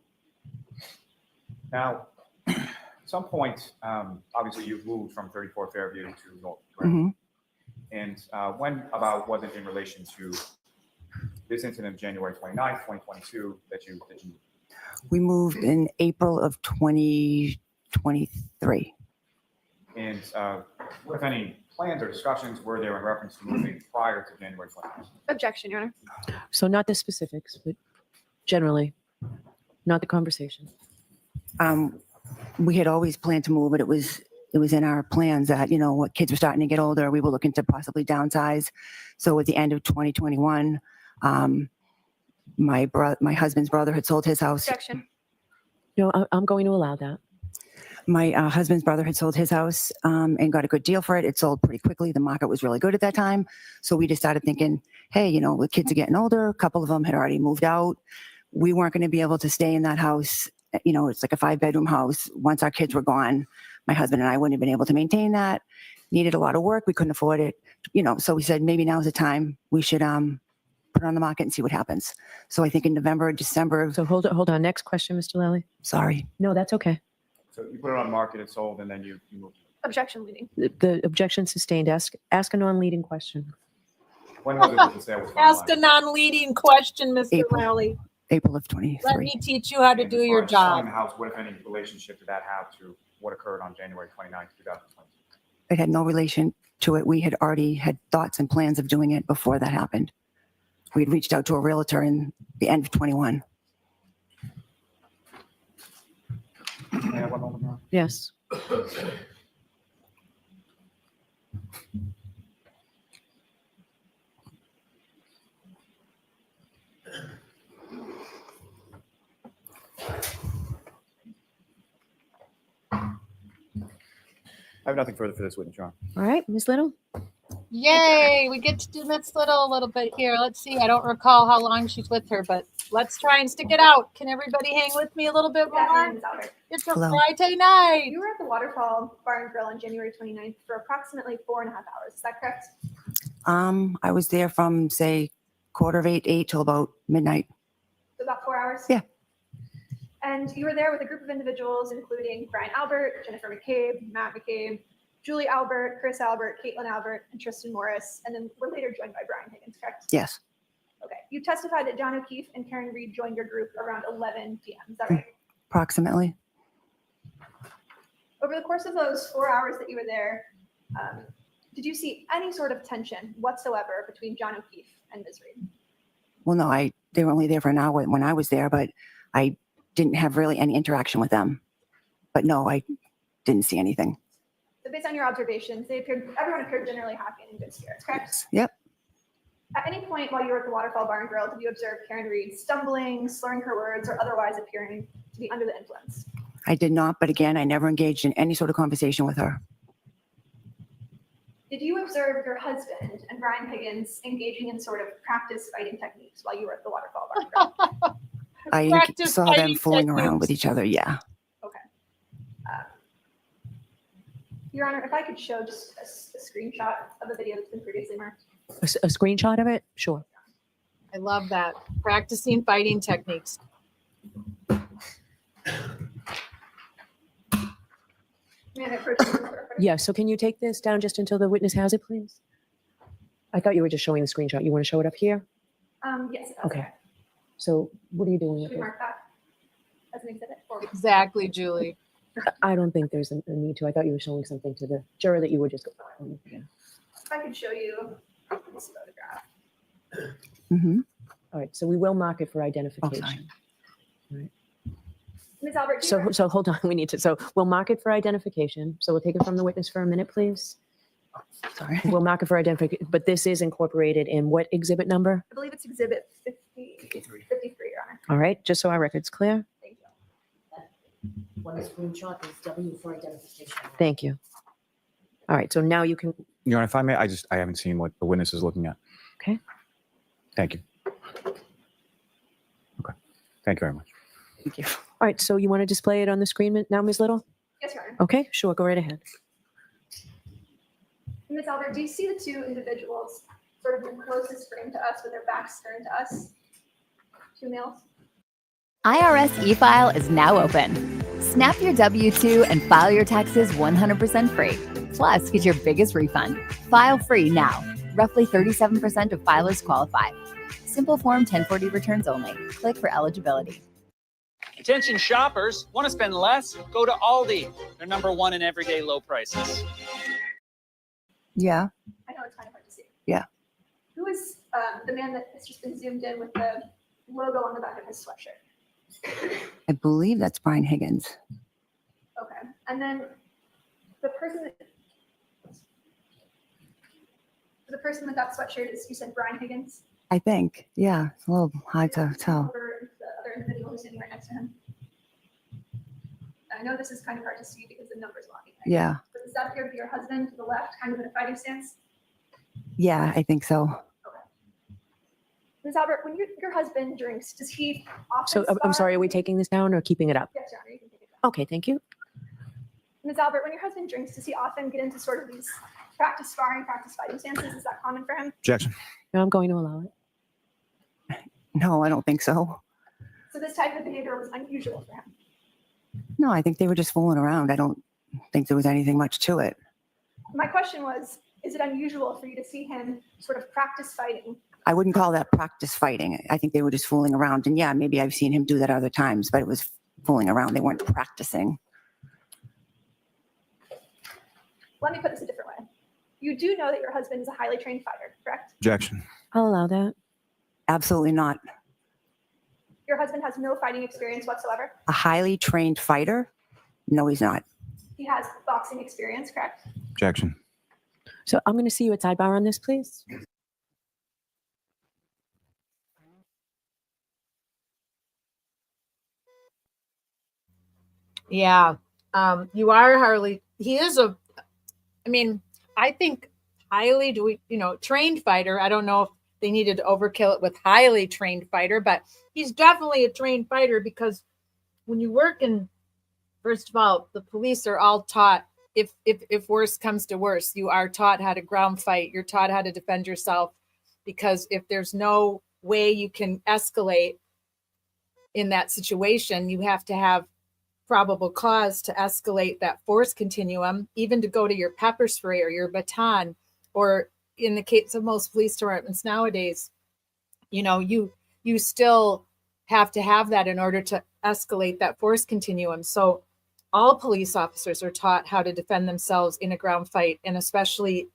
Now, at some point, obviously you've moved from 34 Fairview to North. Mhm. And when about was it in relation to this incident of January 29th, 2022 that you We moved in April of 2023. and what, if any, plans or discussions were there in reference to moving prior to January 29th? Objection, Your Honor. So not the specifics, but generally, not the conversation. We had always planned to move, but it was in our plans that, what kids were starting to get older, we were looking to possibly downsize. So at the end of 2021, my husband's brother had sold his house. Objection. No, I'm going to allow that. My husband's brother had sold his house and got a good deal for it. It sold pretty quickly. The market was really good at that time. So we just started thinking, hey, you know, the kids are getting older. A couple of them had already moved out. We weren't going to be able to stay in that house. You know, it's like a 5-bedroom house. Once our kids were gone, my husband and I wouldn't have been able to maintain that. Needed a lot of work. We couldn't afford it. You know, so we said, maybe now's the time we should put it on the market and see what happens. So I think in November, December. So hold on. Next question, Mr. Lally. Sorry. No, that's okay. So you put it on the market, it sold, and then you moved. Objection leading. The objection sustained. Ask a non-leading question. When was it that the sale was Ask finalized? a non-leading question, Mr. April. Lally. April of 23. Let me teach you how to And do as your far as selling job. the house, what, if any, relationship did that have to what occurred on January 29th, 2020? It had no relation to it. We had already had thoughts and plans of doing it before that happened. We had reached out to a realtor in the end of 21. May I have one moment, Your Honor? Yes. I have nothing further for this witness, Your Honor. All right, Ms. Little. Yay, we get to do Miss Little a little bit here. Let's see. I don't recall how long she's with her, but let's try and stick it out. Can everybody hang with me a little bit more? It's a Hello. Friday night. You were at the Waterfall Bar and Grill on January 29th for approximately 4.5 hours. Is that correct? I was there from say 7:45 till about midnight. So about 4 hours? Yeah. And you were there with a group of individuals, including Brian Albert, Jennifer McCabe, Matt McCabe, Julie Albert, Chris Albert, Caitlin Albert, and Tristan Morris, and then were later joined by Brian Higgins, correct? Yes. Okay. You testified that John O'Keefe and Karen Reed joined your group around 11 p.m. Is that right? Approximately. Over the course of those 4 hours that you were there, did you see any sort of tension whatsoever between John O'Keefe and Ms. Reed? Well, no, they were only there for an hour when I was there, but I didn't have really any interaction with them. But no, I didn't see anything. So based on your observations, everyone appeared generally happy and in good spirits, correct? Yep. At any point while you were at the Waterfall Bar and Grill, did you observe Karen Reed stumbling, slurring her words, or otherwise appearing to be under the influence? I did not, but again, I never engaged in any sort of conversation with her. Did you observe your husband and Brian Higgins engaging in sort of practice fighting techniques while you were at the Waterfall Bar and Grill? I Practice saw them fighting fooling around techniques. with each other. Yeah. Okay. Your Honor, if I could show just a screenshot of a video that's been previously marked. A screenshot of it? Sure. I love that. Practicing fighting techniques. May I approach you, Mr. Reporter? Yeah. So can you take this down just until the witness has it, please? I thought you were just showing the screenshot. You want to show it up here? Yes. Okay. So what are you doing Should with we it? mark that as an exhibit? Or Exactly, Julie. I don't think there's a need to. I thought you were showing something to the juror that you were just. Yeah. if I could show you this photograph. Mm-hmm. All right. So we will mark it for Oh, identification. sorry. Ms. Albert, do you So hold on. We need to. So we'll mark it for identification. So we'll take it from the witness for a minute, please. Sorry. We'll mark it for identification. But this is incorporated in what exhibit number? I believe it's exhibit 53, Your Honor. All right. Just so our record's clear. Thank you. One screenshot is W for identification. Thank you. All right. So now you can. Your Honor, if I may, I haven't seen what the witness is looking at. Okay. Thank you. Okay. Thank you very much. Thank you. All right. So you want to display it on the screen now, Ms. Little? Yes, Your Honor. Okay. Sure. Go right ahead. Ms. Albert, do you see the two individuals sort of in closest frame to us with their backs turned to us? Two males? IRS e-file is now open. Snap your W-2 and file your taxes 100% free. Plus, get your biggest refund. File free now. Roughly 37% of filers qualify. Simple Form 1040 returns only. Click for eligibility. Attention shoppers, want to spend less? Go to Aldi. They're #1 in everyday low prices. Yeah. I know it's kind of hard to see. Yeah. Who is the man that has just been zoomed in with the logo on the back of his sweatshirt? I believe that's Brian Higgins. Okay. And then the person with that sweatshirt is, you said, Brian Higgins? I think. Yeah. It's a little hard to tell. Or the other individual who's sitting right next to him? I know this is kind of hard to see because the number's blocking it. Yeah. But does that appear to be your husband to the left, kind of in a fighting stance? Yeah, I think so. Ms. Albert, when your husband drinks, does he often So I'm sorry, are we taking this down or keeping it up? Yes, Your Honor, you can take it down. Okay, thank you. Ms. Albert, when your husband drinks, does he often get into sort of these practice sparring, practice fighting stances? Is that common for him? Objection. No, I'm going to allow it. No, I don't think so. So this type of behavior was unusual for him. No, I think they were just fooling around. I don't think there was anything much to it. My question was, is it unusual for you to see him sort of practice fighting? I wouldn't call that practice fighting. I think they were just fooling around. And yeah, maybe I've seen him do that other times, but it was fooling around. They weren't practicing. Let me put this a different way. You do know that your husband is a highly trained fighter, correct? Objection. I'll allow that. Absolutely not. Your husband has no fighting experience whatsoever? A highly trained fighter? No, he's not. He has boxing experience, correct? Objection. So I'm going to see you at sidebar on this, please. Yeah. You are Harley. He is I think highly, trained fighter. I don't know if they needed to overkill it with highly trained fighter, but he's definitely a trained fighter because when you work in, first of all, the police are all taught if worse comes to worse, you are taught how to ground fight. You're taught how to defend yourself because if there's no way you can escalate in that situation, you have to have probable cause to escalate that force continuum, even to go to your pepper spray or your baton, or in the case of most police departments nowadays, you still have to have that in order to escalate that force continuum. So all police officers are taught how to defend themselves in a ground fight, and especially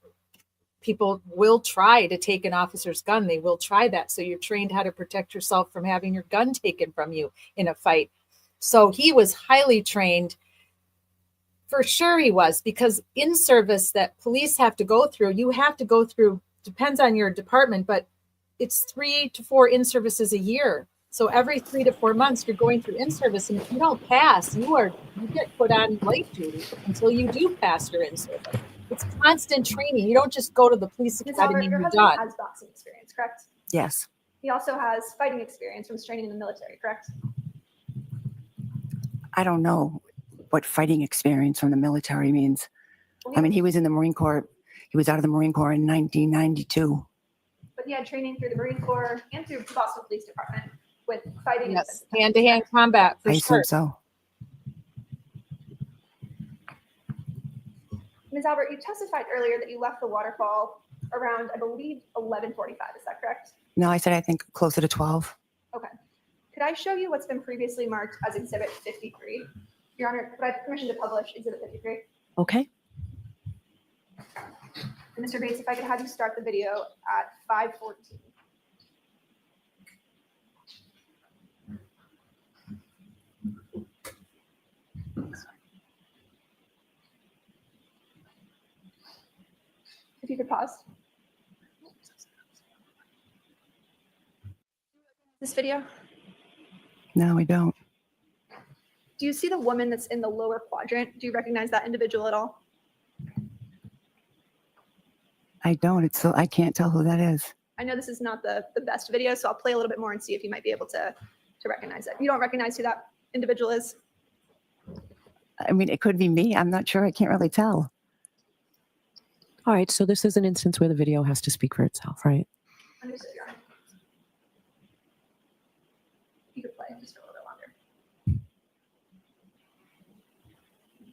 people will try to take an officer's gun. They will try that. So you're trained how to protect yourself from having your gun taken from you in a fight. So he was highly trained. For sure he was, because in service that police have to go through, you have to go through, depends on your department, but it's 3 to 4 in-services a year. So every 3 to 4 months, you're going through in-service, and if you don't pass, you get put on light duty until you do pass your in-service. It's constant training. You don't just go to the police academy and Your you're husband done. has boxing experience, correct? Yes. He also has fighting experience from his training in the military, correct? I don't know what fighting experience from the military means. I mean, he was in the Marine Corps. He was out of the Marine Corps in 1992. But he had training through the Marine Corps and through the Boston Police Department with fighting. Yes, hand-to-hand combat for I sure. assume so. Ms. Albert, you testified earlier that you left the waterfall around, I believe, 11:45. Is that correct? No, I said I think closer to 12. Okay. Could I show you what's been previously marked as Exhibit 53? Your Honor, could I have permission to publish Exhibit 53? Okay. And Mr. Bates, if I could have you start the video at 5:14. If you could pause. This video? No, I don't. Do you see the woman that's in the lower quadrant? Do you recognize that individual at all? I don't. It's so I can't tell who that is. I know this is not the best video, so I'll play a little bit more and see if you might be able to recognize it. You don't recognize who that individual is? I mean, it could be me. I'm not sure. I can't really tell. All right, so this is an instance where the video has to speak for itself, right? Understood, Your Honor. You could play just for a little bit longer.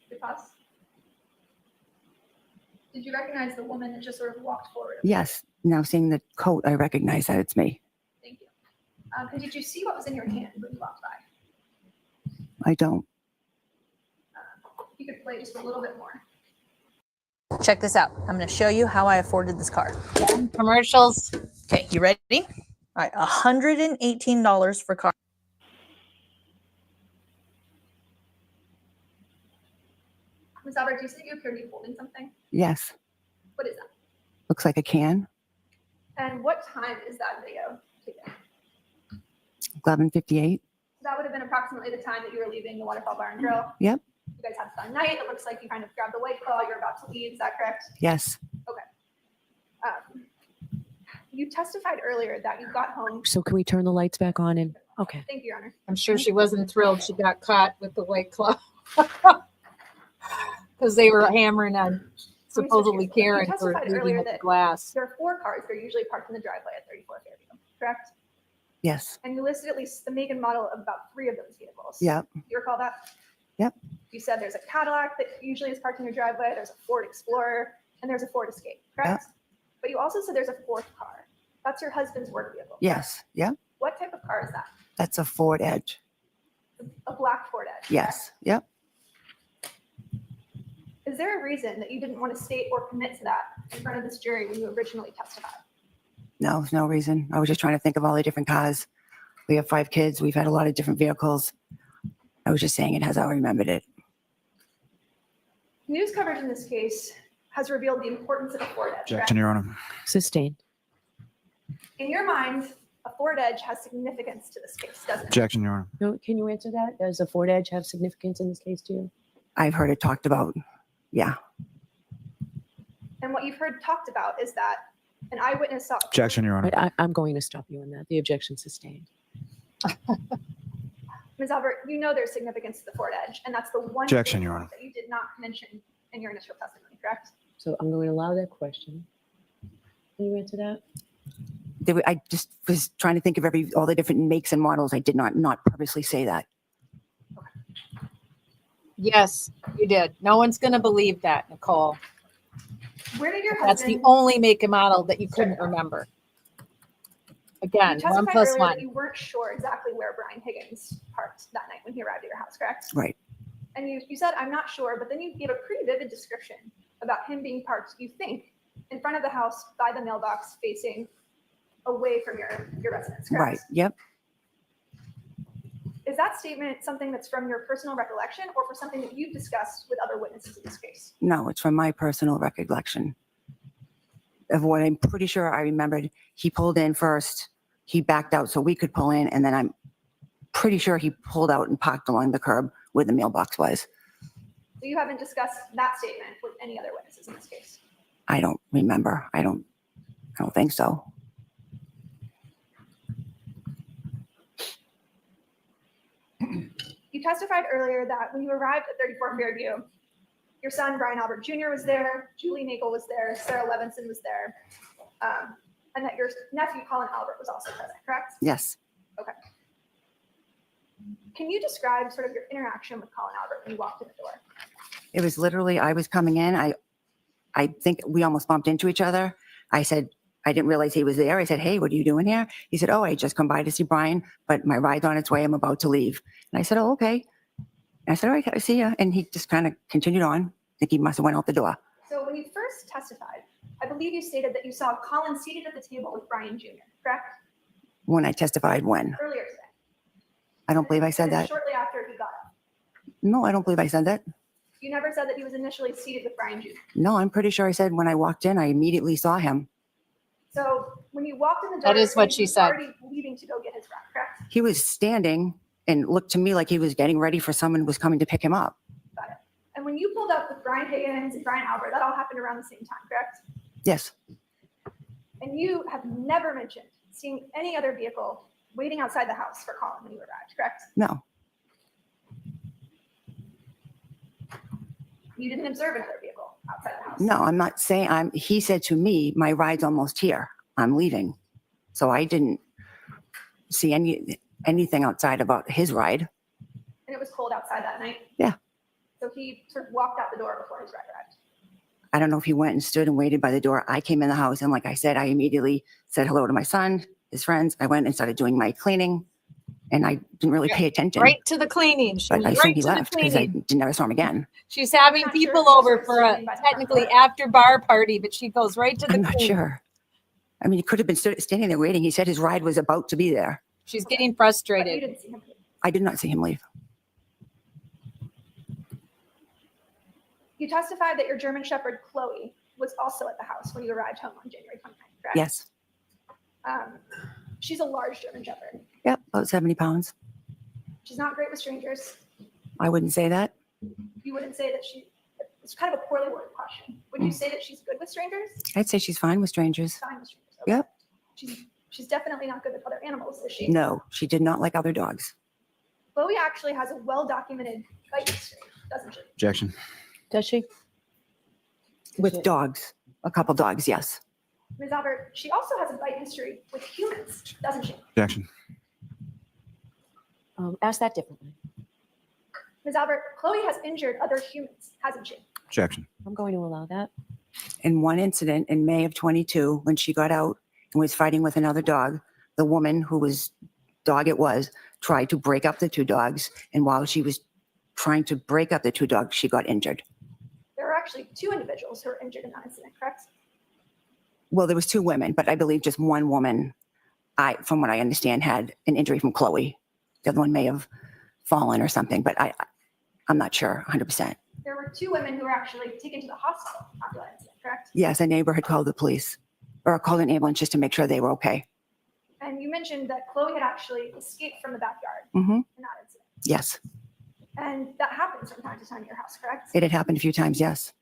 Good pause. Did you recognize the woman that just sort of walked forward? Yes. Now seeing the coat, I recognize that it's me. Thank you. And did you see what was in your hand when you walked by? I don't. You could play just a little bit more. Check this out. I'm going to show you how I afforded this car. Commercials. Okay, you ready? All right, $118 for car. Ms. Albert, do you see you appear to be holding something? Yes. What is that? Looks like a can. And what time is that video taken? 11:58. That would have been approximately the time that you were leaving the Waterfall Bar and Grill. Yep. You guys had a fun night. It looks like you kind of grabbed the White Claw. You're about to leave. Is that correct? Yes. Okay. You testified earlier that you got home. So can we turn the lights back on? And okay. Thank you, Your Honor. I'm sure she wasn't thrilled she got caught with the White Claw because they were hammering on supposedly Karen You for testified leaving earlier with the that glass. there are 4 cars. They're usually parked in the driveway at 34 Fairview, correct? Yes. And you listed at least the make and model of about 3 of those vehicles. Yep. Do you recall that? Yep. You said there's a Cadillac that usually is parked in your driveway. There's a Ford Explorer, and there's a Ford Escape, correct? Yep. But you also said there's a 4th car. That's your husband's work vehicle. Yes. Yep. What type of car is that? That's a Ford Edge. A black Ford Edge. Yes. Yep. Is there a reason that you didn't want to state or commit to that in front of this jury when you originally testified? No, no reason. I was just trying to think of all the different cars. We have 5 kids. We've had a lot of different vehicles. I was just saying it as I remembered it. News coverage in this case has revealed the importance of a Ford Edge. Objection, Your Honor. Sustained. In your mind, a Ford Edge has significance to this case, doesn't it? Objection, Your Honor. No, can you answer that? Does a Ford Edge have significance in this case to you? I've heard it talked about. Yeah. And what you've heard talked about is that an eyewitness saw. Objection, Your Honor. I'm going to stop you on that. The objection sustained. Ms. Albert, you know there's significance to the Ford Edge, and that's the one Objection, thing Your Honor. that you did not mention in your initial testimony, correct? So I'm going to allow that question. Can you answer that? I just was trying to think of all the different makes and models. I did not purposely say that. Yes, you did. No one's going to believe that, Nicole. Where did your That's husband? the only make and model that you couldn't remember. Again, You 1 testified plus earlier 1. that you weren't sure exactly where Brian Higgins parked that night when he arrived at your house, correct? Right. And you said, I'm not sure, but then you gave a pretty vivid description about him being parked, you think, in front of the house by the mailbox facing away from your residence, correct? Right. Yep. Is that statement something that's from your personal recollection or for something that you've discussed with other witnesses in this case? No, it's from my personal recollection of what I'm pretty sure I remembered. He pulled in first, he backed out so we could pull in, and then I'm pretty sure he pulled out and parked along the curb where the mailbox was. So you haven't discussed that statement with any other witnesses in this case? I don't remember. I don't think so. You testified earlier that when you arrived at 34 Fairview, your son, Brian Albert Jr. was there, Julie Nagel was there, Sarah Levinson was there, and that your nephew, Colin Albert, was also present, correct? Yes. Okay. Can you describe sort of your interaction with Colin Albert when you walked in the door? It was literally, I was coming in. I think we almost bumped into each other. I said, I didn't realize he was there. I said, hey, what are you doing here? He said, oh, I just come by to see Brian, but my ride's on its way. I'm about to leave. And I said, oh, okay. And I said, all right, I see you. And he just kind of continued on. I think he must have went out the door. So when you first testified, I believe you stated that you saw Colin seated at the table with Brian Jr., correct? When I testified, when? Earlier today. I don't believe I said And then that. shortly after he got up. No, I don't believe I said that. You never said that he was initially seated with Brian Jr. No, I'm pretty sure I said when I walked in, I immediately saw him. So when you walked in the door, That is what he she was said. already leaving to go get his ride, correct? He was standing and looked to me like he was getting ready for someone was coming to pick him up. Got it. And when you pulled up with Brian Higgins and Brian Albert, that all happened around the same time, correct? Yes. And you have never mentioned seeing any other vehicle waiting outside the house for Colin when you arrived, correct? No. You didn't observe another vehicle outside the house. No, I'm not saying he said to me, my ride's almost here. I'm leaving. So I didn't see anything outside about his ride. And it was cold outside that night? Yeah. So he sort of walked out the door before his ride arrived. I don't know if he went and stood and waited by the door. I came in the house and like I said, I immediately said hello to my son, his friends. I went and started doing my cleaning and I didn't really pay attention. Right to the cleaning. She But was I assume right he to the left because I cleaning. never saw him again. She's having people over for a technically after bar party, but she goes right to the I'm not cleaning. sure. I mean, he could have been standing there waiting. He said his ride was about to be there. She's getting But you frustrated. didn't see him. I did not see him leave. You testified that your German Shepherd, Chloe, was also at the house when you arrived home on January 29th, correct? Yes. She's a large German Shepherd. Yep. About 70 pounds. She's not great with strangers. I wouldn't say that. you wouldn't say that it's kind of a poorly worded question. Would you say that she's good with strangers? I'd say she's fine with strangers. Fine with strangers. Okay. Yep. She's definitely not good with other animals, is she? No, she did not like other dogs. Chloe actually has a well-documented bite history, doesn't she? Objection. Does she? With dogs, a couple dogs, yes. Ms. Albert, she also has a bite history with humans, doesn't she? Objection. Ask that differently. Ms. Albert, Chloe has injured other humans, hasn't she? Objection. I'm going to allow that. In one incident in May of 22, when she got out and was fighting with another dog, the woman whose dog it was tried to break up the two dogs. And while she was trying to break up the two dogs, she got injured. There were actually 2 individuals who were injured in that incident, correct? Well, there was 2 women, but I believe just one woman, from what I understand, had an injury from Chloe. The other one may have fallen or something, but I'm not sure 100%. There were 2 women who were actually taken to the hospital after that incident, correct? Yes, a neighbor had called the police or called an ambulance just to make sure they were okay. And you mentioned that Chloe had actually escaped from the backyard Mm-hmm. in that incident. Yes, And that happens from time to time in your house, correct? it had happened a few times, yes.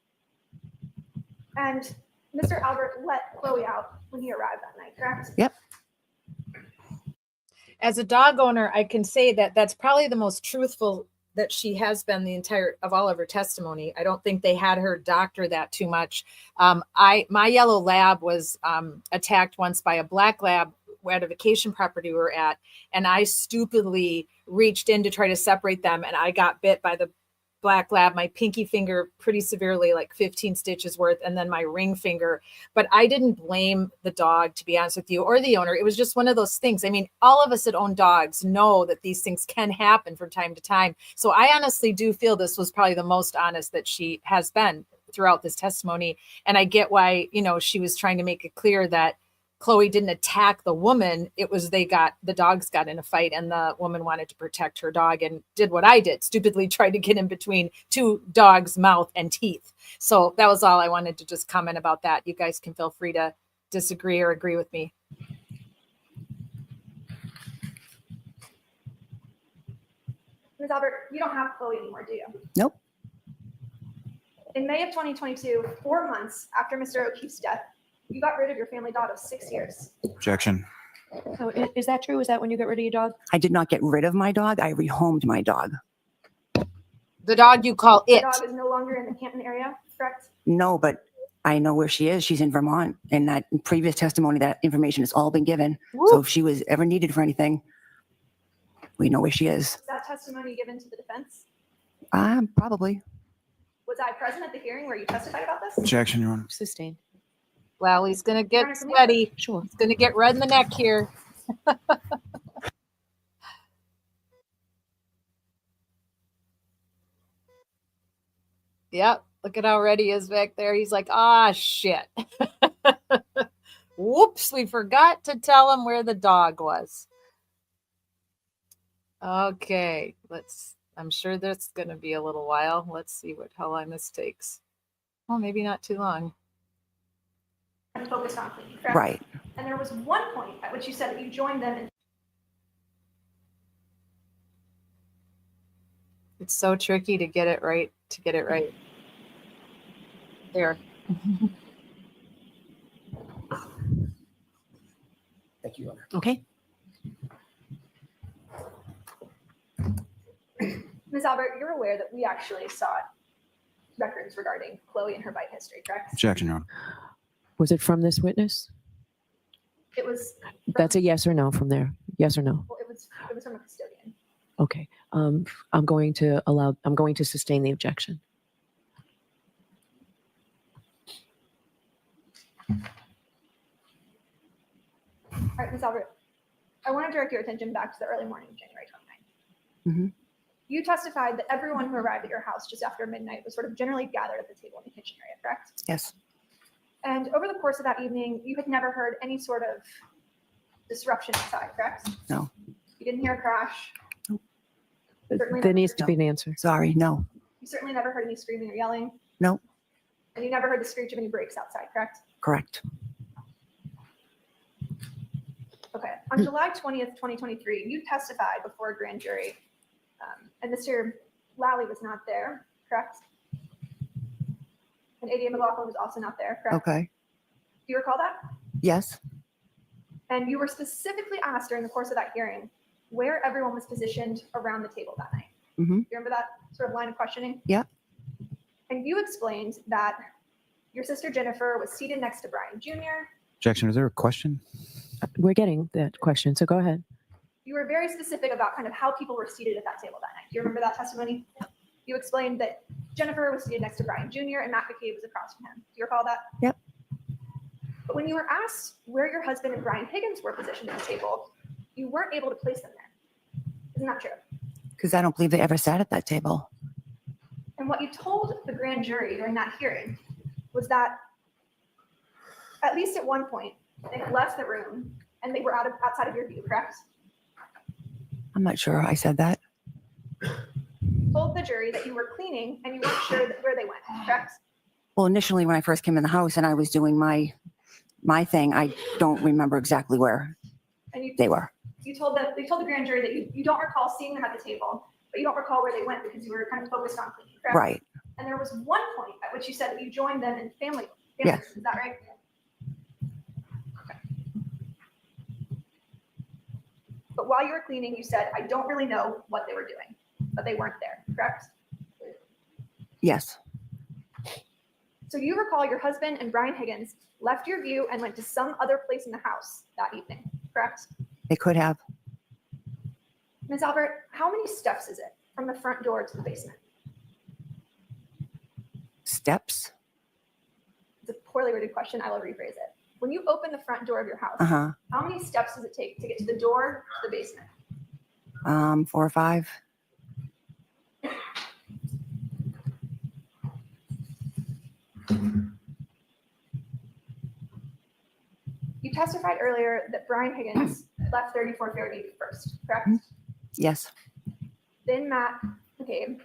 And Mr. Albert let Chloe out when he arrived that night, correct? Yep. As a dog owner, I can say that that's probably the most truthful that she has been the entire of all of her testimony. I don't think they had her doctor that too much. My yellow lab was attacked once by a black lab at a vacation property we were at, and I stupidly reached in to try to separate them, and I got bit by the black lab, my pinky finger pretty severely, like 15 stitches worth, and then my ring finger. But I didn't blame the dog, to be honest with you, or the owner. It was just one of those things. I mean, all of us that own dogs know that these things can happen from time to time. So I honestly do feel this was probably the most honest that she has been throughout this testimony. And I get why, she was trying to make it clear that Chloe didn't attack the woman. It was the dogs got in a fight, and the woman wanted to protect her dog and did what I did, stupidly tried to get in between 2 dogs' mouth and teeth. So that was all I wanted to just comment about that. You guys can feel free to disagree or agree with me. Ms. Albert, you don't have Chloe anymore, do you? Nope. In May of 2022, 4 months after Mr. O'Keefe's death, you got rid of your family dog of 6 years. Objection. Oh, is that true? Is that when you got rid of your dog? I did not get rid of my dog. I rehomed my dog. The dog you call The it. dog is no longer in the Canton area, correct? No, but I know where she is. She's in Vermont. And that previous testimony, that information has all been given. Woo. So if she was ever needed for anything, we know where she is. Was that testimony given to the defense? Probably. Was I present at the hearing where you testified about this? Objection, Your Honor. Sustained. Well, he's going to get sweaty. Sure. He's going to get red in the neck here. Yep. Look at how ready he is back there. He's like, shit. Whoops. We forgot to tell him where the dog was. Okay. I'm sure that's going to be a little while. Let's see how long this takes. Well, maybe not too long. And focused on cleaning, correct? Right. And there was one point at which you said that you joined them in. It's so tricky to get it right. There. Thank you, Your Honor. Okay. Ms. Albert, you're aware that we actually sought records regarding Chloe and her bite history, correct? Objection, Your Honor. Was it from this witness? It was. That's a yes or no from there. Yes or no? Well, it was from a custodian. Okay. I'm going to sustain the objection. All right, Ms. Albert, I want to direct your attention back to the early morning of January 29th. Mm-hmm. You testified that everyone who arrived at your house just after midnight was sort of generally gathered at the table in the kitchen area, correct? Yes. And over the course of that evening, you had never heard any sort of disruption inside, correct? No. You didn't hear a crash? Certainly There never needs heard- to be an answer. Sorry, no. You certainly never heard any screaming or yelling? No. And you never heard the screech of any brakes outside, correct? Correct. Okay. On July 20th, 2023, you testified before a grand jury, and Mr. Lally was not there. correct? And ADA McLaughlin was also not there, correct? Okay. Do you recall that? Yes. And you were specifically asked during the course of that hearing where everyone was positioned around the table that night. Mm-hmm. You remember that sort of line of questioning? Yep. And you explained that your sister Jennifer was seated next to Brian Jr. Objection. Is there a question? We're getting that question, so go ahead. You were very specific about kind of how people were seated at that table that night. Do you remember that testimony? You explained that Jennifer was seated next to Brian Jr. and Matt McCabe was across from him. Do you recall that? Yep. But when you were asked where your husband and Brian Higgins were positioned at the table, you weren't able to place them there. Isn't that true? Because I don't believe they ever sat at that table. And what you told the grand jury during that hearing was that at least at one point, they had left the room and they were outside of your view, correct? I'm not sure I said that. Told the jury that you were cleaning and you weren't sure where they went, correct? Well, initially when I first came in the house and I was doing my thing, I don't remember exactly where And they were. You told the grand jury that you don't recall seeing them at the table, but you don't recall where they went because you were kind of focused on cleaning, correct? Right. And there was one point at which you said that you joined them in family. Yes. Is that right? Okay. But while you were cleaning, you said, I don't really know what they were doing, but they weren't there, correct? Yes. So you recall your husband and Brian Higgins left your view and went to some other place in the house that evening, correct? They could have. Ms. Albert, how many steps is it from the front door to the basement? Steps? It's a poorly worded question. I will rephrase it. When you open the front door of your house, how many steps does it take to get to the door to the basement? 4 or 5. You testified earlier that Brian Higgins left 34 Fairview first, correct? Yes. Then Matt McCabe,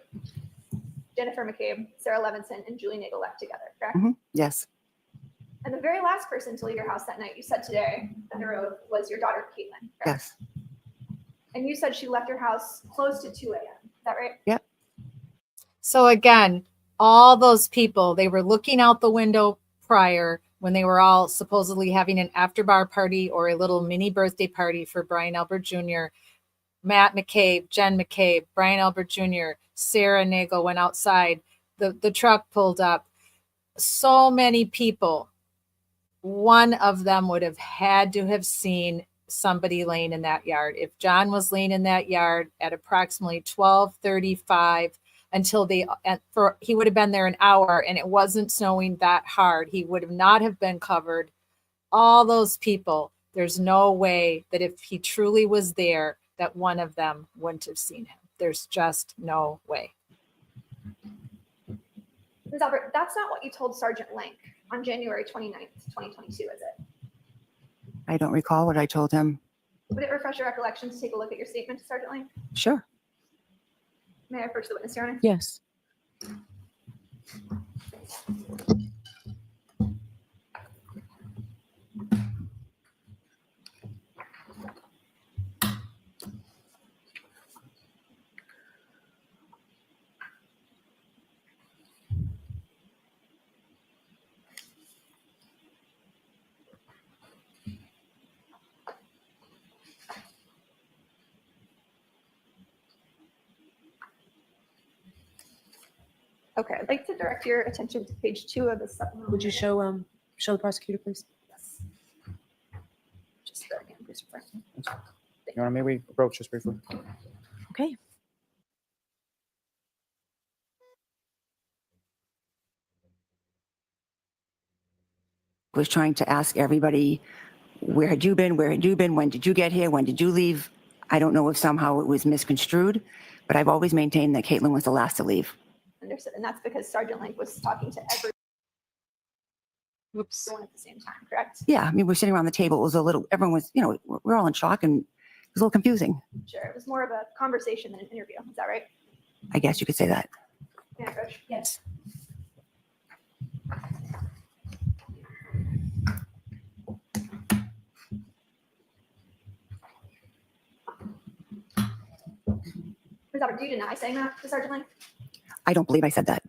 Jennifer McCabe, Sarah Levinson, and Julie Nagel left together, correct? Yes. And the very last person to leave your house that night, you said today under oath, was your daughter, Caitlin, correct? Yes. And you said she left your house close to 2 a.m. Is that right? Yep. So again, all those people, they were looking out the window prior when they were all supposedly having an after bar party or a little mini birthday party for Brian Albert Jr. Matt McCabe, Jen McCabe, Brian Albert Jr., Sarah Nagel went outside. The truck pulled up. So many people. One of them would have had to have seen somebody laying in that yard. If John was laying in that yard at approximately 12:35 until he would have been there an hour and it wasn't snowing that hard, he would have not have been covered. All those people, there's no way that if he truly was there, that one of them wouldn't have seen him. There's just no way. Ms. Albert, that's not what you told Sergeant Lank on January 29th, 2022, is it? I don't recall what I told him. Would it refresh your recollection to take a look at your statement to Sergeant Lank? Sure. May I approach the witness, Your Honor? Yes. Okay, I'd like to direct your attention to page 2 of the supplemental. Would you show the prosecutor, please? Yes. Just there again, please. Your Honor, may we approach just briefly? Okay. Was trying to ask everybody, where had you been? Where had you been? When did you get here? When did you leave? I don't know if somehow it was misconstrued, but I've always maintained that Caitlin was the last to leave. Understood. And that's because Sergeant Lank was talking to everyone at the same time, correct? Yeah, I mean, we're sitting around the table. It was a little, everyone was, we're all in shock and it was a little confusing. Sure. It was more of a conversation than an interview. Is that right? I guess you could say that. May I approach? Yes. Ms. Albert, do you deny saying that to Sergeant Lank? I don't believe I said that.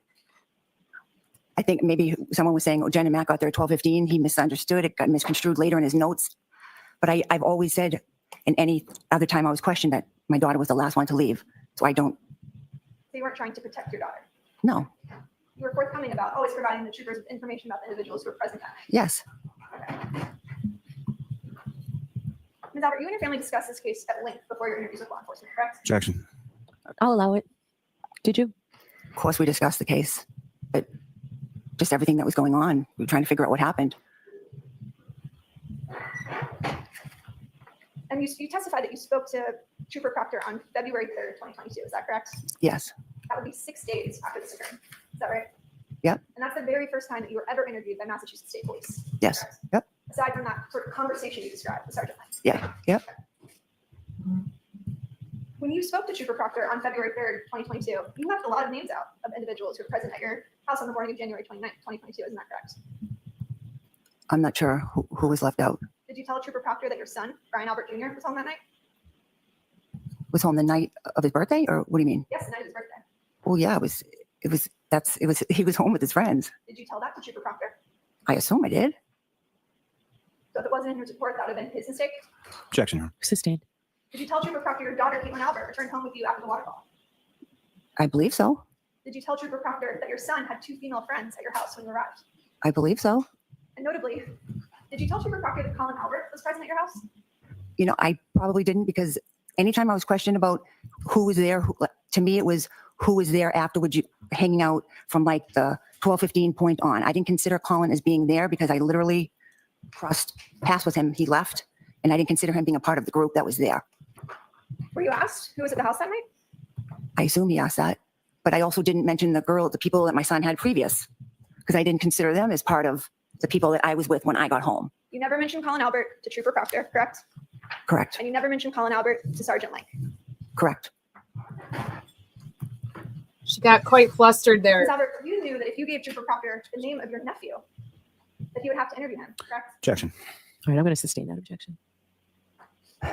I think maybe someone was saying, oh, Jen and Matt got there at 12:15. He misunderstood. It got misconstrued later in his notes. But I've always said, in any other time I was questioned, that my daughter was the last one to leave. So I don't. So you weren't trying to protect your daughter? No. You were forthcoming about always providing the troopers with information about the individuals who were present that night? Yes. Okay. Ms. Albert, you and your family discussed this case at length before your interviews with law enforcement, correct? Objection. I'll allow it. Did you? Of course, we discussed the case, but just everything that was going on. We were trying to figure out what happened. And you testified that you spoke to Trooper Proctor on February 3rd, 2022. Is that correct? Yes. That would be 6 days after this occurred. Is that right? Yep. And that's the very first time that you were ever interviewed by Massachusetts State Police. Yes. Correct? Yep. Aside from that sort of conversation you described with Sergeant Lang. Yeah. Yep. When you spoke to Trooper Proctor on February 3rd, 2022, you left a lot of names out of individuals who were present at your house on the morning of January 29th, 2022. Isn't that correct? I'm not sure who was left out. Did you tell Trooper Proctor that your son, Brian Albert Jr., was home that night? Was home the night of his birthday, or what do you mean? Yes, the night of his birthday. Oh yeah, he was home with his friends. Did you tell that to Trooper Proctor? I assume I did. So if it wasn't in his report, that would have been his mistake? Objection, Your Honor. Sustained. Did you tell Trooper Proctor your daughter, Caitlin Albert, returned home with you after the waterfall? I believe so. Did you tell Trooper Proctor that your son had 2 female friends at your house when you arrived? I believe so. And notably, did you tell Trooper Proctor that Colin Albert was present at your house? You know, I probably didn't, because anytime I was questioned about who was there, to me it was who was there afterwards, hanging out from like the 12:15 point on. I didn't consider Colin as being there because I literally crossed paths with him. He left, and I didn't consider him being a part of the group that was there. Were you asked who was at the house that night? I assume he asked that, but I also didn't mention the people that my son had previous, because I didn't consider them as part of the people that I was with when I got home. You never mentioned Colin Albert to Trooper Proctor, correct? Correct. And you never mentioned Colin Albert to Sergeant Lang. Correct. She got quite flustered there. Ms. Albert, you knew that if you gave Trooper Proctor the name of your nephew, that he would have to interview him, correct? Objection. All right, I'm going to sustain that objection. You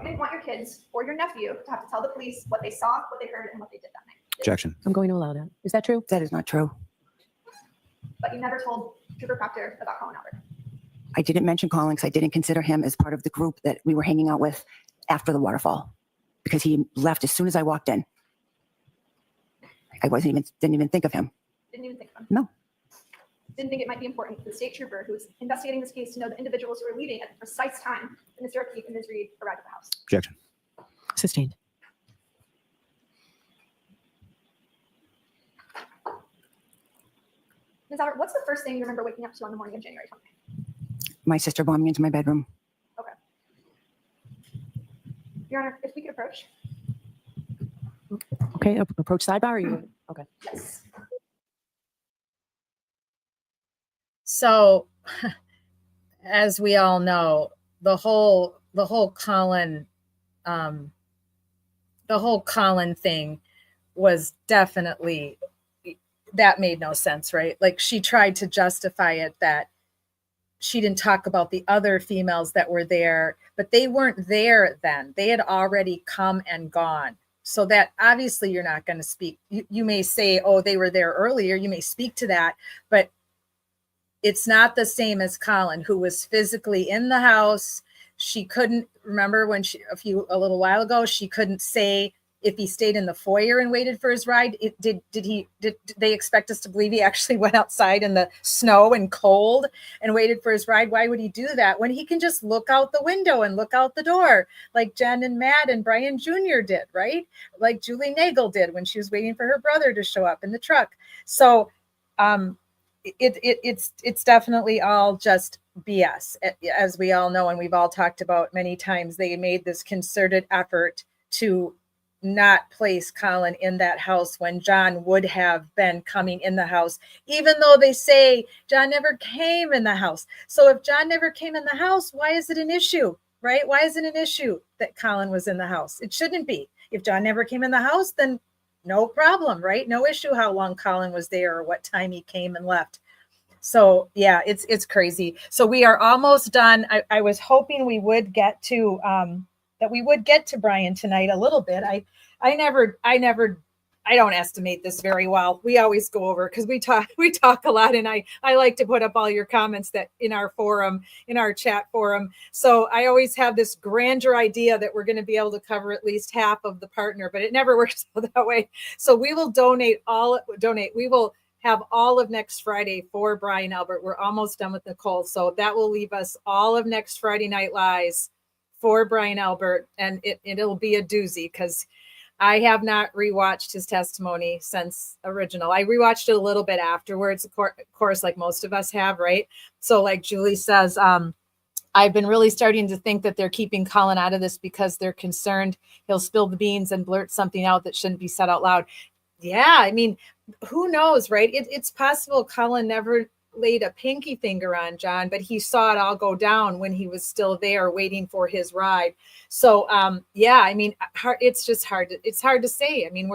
didn't want your kids or your nephew to have to tell the police what they saw, what they heard, and what they did that night. Objection. I'm going to allow that. Is that true? That is not true. But you never told Trooper Proctor about Colin Albert. I didn't mention Colin because I didn't consider him as part of the group that we were hanging out with after the waterfall, because he left as soon as I walked in. I didn't even think of him. Didn't even think of him. No. Didn't think it might be important for the state trooper who was investigating this case to know the individuals who were leaving at the precise time that Mr. O'Keefe and Ms. Reed arrived at the house. Objection. Sustained. Ms. Albert, what's the first thing you remember waking up to on the morning of January 29th? My sister bombing into my bedroom. Okay. Your Honor, if we could approach. Okay, approach sidebar. Or you? Okay. Yes. So, as we all know, the whole Colin thing was definitely, that made no sense, right? Like, she tried to justify it that she didn't talk about the other females that were there, but they weren't there then. They had already come and gone. So that obviously you're not going to speak. You may say, oh, they were there earlier. You may speak to that, but it's not the same as Colin, who was physically in the house. She couldn't remember when a little while ago, she couldn't say if he stayed in the foyer and waited for his ride. Did they expect us to believe he actually went outside in the snow and cold and waited for his ride? Why would he do that when he can just look out the window and look out the door like Jen and Matt and Brian Jr. did, right? Like Julie Nagel did when she was waiting for her brother to show up in the truck. So it's definitely all just BS, as we all know, and we've all talked about many times. They made this concerted effort to not place Colin in that house when John would have been coming in the house, even though they say John never came in the house. So if John never came in the house, why is it an issue, right? Why is it an issue that Colin was in the house? It shouldn't be. If John never came in the house, then no problem, right? No issue how long Colin was there or what time he came and left. So yeah, it's crazy. So we are almost done. I was hoping we would get to that we would get to Brian tonight a little bit. I I don't estimate this very well. We always go over because we talk a lot, and I like to put up all your comments that in our forum, in our chat forum. So I always have this grandeur idea that we're going to be able to cover at least half of the partner, but it never works out that way. So we will donate. We will have all of next Friday for Brian Albert. We're almost done with Nicole, so that will leave us all of next Friday Night Lies for Brian Albert, and it'll be a doozy because I have not rewatched his testimony since original. I rewatched it a little bit afterwards, of course, like most of us have, right? So like Julie says, I've been really starting to think that they're keeping Colin out of this because they're concerned he'll spill the beans and blurt something out that shouldn't be said out loud. Yeah, I mean, who knows, right? It's possible Colin never laid a pinky finger on John, but he saw it all go down when he was still there waiting for his ride. So yeah, I mean, it's just hard. It's hard to say. I mean,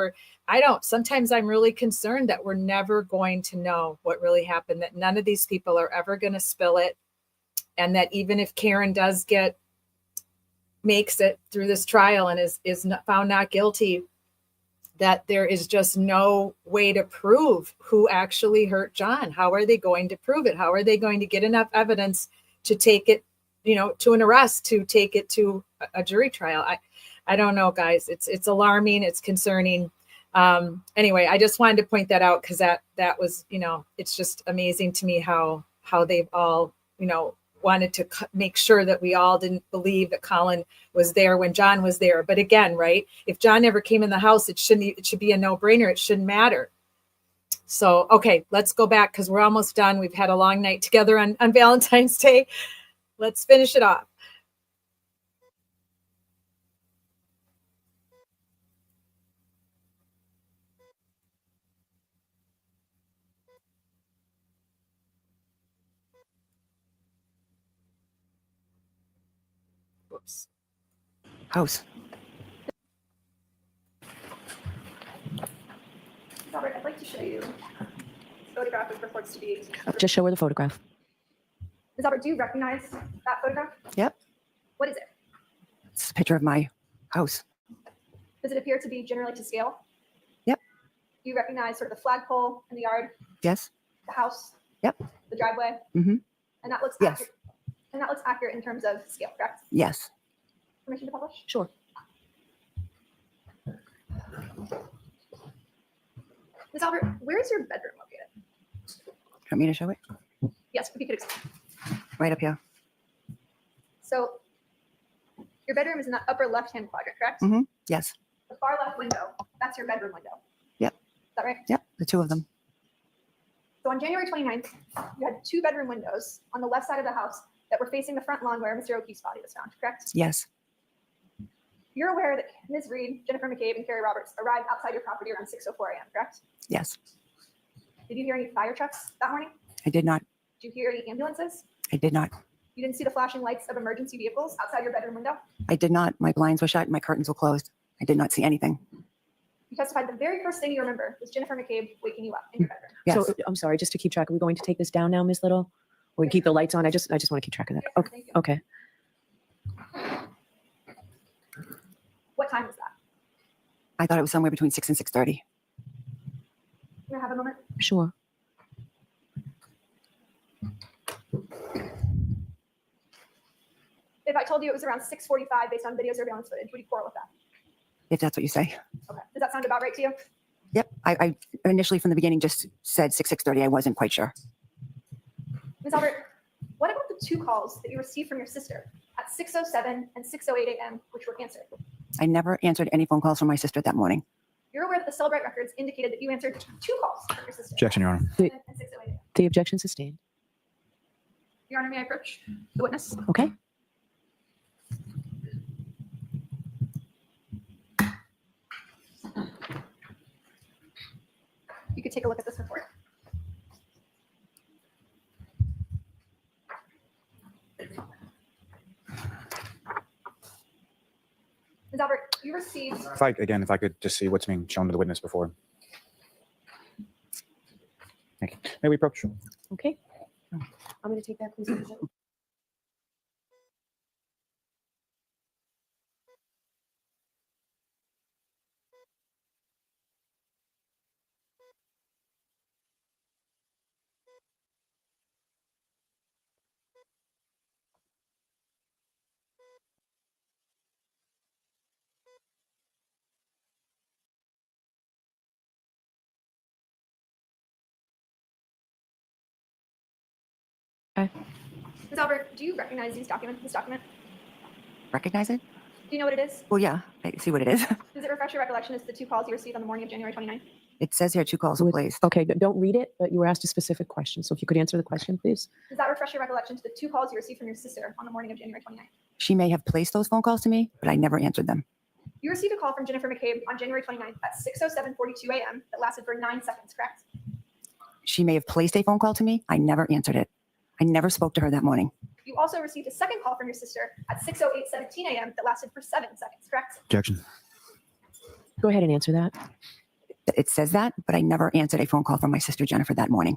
sometimes I'm really concerned that we're never going to know what really happened, that none of these people are ever going to spill it. And that even if Karen makes it through this trial and is found not guilty, that there is just no way to prove who actually hurt John. How are they going to prove it? How are they going to get enough evidence to take it, to an arrest, to take it to a jury trial? I don't know, guys. It's alarming. It's concerning. Anyway, I just wanted to point that out because that was, it's just amazing to me how they've all, wanted to make sure that we all didn't believe that Colin was there when John was there. But again, right, if John never came in the house, it should be a no-brainer. It shouldn't matter. So, okay, let's go back because we're almost done. We've had a long night together on Valentine's Day. Let's finish it off. Whoops. House. Robert, I'd like to show you this photograph which purports to be. Just show her the photograph. Ms. Albert, do you recognize that photograph? Yep. What is it? It's a picture of my house. Does it appear to be generally to scale? Yep. Do you recognize sort of the flagpole in the yard? Yes. The house? Yep. The driveway? Mm-hmm. And that looks Yes. accurate. And that looks accurate in terms of scale, correct? Yes. Permission to publish? Sure. Ms. Albert, where is your bedroom located? Want me to show it? Yes, if you could explain. Right up here. So your bedroom is in that upper left-hand quadrant, correct? Mm-hmm. Yes. The far left window, that's your bedroom window. Yep. Is that right? Yep. The two of them. So on January 29th, you had two bedroom windows on the left side of the house that were facing the front lawn where Mr. O'Keefe's body was found, correct? Yes. You're aware that Ms. Reed, Jennifer McCabe, and Carrie Roberts arrived outside your property around 6:04 a.m., correct? Yes. Did you hear any fire trucks that morning? I did not. Did you hear any ambulances? I did not. You didn't see the flashing lights of emergency vehicles outside your bedroom window? I did not. My blinds were shut and my curtains were closed. I did not see anything. You testified the very first thing you remember was Jennifer McCabe waking you up in your bedroom. Yes. So I'm sorry, just to keep track, are we going to take this down now, Ms. Little? We keep the lights on? I just want to keep track of that. Yes, Okay. thank you. Okay. What time was that? I thought it was somewhere between 6 and 6:30. Can I have a moment? Sure. If I told you it was around 6:45 based on video surveillance footage, would you quarrel with that? If that's what you say. Okay. Does that sound about right to you? Yep. I initially from the beginning just said 6:30. I wasn't quite sure. Ms. Albert, what about the two calls that you received from your sister at 6:07 and 6:08 a.m., which were answered? I never answered any phone calls from my sister that morning. You're aware that the Cellbrite records indicated that you answered two calls from your sister. Objection, Your Honor. At 6:08 a.m. The objection sustained. Your Honor, may I approach the witness? Okay. You could take a look at this report. Ms. Albert, you received. If I could just see what's being shown to the witness before. Thank you. May we approach? Okay. I'm going to take that, please. Ms. Albert, do you recognize this document? Recognize it? Do you know what it is? Well, yeah, I see what it is. Does it refresh your recollection as to the 2 calls you received on the morning of January 29th? It says here 2 calls were placed. Okay, don't read it, but you were asked a specific question. So if you could answer the question, please. Does that refresh your recollection to the 2 calls you received from your sister on the morning of January 29th? She may have placed those phone calls to me, but I never answered them. You received a call from Jennifer McCabe on January 29th at 6:07:42 a.m. that lasted for 9 seconds, correct? She may have placed a phone call to me. I never answered it. I never spoke to her that morning. You also received a second call from your sister at 6:08:17 a.m. that lasted for 7 seconds, correct? Objection. Go ahead and answer that. It says that, but I never answered a phone call from my sister Jennifer that morning.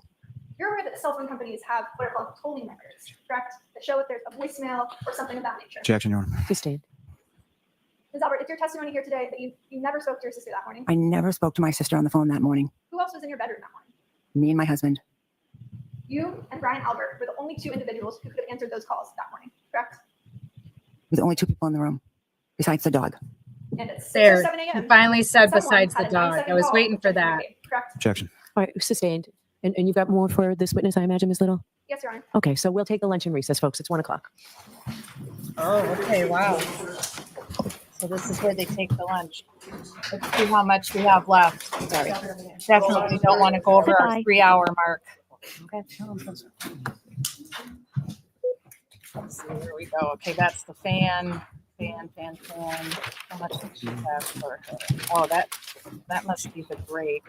You're aware that cell phone companies have what are called tolling records, correct? That show if there's a voicemail or something of that nature. Objection, Your Honor. Sustained. Ms. Albert, is your testimony here today that you never spoke to your sister that morning? I never spoke to my sister on the phone that morning. Who else was in your bedroom that morning? Me and my husband. You and Brian Albert were the only 2 individuals who could have answered those calls that morning, correct? We're the only 2 people in the room, besides the dog. And at 6 There, or 7 a.m. he finally said someone besides had the a dog. 9-second I was call waiting for with Jennifer that. McCabe, correct? Objection. All right, sustained. And you've got more for this witness, I imagine, Ms. Little? Yes, Your Honor. Okay, so we'll take the luncheon recess, folks. It's 1 o'clock. Oh, okay, wow. So this is where they take the lunch. Let's see how much we have left. Sorry. Definitely don't want to go over our 3-hour mark. Okay. Let's see, here we go. Okay, that's the fan. How much does she have for her? Oh, that must be the break.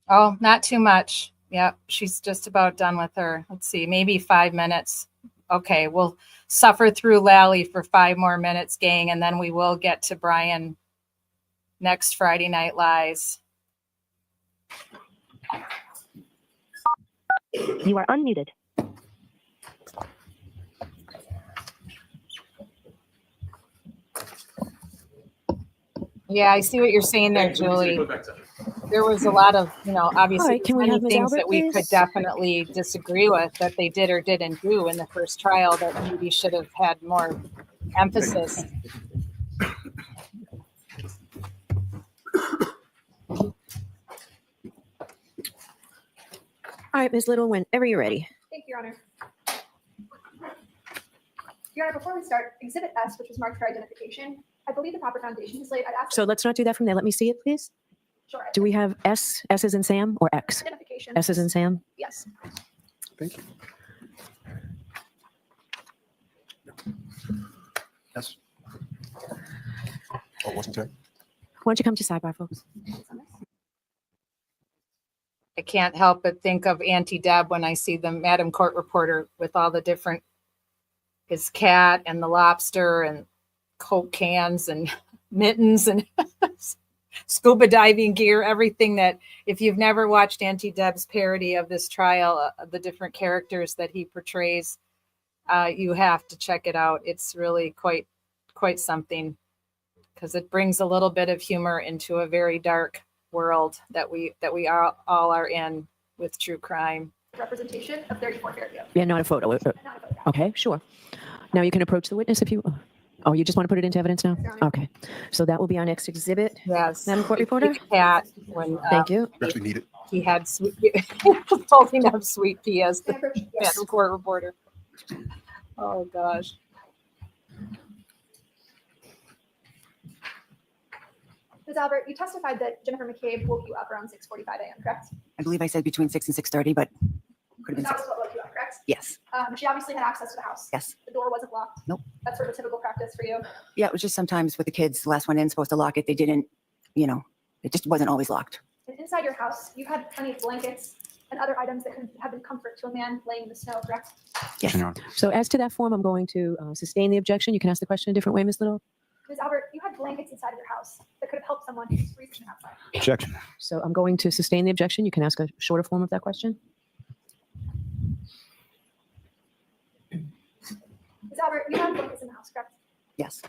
Oh, not too much. Yep, she's just about done with her. Let's see, maybe 5 minutes. Okay, we'll suffer through Lally for 5 more minutes, gang, and then we will get to Brian next Friday Night Lies. You are unmuted. Yeah, I see what you're saying there, Julie. There was a lot of, obviously right, can we many have Ms. things Albert, that we could please? definitely disagree with that they did or didn't do in the first trial that maybe should have had more emphasis. All right, Ms. Little, whenever you're ready. Thank you, Your Honor. Your Honor, before we start, Exhibit S, which was marked for identification, I believe the proper foundation is laid. I'd ask. So let's not do that from there. Let me see it, please. Sure. Do we have S? S is in Sam or X? Identification. S is in Sam? Yes. Thank you. Yes. Oh, wasn't there? Why don't you come to sidebar, folks? I can't help but think of Auntie Deb when I see the Madam Court Reporter with all the different, his cat and the lobster and Coke cans and mittens and scuba diving gear, everything that, if you've never watched Auntie Deb's parody of this trial, the different characters that he portrays, you have to check it out. It's really quite something, because it brings a little bit of humor into a very dark world that we all are in with true crime. Representation of 34 Fairview. Yeah, not a photo. Not a photo. Okay, sure. Now you can approach the witness if you. Oh, you just want to put it into evidence now? Okay. So that will be our next exhibit. Yes. Madam Court Reporter? Cat, when Thank you. Actually need it. he had sweet, holding up Sweet Pea as the Madam Court Reporter. Oh, gosh. Ms. Albert, you testified that Jennifer McCabe woke you up around 6:45 a.m., correct? I believe I said between 6 and 6:30, but could have been That 6. was what woke you up, correct? Yes. She obviously had access to the house. Yes. The door wasn't locked. Nope. That's sort of a typical practice for you. Yeah, it was just sometimes with the kids, the last one in supposed to lock it. They didn't, it just wasn't always locked. And inside your house, you had plenty of blankets and other items that could have been comfort to a man laying in the snow, correct? Yes. So as to that form, I'm going to sustain the objection. You can ask the question a different way, Ms. Little. Ms. Albert, you had blankets inside of your house that could have helped someone who's freezing outside. Objection. So I'm going to sustain the objection. You can ask a shorter form of that question. Ms. Albert, you had blankets in the house, correct? Yes.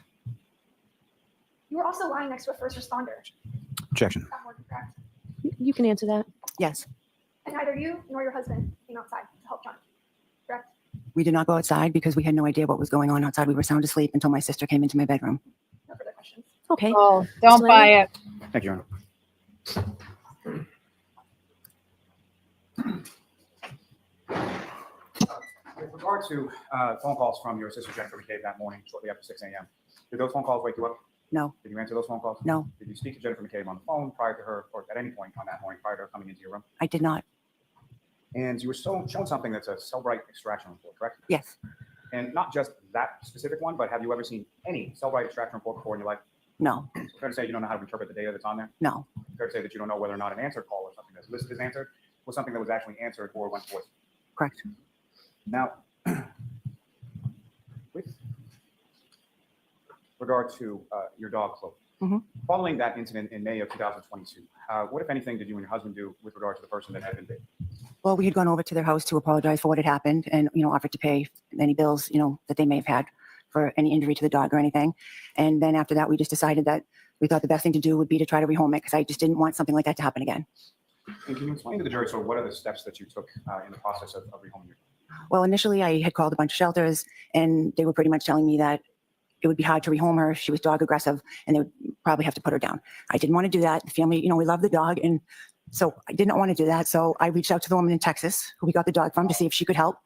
You were also lying next to a first responder. Objection. That morning, correct? You can answer that. Yes. And neither you nor your husband came outside to help John, correct? We did not go outside because we had no idea what was going on outside. We were sound asleep until my sister came into my bedroom. No further questions. Okay. Oh, don't Mr. buy Langley? it. Thank you, Your Honor. With regard to phone calls from your sister Jennifer McCabe that morning, shortly after 6 a.m., did those phone calls wake you up? No. Did you answer those phone calls? No. Did you speak to Jennifer McCabe on the phone prior to her, or at any point on that morning prior to her coming into your room? I did not. And you were shown something that's a Cellbrite extraction report, correct? Yes. And not just that specific one, but have you ever seen any Cellbrite extraction report before in your life? No. So fair to say you don't know how to interpret the data that's on there? No. Fair to say that you don't know whether or not an answered call or something that's listed as answered was something that was actually answered or went voice. Correct. Now, with regard to your dog, Chloe, following that incident in May of 2022, what, if anything, did you and your husband do with regard to the person that had been bitten? Well, we had gone over to their house to apologize for what had happened and, offered to pay any bills, that they may have had for any injury to the dog or anything. And then after that, we just decided that we thought the best thing to do would be to try to rehome it because I just didn't want something like that to happen again. And can you explain to the jury, sort of what are the steps that you took in the process of rehoming your dog? Well, initially I had called a bunch of shelters and they were pretty much telling me that it would be hard to rehome her. She was dog aggressive and they would probably have to put her down. I didn't want to do that. The family, we love the dog. And so I did not want to do that. So I reached out to the woman in Texas who we got the dog from to see if she could help.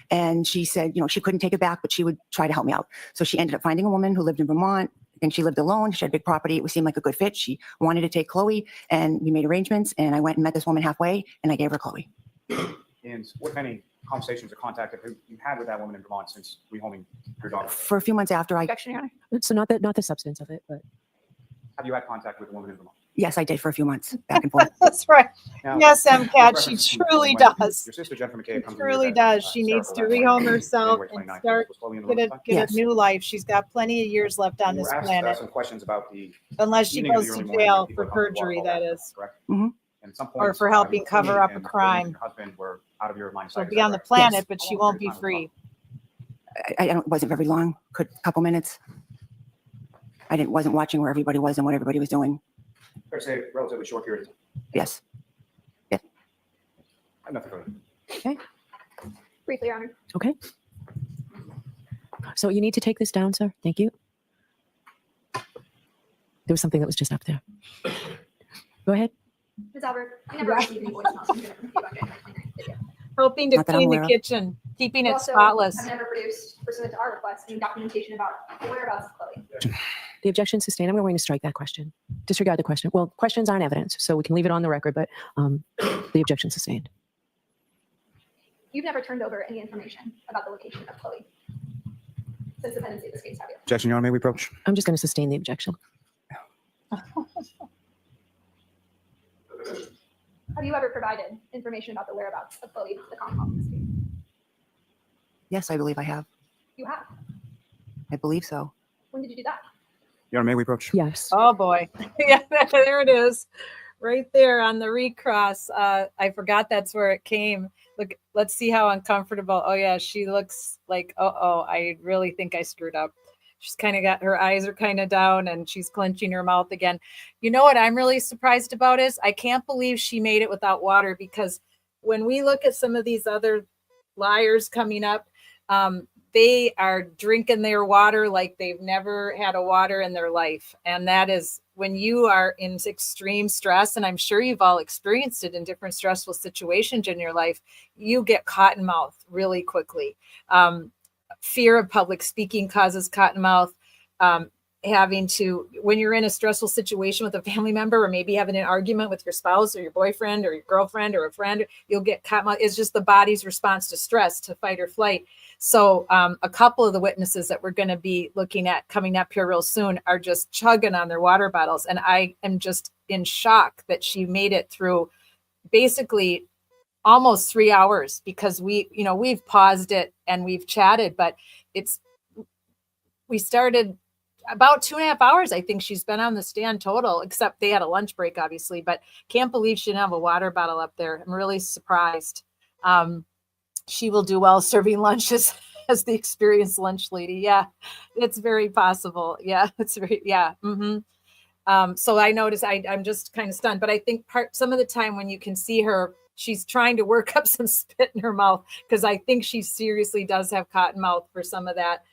And she said, she couldn't take it back, but she would try to help me out. So she ended up finding a woman who lived in Vermont. I think she lived alone. She had a big property. It seemed like a good fit. She wanted to take Chloe and we made arrangements and I went and met this woman halfway and I gave her Chloe. And what, if any, conversations or contact have you had with that woman in Vermont since rehoming your dog? For a few months after Objection, Your Honor. So not the substance of it, but. Have you had contact with the woman in Vermont? Yes, I did for a few months, back and forth. That's right. Now, Yes, with MCAT, reference she to truly when does. Your sister Jennifer McCabe comes She truly to your does. She needs to rehome herself and start get a new life. She's got plenty of years left on this planet. Some questions about the Unless she evening of goes the to early morning jail when for people come to the perjury, waterfall that that is. correct? Mhm. And at some Or point, for helping cover up a and crime. your husband were out of your line of She'll sight. be on the planet, but she won't be free. It wasn't very long, a couple minutes. I wasn't watching where everybody was and what everybody was doing. Fair to say, relatively short period of time. Yes. Yes. I have nothing further. Okay. Briefly, Your Honor. Okay. So you need to take this down, sir. Thank you. There was something that was just up there. Go ahead. Ms. Albert, I never received any voicemails from Jennifer McCabe on January 29th video. Helping to Not that I'm clean the aware of. kitchen, keeping You it also spotless. have never produced, pursuant to our request, any documentation about the whereabouts of Chloe. The objection sustained. I'm going to strike that question. Disregard the question. Well, questions aren't evidence, so we can leave it on the record, but the objection sustained. You've never turned over any information about the location of Chloe since the pendency of this case, have you? Objection, Your Honor, may we approach? I'm just going to sustain the objection. Have you ever provided information about the whereabouts of Chloe to the Commonwealth in this case? Yes, I believe I have. You have. I believe so. When did you do that? Your Honor, may we approach? Yes. Oh boy. Yeah, there it is. Right there on the recross. I forgot that's where it came. Look, let's see how uncomfortable. Oh yeah, she looks like, I really think I screwed up. She's kind of got, her eyes are kind of down and she's clenching her mouth again. You know what I'm really surprised about is I can't believe she made it without water, because when we look at some of these other liars coming up, they are drinking their water like they've never had a water in their life. And that is when you are in extreme stress, and I'm sure you've all experienced it in different stressful situations in your life, you get cotton mouth really quickly. Fear of public speaking causes cotton mouth. Having to, when you're in a stressful situation with a family member, or maybe having an argument with your spouse or your boyfriend or your girlfriend or a friend, you'll get cotton mouth. It's just the body's response to stress, to fight or flight. So a couple of the witnesses that we're going to be looking at coming up here real soon are just chugging on their water bottles. And I am just in shock that she made it through basically almost 3 hours, because we've paused it and we've chatted, but we started about 2.5 hours. I think she's been on the stand total, except they had a lunch break, obviously, but can't believe she didn't have a water bottle up there. I'm really surprised. She will do well serving lunches as the experienced lunch lady. Yeah, it's very possible. Yeah, it's very, yeah. So I noticed, I'm just kind of stunned, but I think some of the time when you can see her, she's trying to work up some spit in her mouth, because I think she seriously does have cotton mouth for some of that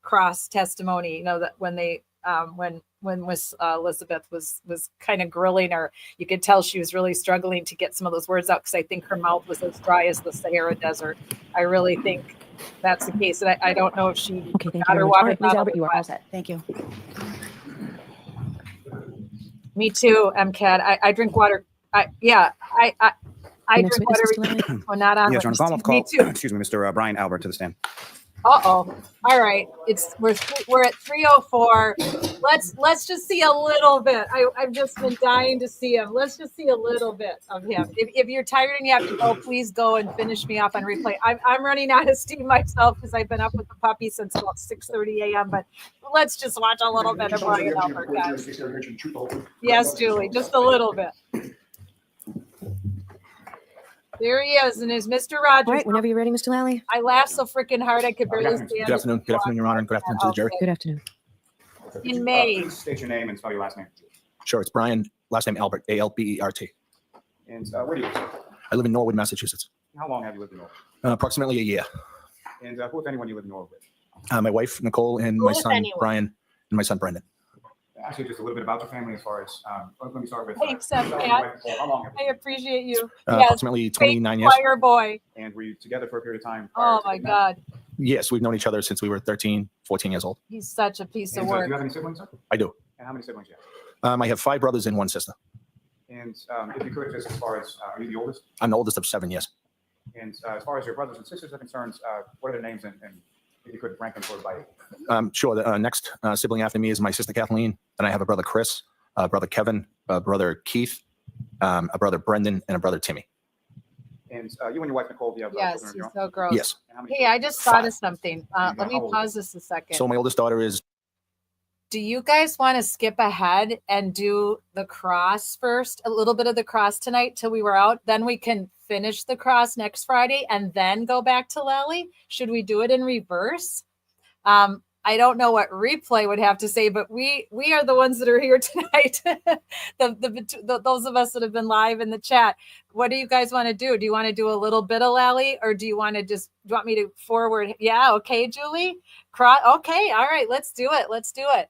cross testimony, that when when Miss Elizabeth was kind of grilling her. You could tell she was really struggling to get some of those words out because I think her mouth was as dry as the Sahara Desert. I really think that's the case. And I don't know if she Okay, thank you got very her much. All water right, Ms. bottle Albert, you are all wet. set. Thank you. Me too, MCAT. I drink water. I Next drink witness, water. Mr. Lally. Well, not on Yes, Your Honor, call off Me call. too. Excuse me, Mr. Brian Albert to the stand. Uh-oh. All right. We're at 3:04. Let's just see a little bit. I've just been dying to see him. Let's just see a little bit of him. If you're tired and you have to go, please go and finish me off on replay. I'm running out of steam myself because I've been up with the puppy since about 6:30 a.m. But let's just watch a little bit of Brian Albert, guys. Yes, Julie, just a little bit. There he is, and is Mr. Rogers. All right, whenever you're ready, Mr. Lally. I laughed so freaking hard I could barely stand. Good afternoon. Good afternoon, Your Honor, and good afternoon to the jury. Good afternoon. In May. Please state your name and spell your last name. Sure, it's Brian, last name Albert, Albert. And where do you live? I live in Norwood, Massachusetts. How long have you lived in Norwood? Approximately a year. And who, if anyone, you live in Norwood with? My wife, Nicole, and Who, my if son, anyone? Brian, and my son, Brendan. Actually, just a little bit about your family as far as, let me start with. Thanks, yourself and your Pat. wife, Nicole. How long have you I appreciate you. Approximately 29 years. Choir boy. And were you together for a period of time? Oh my God. Yes, we've known each other since we were 13, 14 years old. He's such a piece of And, do work. you have any siblings, sir? I do. And how many siblings do you have? I have 5 brothers and 1 sister. And if you could, just as far as, are you the oldest? I'm the oldest of 7 years. And as far as your brothers and sisters are concerned, what are their names and if you could rank them sort of by? Sure. The next sibling after me is my sister Kathleen. Then I have a brother Chris, a brother Kevin, a brother Keith, a brother Brendan, and a brother Timmy. And you and your wife, Nicole, do you have Yes, children of he's your own? so gross. Yes. And how many Hey, I just thought of something. And, Let me how old pause this a second. So my oldest daughter is. Do you guys want to skip ahead and do the cross first? A little bit of the cross tonight till we were out. Then we can finish the cross next Friday and then go back to Lally. Should we do it in reverse? I don't know what replay would have to say, but we are the ones that are here tonight. Those of us that have been live in the chat. What do you guys want to do? Do you want to do a little bit of Lally, or do you want me to forward? Yeah, okay, Julie. Okay, all right, let's do it. Let's do it.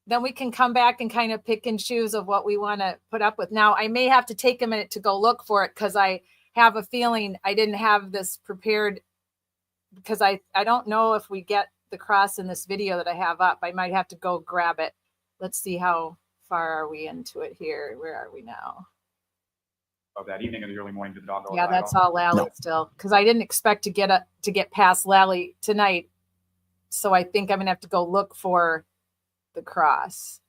Then we can come back and kind of pick and choose of what we want to put up with. Now, I may have to take a minute to go look for it because I have a feeling I didn't have this prepared, because I don't know if we get the cross in this video that I have up. I might have to go grab it. Let's see how far are we into it here. Where are we now? Of that evening or the early morning, did the dog go Yeah, outside at that's all? all Lally still, because I didn't expect to get past Lally tonight. So I think I'm gonna have to go look for the cross.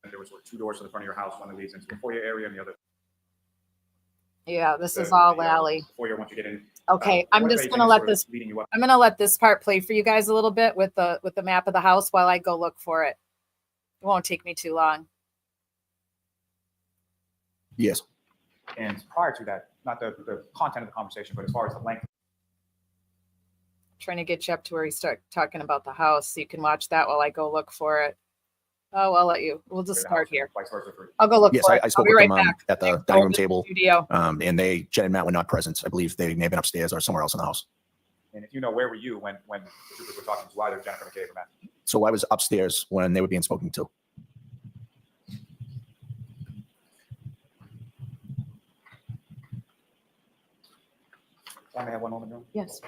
And there was 2 doors to the front of your house, one that leads into the foyer area and the other. Yeah, this is all Lally. Foyer once you get in. Okay, I'm what if just anything gonna is let sort of this. leading you up? I'm gonna let this part play for you guys a little bit with the map of the house while I go look for it. It won't take me too long. Yes. And prior to that, not the content of the conversation, but as far as the length. Trying to get you up to where you start talking about the house so you can watch that while I go look for it. Oh, I'll let you. We'll just start here. Vice versa for I'll go look Yes, for it. I I'll spoke be with right them back. at the Go dining room to the table, studio. and Jen and Matt were not present. I believe they may have been upstairs or somewhere else in the house. And if you know, where were you when the troopers were talking to either Jennifer McCabe or Matt? So I was upstairs when they were being spoken to. I may have one moment, Joe. Yes.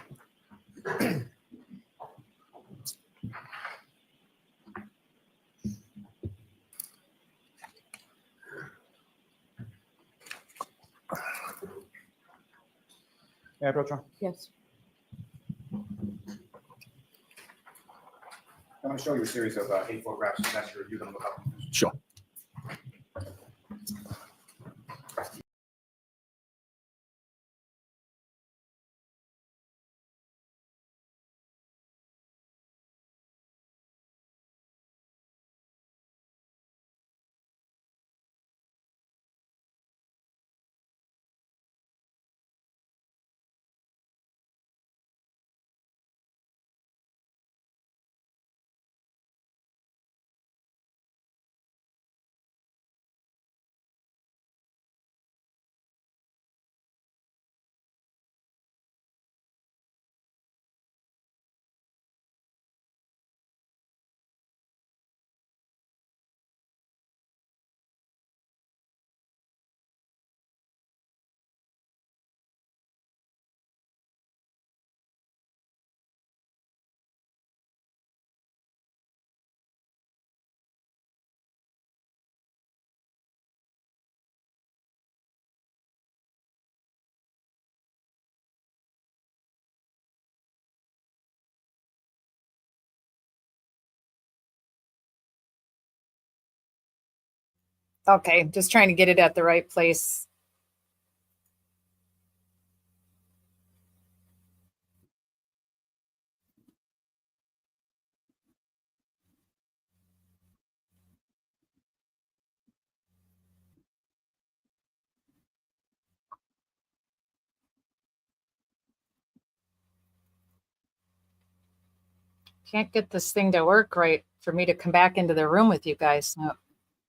Yeah, approach her. Yes. I'm going to show you a series of 8 photographs that you're going to look up. Sure. Okay, just trying to get it at the right place. Can't get this thing to work right for me to come back into the room with you guys. No,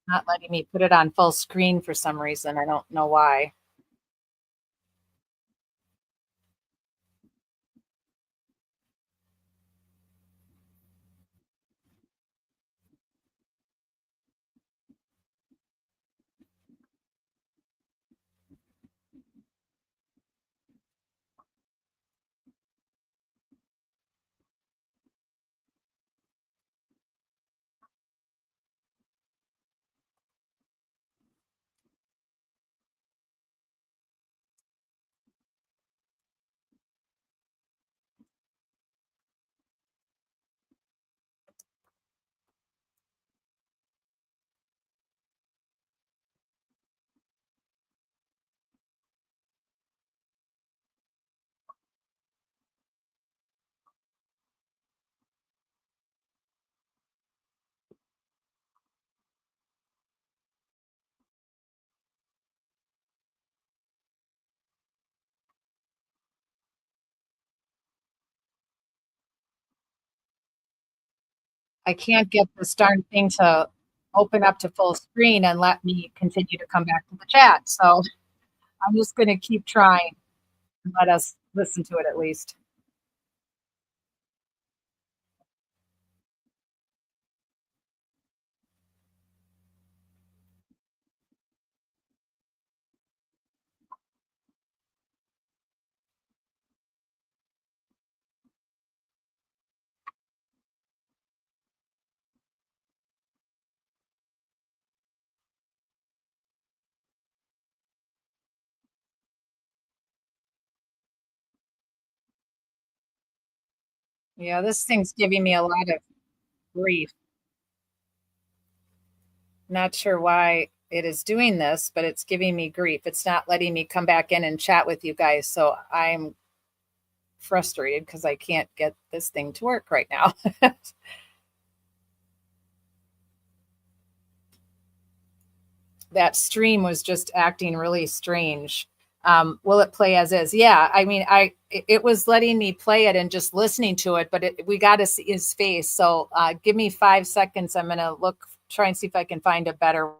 not letting me put it on full screen for some reason. I don't know why. I can't get this darn thing to open up to full screen and let me continue to come back to the chat. So I'm just going to keep trying and let us listen to it at least. Yeah, this thing's giving me a lot of grief. Not sure why it is doing this, but it's giving me grief. It's not letting me come back in and chat with you guys. So I'm frustrated because I can't get this thing to work right now. That stream was just acting really strange. Will it play as is? Yeah, I mean, it was letting me play it and just listening to it, but we got to see his face. So give me 5 seconds. I'm gonna try and see if I can find a better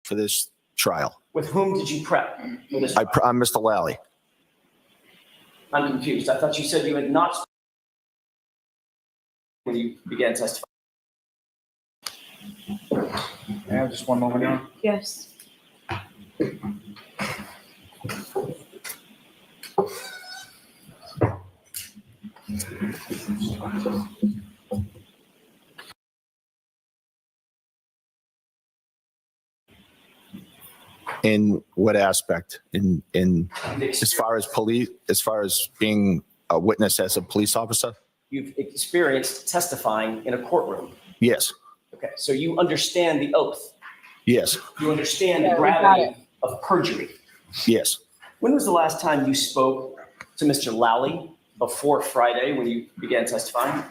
for this trial. With whom did you prep for this trial? I'm Mr. Lally. I'm confused. I thought you said you had not spoken when you began testifying. May I have just one moment here? Yes. In what aspect? In as far as being a witness as a police officer? You've experienced testifying in a courtroom. Yes. Okay, so you understand the oath. Yes. You understand the gravity of perjury. Yes. When was the last time you spoke to Mr. Lally before Friday when you began testifying?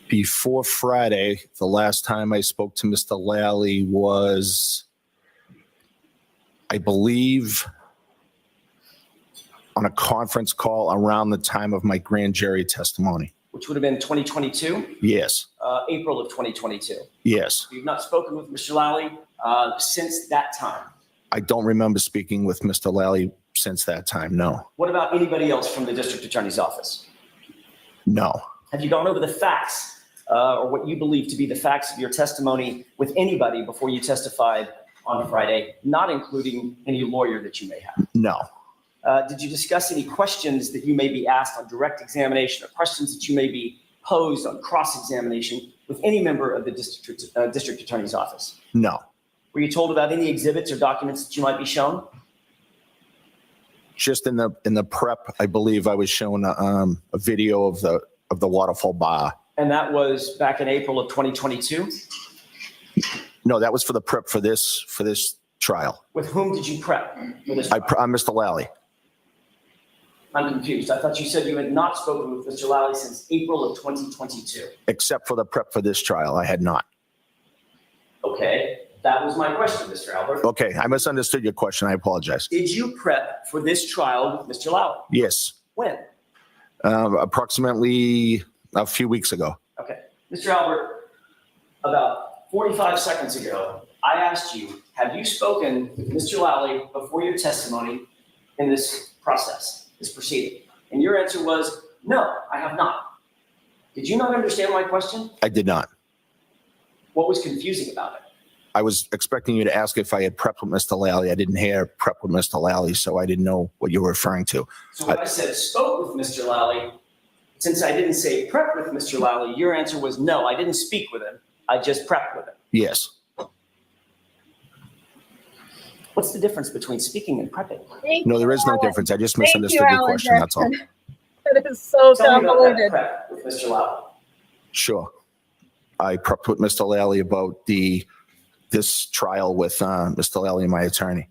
Before Friday, the last time I spoke to Mr. Lally was, I believe, on a conference call around the time of my grand jury testimony. Which would have been 2022? Yes. April of 2022. Yes. You've not spoken with Mr. Lally since that time? I don't remember speaking with Mr. Lally since that time, no. What about anybody else from the district attorney's office? No. Have you gone over the facts or what you believe to be the facts of your testimony with anybody before you testified on Friday, not including any lawyer that you may have? No. Did you discuss any questions that you may be asked on direct examination or questions that you may be posed on cross-examination with any member of the district attorney's office? No. Were you told about any exhibits or documents that you might be shown? Just in the prep, I believe I was shown a video of the waterfall bar. And that was back in April of 2022? No, that was for the prep for this trial. With whom did you prep for this trial? I'm Mr. Lally. I'm confused. I thought you said you had not spoken with Mr. Lally since April of 2022. Except for the prep for this trial, I had not. Okay, that was my question, Mr. Albert. Okay, I misunderstood your question. I apologize. Did you prep for this trial with Mr. Lally? Yes. When? Approximately a few weeks ago. Okay. Mr. Albert, about 45 seconds ago, I asked you, have you spoken with Mr. Lally before your testimony in this process, this proceeding? And your answer was, no, I have not. Did you not understand my question? I did not. What was confusing about it? I was expecting you to ask if I had prepped with Mr. Lally. I didn't hear prep with Mr. Lally, so I didn't know what you were referring to. So when I said spoke with Mr. Lally, since I didn't say prep with Mr. Lally, your answer was no, I didn't speak with him. I just prepped with him. Yes. What's the difference between speaking and prepping? No, there is no difference. I just misunderstood your question. That's all. That is so Tell me about that convoluted. prep with Mr. Lally. Sure. I prepped with Mr. Lally about this trial with Mr. Lally, my attorney.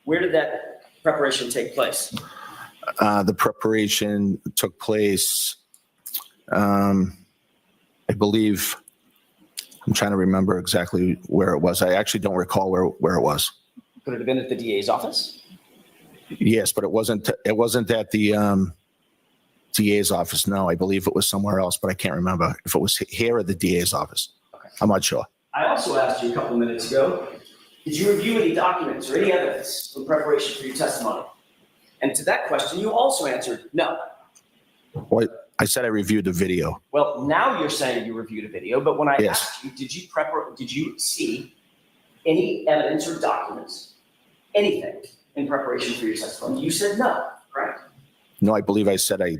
Where did that preparation take place? The preparation took place, I believe, I'm trying to remember exactly where it was. I actually don't recall where it was. Could it have been at the DA's office? Yes, but it wasn't at the DA's office. No, I believe it was somewhere else, but I can't remember if it was here or the DA's office. Okay. I'm not sure. I also asked you a couple of minutes ago, did you review any documents or any evidence in preparation for your testimony? And to that question, you also answered no. Well, I said I reviewed the video. Well, now you're saying you reviewed a video, but when I Yes. asked you, did you see any evidence or documents, anything in preparation for your testimony? You said no, correct? No, I believe I said I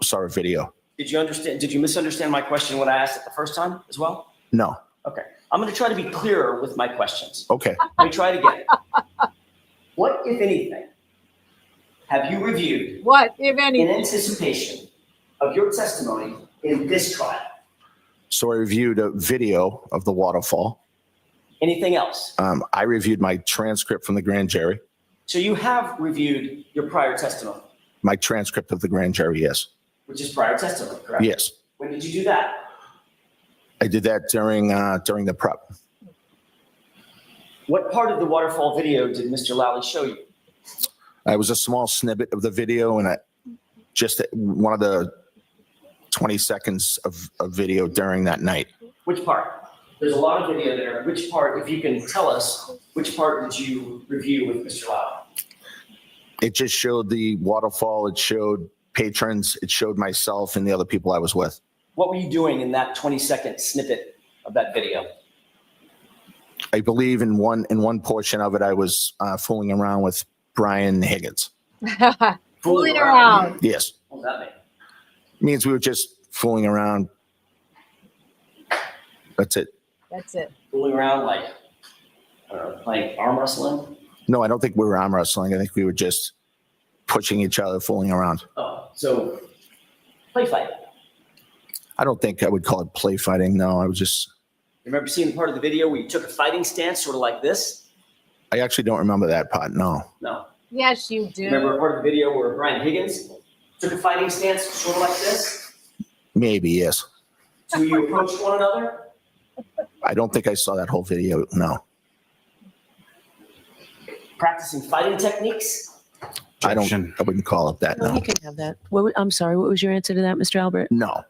saw a video. Did you misunderstand my question when I asked it the first time as well? No. Okay. I'm going to try to be clearer with my questions. Okay. Let me try it again. What, if anything, have you reviewed What, if any? in anticipation of your testimony in this trial? So I reviewed a video of the waterfall. Anything else? I reviewed my transcript from the grand jury. So you have reviewed your prior testimony, My transcript of the grand jury, yes. which is prior testimony, correct? Yes. When did you do that? I did that during the prep. What part of the waterfall video did Mr. Lally show you? It was a small snippet of the video, and just one of the 20 seconds of video during that night. Which part? There's a lot of video there. Which part, if you can tell us, which part did you review with Mr. Lally? It just showed the waterfall. It showed patrons. It showed myself and the other people I was with. What were you doing in that 20-second snippet of that video? I believe in one portion of it, I was fooling around with Brian Higgins. Fooling around. Yes. What does that mean? It means we were just fooling around. That's it. That's it. Fooling around like playing arm wrestling? No, I don't think we were arm wrestling. I think we were just pushing each other, fooling around. Oh, so play fight. I don't think I would call it play fighting. No, I was just. You remember seeing part of the video where you took a fighting stance, sort of like this? I actually don't remember that part. No. No. Yes, you do. Remember part of the video where Brian Higgins took a fighting stance, sort of like this? Maybe, yes. So you approached one another? I don't think I saw that whole video. No. Practicing fighting techniques? I wouldn't call it that. No, No. you can have that. I'm sorry. What was your answer to that, Mr. Albert? No.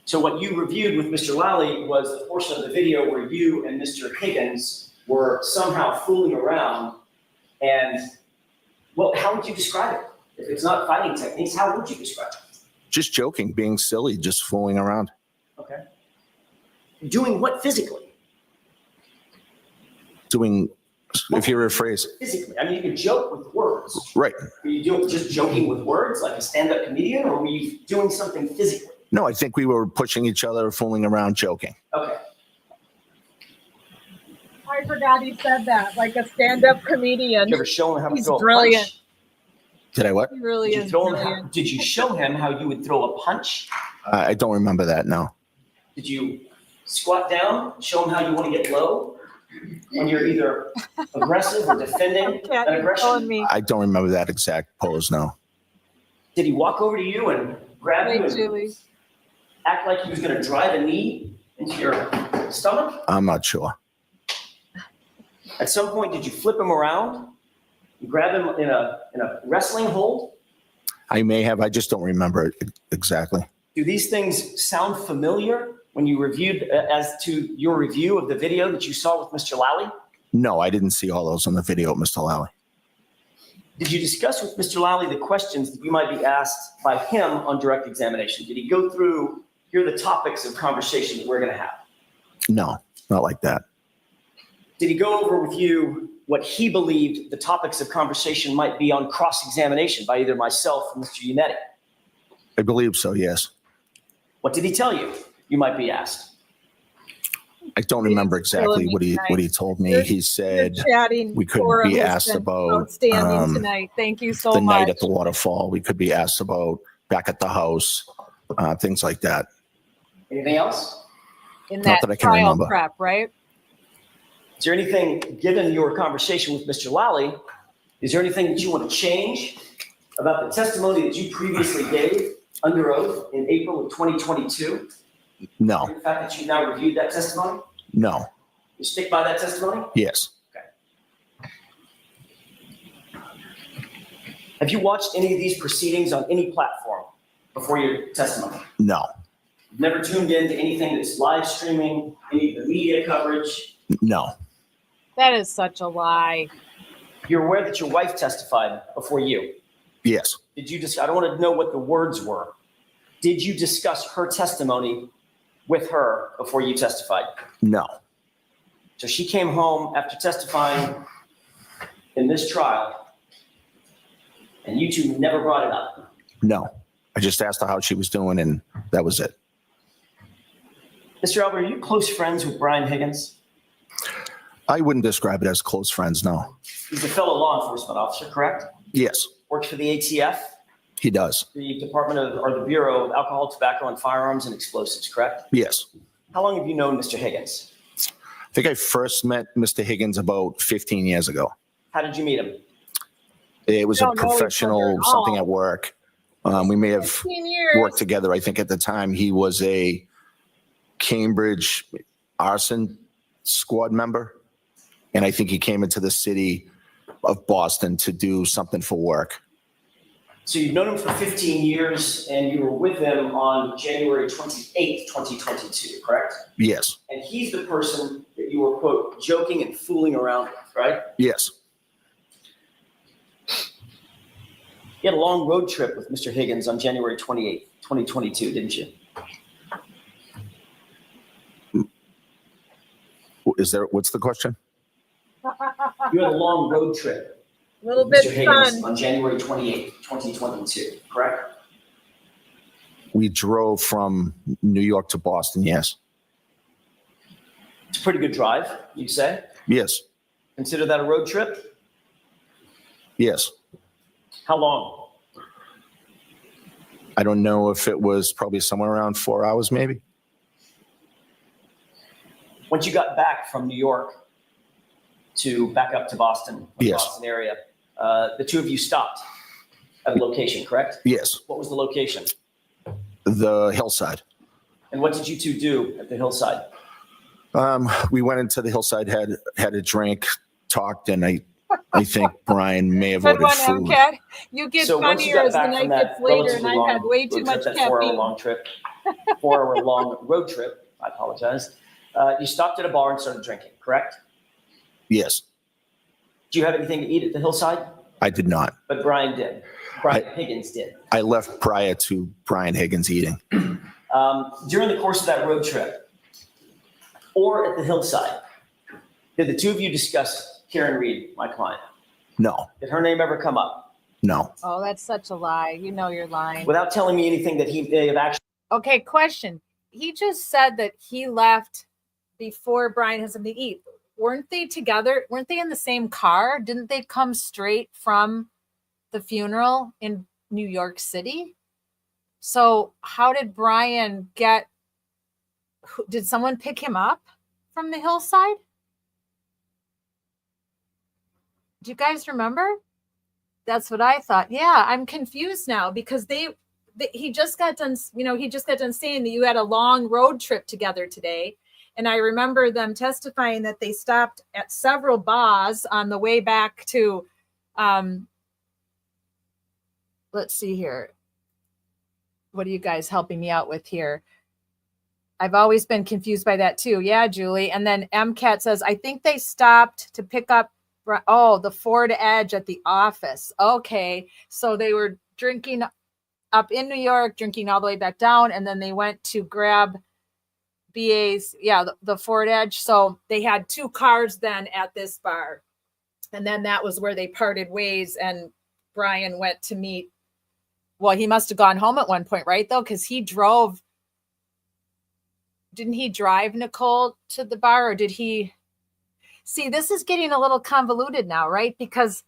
So what you reviewed with Mr. Lally was the portion of the video where you and Mr. Higgins were somehow fooling around. And how would you describe it? If it's not fighting techniques, how would you describe it? Just joking, being silly, just fooling around. Okay. Doing what physically? Doing, if you rephrase. Physically. I mean, you could joke with words. Right. Were you just joking with words like a stand-up comedian, or were you doing something physically? No, I think we were pushing each other, fooling around, joking. Okay. I forgot he said that, like a stand-up comedian. You ever show him how to He's throw brilliant. a punch? Did I what? He really is brilliant. Did you show him how you would throw a punch? I don't remember that, no. Did you squat down, show him how you want to get low when you're either aggressive or defending an aggression? I don't remember that exact pose, no. Did he walk over to you and grab you and act like he was going to drive a knee into your stomach? I'm not sure. At some point, did you flip him around? You grab him in a wrestling hold? I may have. I just don't remember it exactly. Do these things sound familiar when you reviewed as to your review of the video that you saw with Mr. Lally? No, I didn't see all those on the video with Mr. Lally. Did you discuss with Mr. Lally the questions that you might be asked by him on direct examination? Did he go through, here are the topics of conversation that we're going to have? No, not like that. Did he go over with you what he believed the topics of conversation might be on cross-examination by either myself or Mr. Unetti? I believe so, yes. What did he tell you you might be asked? I don't remember exactly what he told me. He said we could be asked about outstanding tonight. Thank you so the much. night at the waterfall. We could be asked about back at the house, things like that. Anything else? In Not that that I can trial remember. prep, right? Is there anything, given your conversation with Mr. Lally, is there anything that you want to change about the testimony that you previously gave under oath in April of 2022? No, The fact that you now reviewed that testimony? no, You stick by that testimony? yes. Have you watched any of these proceedings on any platform before your testimony? No, You've never tuned in to anything that's live streaming, any of the media coverage? no, That is such a lie. You're aware that your wife testified before you? yes, Did you I don't want to know what the words were. Did you discuss her testimony with her before you testified? no, So she came home after testifying in this trial, and you two never brought it up. no. I just asked her how she was doing, and that was it. Mr. Albert, are you close friends with Brian Higgins? I wouldn't describe it as close friends, no. He's a fellow law enforcement officer, correct? Yes, Works for the ATF, he does. the the Bureau of Alcohol, Tobacco, and Firearms and Explosives, correct? Yes. How long have you known Mr. Higgins? I think I first met Mr. Higgins about 15 years ago. How did you meet him? It was a Don't know each other professional, at something all. at work. We may have 15 years. worked together. I think at the time he was a Cambridge arson squad member. And I think he came into the city of Boston to do something for work. So you've known him for 15 years and you were with him on January 28th, 2022, correct? Yes. And he's the person that you were, quote, joking and fooling around with, right? Yes. You had a long road trip with Mr. Higgins on January 28th, 2022, didn't you? What's the question? You had a long road trip A little with bit Mr. Higgins fun. on January 28th, 2022, correct? We drove from New York to Boston, yes. It's a pretty good drive, you say? Yes. Consider that a road trip? Yes. How long? I don't know if it was probably somewhere around 4 hours, maybe. Once you got back from New York to back up to Boston, Yes. Boston area, the two of you stopped at a location, correct? Yes. What was the location? The hillside. And what did you two do at the hillside? We went into the hillside, had a drink, talked, and I think Brian may have Good ordered one, food. MCAT. You get So once you funnier got as the back night from that gets later, and relatively I've had long way too road much trip, that 4-hour caffeine. long trip, 4-hour long road trip, I apologize. You stopped at a bar and started drinking, correct? Yes. Do you have anything to eat at the hillside? I did not. But Brian did. Brian Higgins did. I left prior to Brian Higgins eating. During the course of that road trip, or at the hillside, did the two of you discuss Karen Reed, my client? No. Did her name ever come up? No. Oh, that's such a lie. You know you're lying. Without telling me anything that he may have actually. Okay, question. He just said that he left before Brian had something to eat. Weren't they together? Weren't they in the same car? Didn't they come straight from the funeral in New York City? So how did Brian get, did someone pick him up from the hillside? Do you guys remember? That's what I thought. Yeah, I'm confused now because he just got done, he just got done saying that you had a long road trip together today. And I remember them testifying that they stopped at several bars on the way back to, let's see here. What are you guys helping me out with here? I've always been confused by that too. Yeah, Julie. And then MCAT says, I think they stopped to pick up, the Ford Edge at the office. Okay. So they were drinking up in New York, drinking all the way back down. And then they went to grab BA's, the Ford Edge. So they had two cars then at this bar. And then that was where they parted ways and Brian went to meet. Well, he must have gone home at one point, right, though? Because didn't he drive Nicole to the bar, or did he? See, this is getting a little convoluted now, right? Because,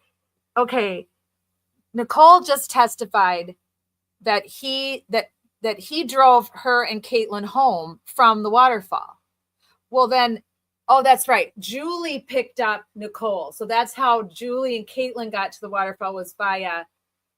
okay, Nicole just testified that he drove her and Caitlin home from the waterfall. Well, then, that's right. Julie picked up Nicole. So that's how Julie and Caitlin got to the waterfall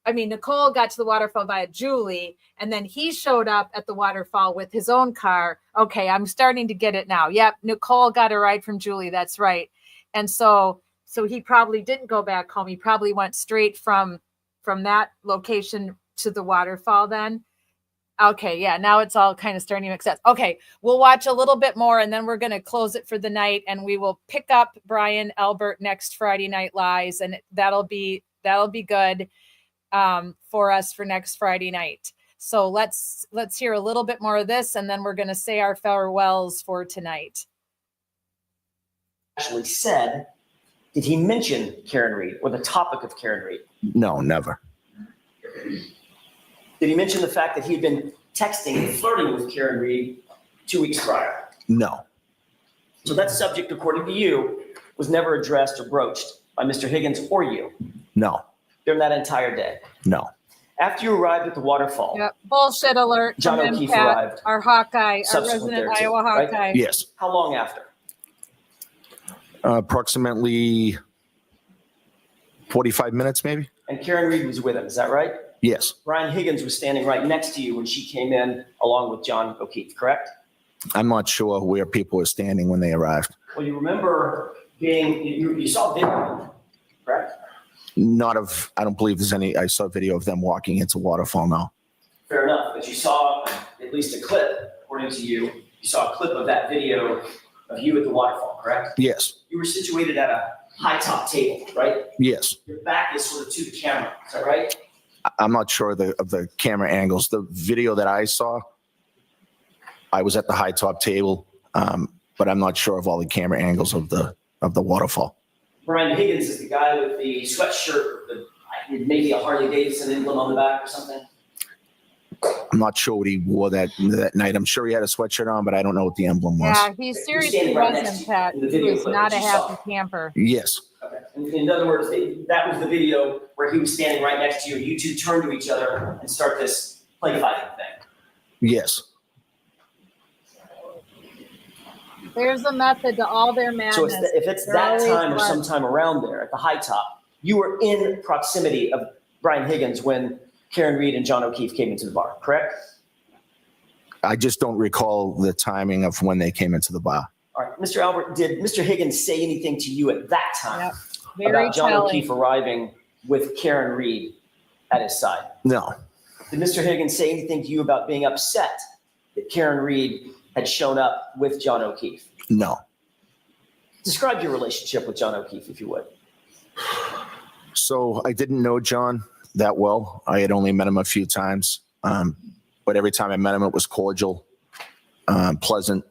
Nicole got to the waterfall via Julie, and then he showed up at the waterfall with his own car. Okay, I'm starting to get it now. Yep, Nicole got a ride from Julie. That's right. And so he probably didn't go back home. He probably went straight from that location to the waterfall then. Okay, yeah, now it's all kind of starting to make sense. Okay, we'll watch a little bit more, and then we're going to close it for the night, and we will pick up Brian Albert next Friday Night Lies, and that'll be good. For us for next Friday night. So let's hear a little bit more of this, and then we're going to say our farewells for tonight. Actually said, did he mention Karen Reed or the topic of Karen Reed? No, never. Did he mention the fact that he had been texting and flirting with Karen Reed 2 weeks prior? No. So that subject, according to you, was never addressed or broached by Mr. Higgins or you? No. During that entire day? No. After you arrived at the waterfall, Yep. Bullshit alert. John from O'Keefe MCAT, arrived. Our Hawkeye, our Subsequent resident thereto, Iowa right? Hawkeye. Yes. How long after? Approximately 45 minutes, maybe. And Karen Reed was with him, is that right? Yes. Brian Higgins was standing right next to you when she came in along with John O'Keefe, correct? I'm not sure where people were standing when they arrived. Well, you remember you saw video, correct? I don't believe there's any, I saw a video of them walking into Waterfall now. Fair enough, but you saw at least a clip, according to you, you saw a clip of that video of you at the waterfall, correct? Yes. You were situated at a high top table, right? Yes. Your back is sort of to the camera, is that right? I'm not sure of the camera angles. The video that I saw, I was at the high top table, but I'm not sure of all the camera angles of the waterfall. Brian Higgins is the guy with the sweatshirt, with maybe a Harley Davidson emblem on the back or something. I'm not sure what he wore that night. I'm sure he had a sweatshirt on, but I don't know what the emblem was. Yeah, he seriously wasn't, Pat. He was not a happy camper. Yes. Okay. In other words, that was the video where he was standing right next to you. You two turn to each other and start this play fighting thing. Yes. There's a method to all their madness. So if it's that time or sometime around there at the high top, you were in proximity of Brian Higgins when Karen Reed and John O'Keefe came into the bar, correct? I just don't recall the timing of when they came into the bar. All right, Mr. Albert, did Mr. Higgins say anything to you at that time Very about John telling. O'Keefe arriving with Karen Reed at his side? No. Did Mr. Higgins say anything to you about being upset that Karen Reed had shown up with John O'Keefe? No. Describe your relationship with John O'Keefe, if you would. So I didn't know John that well. I had only met him a few times. But every time I met him, it was cordial, pleasant.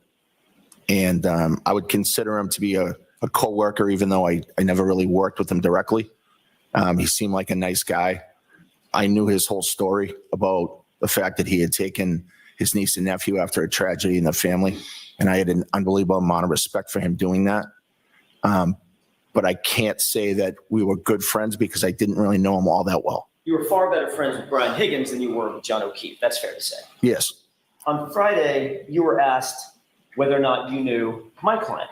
And I would consider him to be a co-worker, even though I never really worked with him directly. He seemed like a nice guy. I knew his whole story about the fact that he had taken his niece and nephew after a tragedy in the family. And I had an unbelievable amount of respect for him doing that. But I can't say that we were good friends because I didn't really know him all that well. You were far better friends with Brian Higgins than you were with John O'Keefe. That's fair to say. Yes. On Friday, you were asked whether or not you knew my client,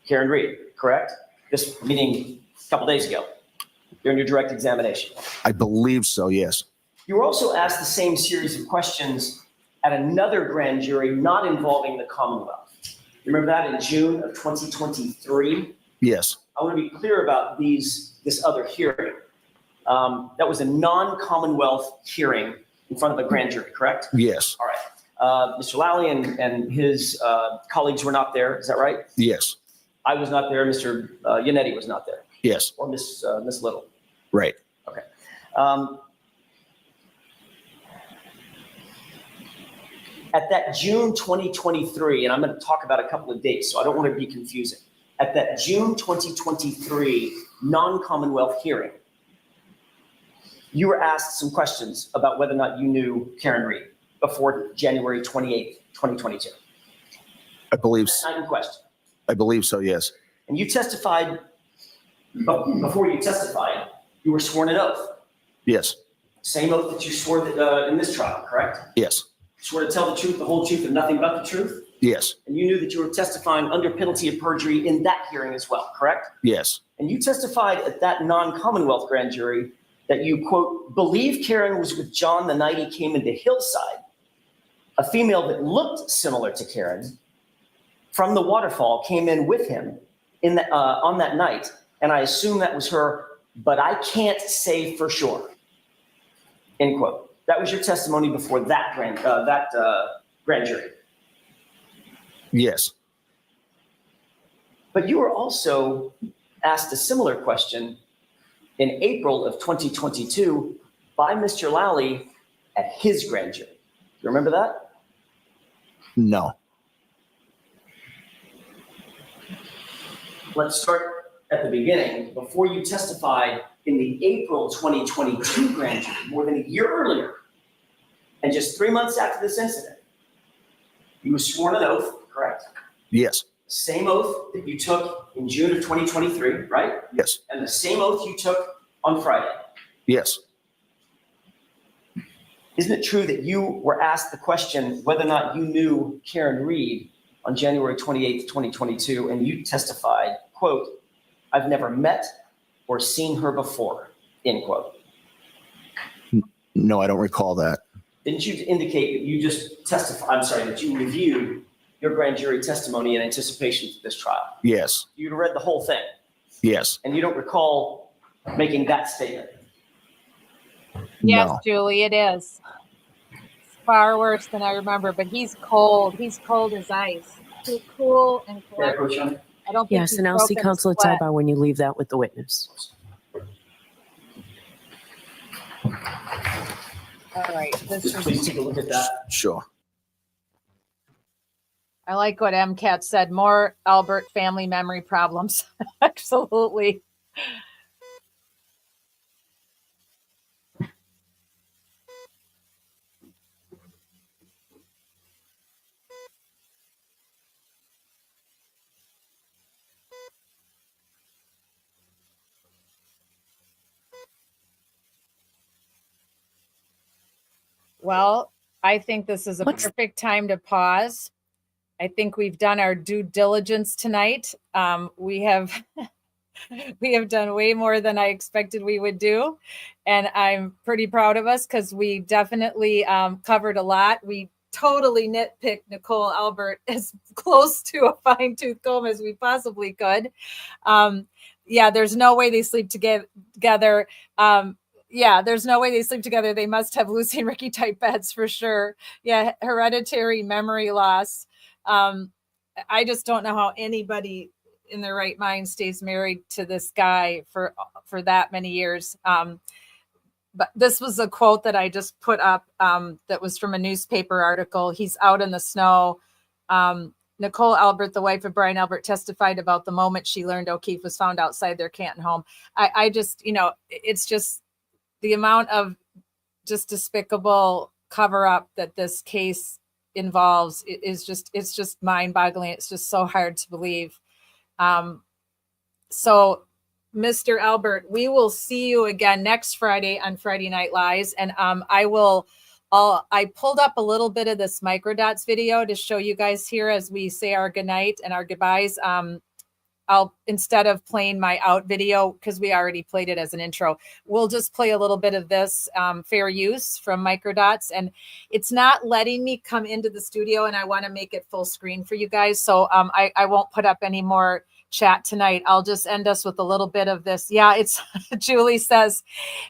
Karen Reed, correct? This meeting a couple days ago during your direct examination. I believe so, yes. You were also asked the same series of questions at another grand jury not involving the Commonwealth. You remember that in June of 2023? Yes. I want to be clear about this other hearing. That was a non-Commonwealth hearing in front of a grand jury, correct? Yes. All right. Mr. Lally and his colleagues were not there. Is that right? Yes. I was not there. Mr. Yannetti was not there. Yes. Or Miss Little. Right. Okay. At that June 2023, and I'm going to talk about a couple of dates, so I don't want to be confusing. At that June 2023 non-Commonwealth hearing, you were asked some questions about whether or not you knew Karen Reed before January 28th, 2022. I believe so. Not in question. I believe so, yes. And you testified, before you testified, you were sworn an oath. Yes. Same oath that you swore in this trial, correct? Yes. You swore to tell the truth, the whole truth, and nothing but the truth? Yes. And you knew that you were testifying under penalty of perjury in that hearing as well, correct? Yes. And you testified at that non-Commonwealth grand jury that you, quote, believe Karen was with John the night he came into Hillside, a female that looked similar to Karen from the waterfall came in with him on that night. And I assume that was her, but I can't say for sure, end quote. That was your testimony before that grand jury. Yes. But you were also asked a similar question in April of 2022 by Mr. Lally at his grand jury. You remember that? No. Let's start at the beginning. Before you testified in the April 2022 grand jury, more than a year earlier, and just 3 months after this incident, you were sworn an oath, correct? Yes. Same oath that you took in June of 2023, right? Yes. And the same oath you took on Friday. Yes. Isn't it true that you were asked the question whether or not you knew Karen Reed on January 28th, 2022, and you testified, quote, I've never met or seen her before, end quote? No, I don't recall that. Didn't you indicate that you just that you reviewed your grand jury testimony in anticipation for this trial? Yes. You'd read the whole thing. Yes. And you don't recall making that statement? Yes, No. Julie, it is. It's far worse than I remember, but he's cold. He's cold as ice. Too cool and Yeah, collected. Coach Young? I don't think Yes, he's and I'll see broken a counsel at sweat. sidebar when you leave that with the witness. All right. Just please take a look at that. Sure. I like what MCAT said. More Albert family memory problems. Absolutely. Well, I think this is a perfect time to pause. I think we've done our due diligence tonight. We have we have done way more than I expected we would do, and I'm pretty proud of us because we definitely covered a lot. We totally nitpicked Nicole Albert as close to a fine-tooth comb as we possibly could. Yeah, there's no way they sleep together. Yeah, there's no way they sleep together. They must have Lucy and Ricky type beds for sure. Yeah, hereditary memory loss. I just don't know how anybody in their right mind stays married to this guy for that many years. But this was a quote that I just put up that was from a newspaper article. He's out in the snow. Nicole Albert, the wife of Brian Albert, testified about the moment she learned O'Keefe was found outside their Canton home. I just, it's just the amount of just despicable cover up that this case involves it's just mind boggling. It's just so hard to believe. So Mr. Albert, we will see you again next Friday on Friday Night Lies. And I pulled up a little bit of this microdots video to show you guys here as we say our goodnight and our goodbyes. I'll, instead of playing my out video, because we already played it as an intro, we'll just play a little bit of this fair use from microdots. And it's not letting me come into the studio, and I want to make it full screen for you guys. So I won't put up any more chat tonight. I'll just end us with a little bit of this. Yeah, it's Julie says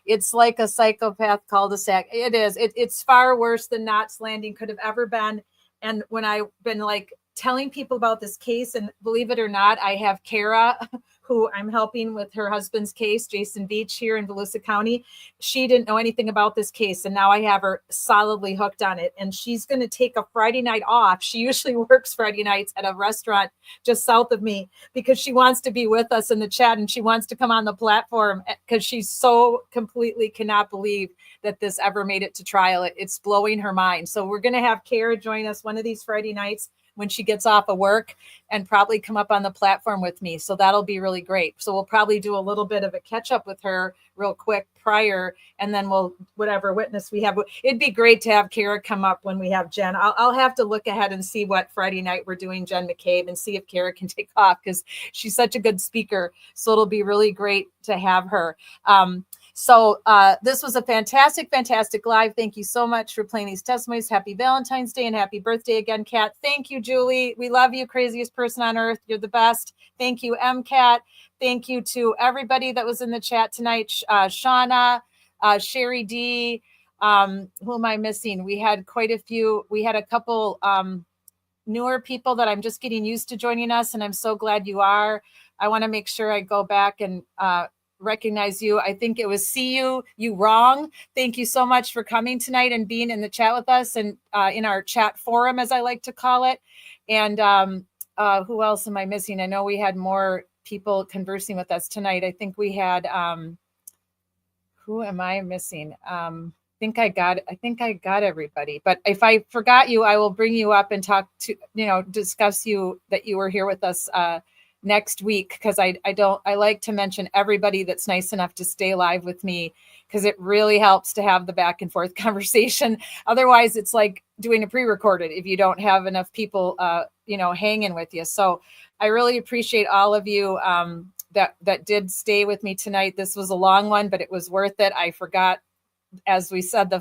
it's like a psychopath cul-de-sac. It is. It's far worse than Knots Landing could have ever been. And when I've been like telling people about this case, and believe it or not, I have Kara, who I'm helping with her husband's case, Jason Beach, here in Volusia County. She didn't know anything about this case, and now I have her solidly hooked on it. And she's going to take a Friday night off. She usually works Friday nights at a restaurant just south of me because she wants to be with us in the chat, and she wants to come on the platform because she so completely cannot believe that this ever made it to trial. It's blowing her mind. So we're going to have Kara join us one of these Friday nights when she gets off of work and probably come up on the platform with me. So that'll be really great. So we'll probably do a little bit of a catch up with her real quick prior, and then we'll, whatever witness we have. It'd be great to have Kara come up when we have Jen. I'll have to look ahead and see what Friday night we're doing Jen McCabe and see if Kara can take off because she's such a good speaker. So it'll be really great to have her. So this was a fantastic live. Thank you so much for playing these testimonies. Happy Valentine's Day and happy birthday again, Kat. Thank you, Julie. We love you, craziest person on earth. You're the best. Thank you, MCAT. Thank you to everybody that was in the chat tonight. Shauna, Sherry D. Who am I missing? We had quite a few. We had a couple newer people that I'm just getting used to joining us, and I'm so glad you are. I want to make sure I go back and recognize you. I think it was see you wrong. Thank you so much for coming tonight and being in the chat with us and in our chat forum, as I like to call it. And who else am I missing? I know we had more people conversing with us tonight. I think we had who am I missing? I think I got everybody. But if I forgot you, I will bring you up and talk to, discuss you that you were here with us next week, because I like to mention everybody that's nice enough to stay live with me, because it really helps to have the back and forth conversation. Otherwise, it's like doing a pre-recorded if you don't have enough people, hanging with you. So I really appreciate all of you that did stay with me tonight. This was a long one, but it was worth it. I forgot as we said, the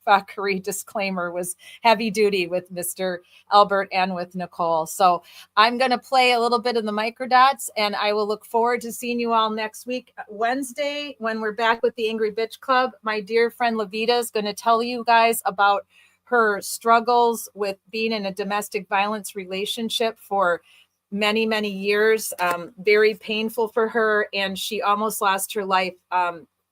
Factory disclaimer was heavy duty with Mr. Albert and with Nicole. So I'm going to play a little bit of the microdots, and I will look forward to seeing you all next week, Wednesday, when we're back with the Angry Bitch Club. My dear friend Levita is going to tell you guys about her struggles with being in a domestic violence relationship for many, many years. Very painful for her, and she almost lost her life.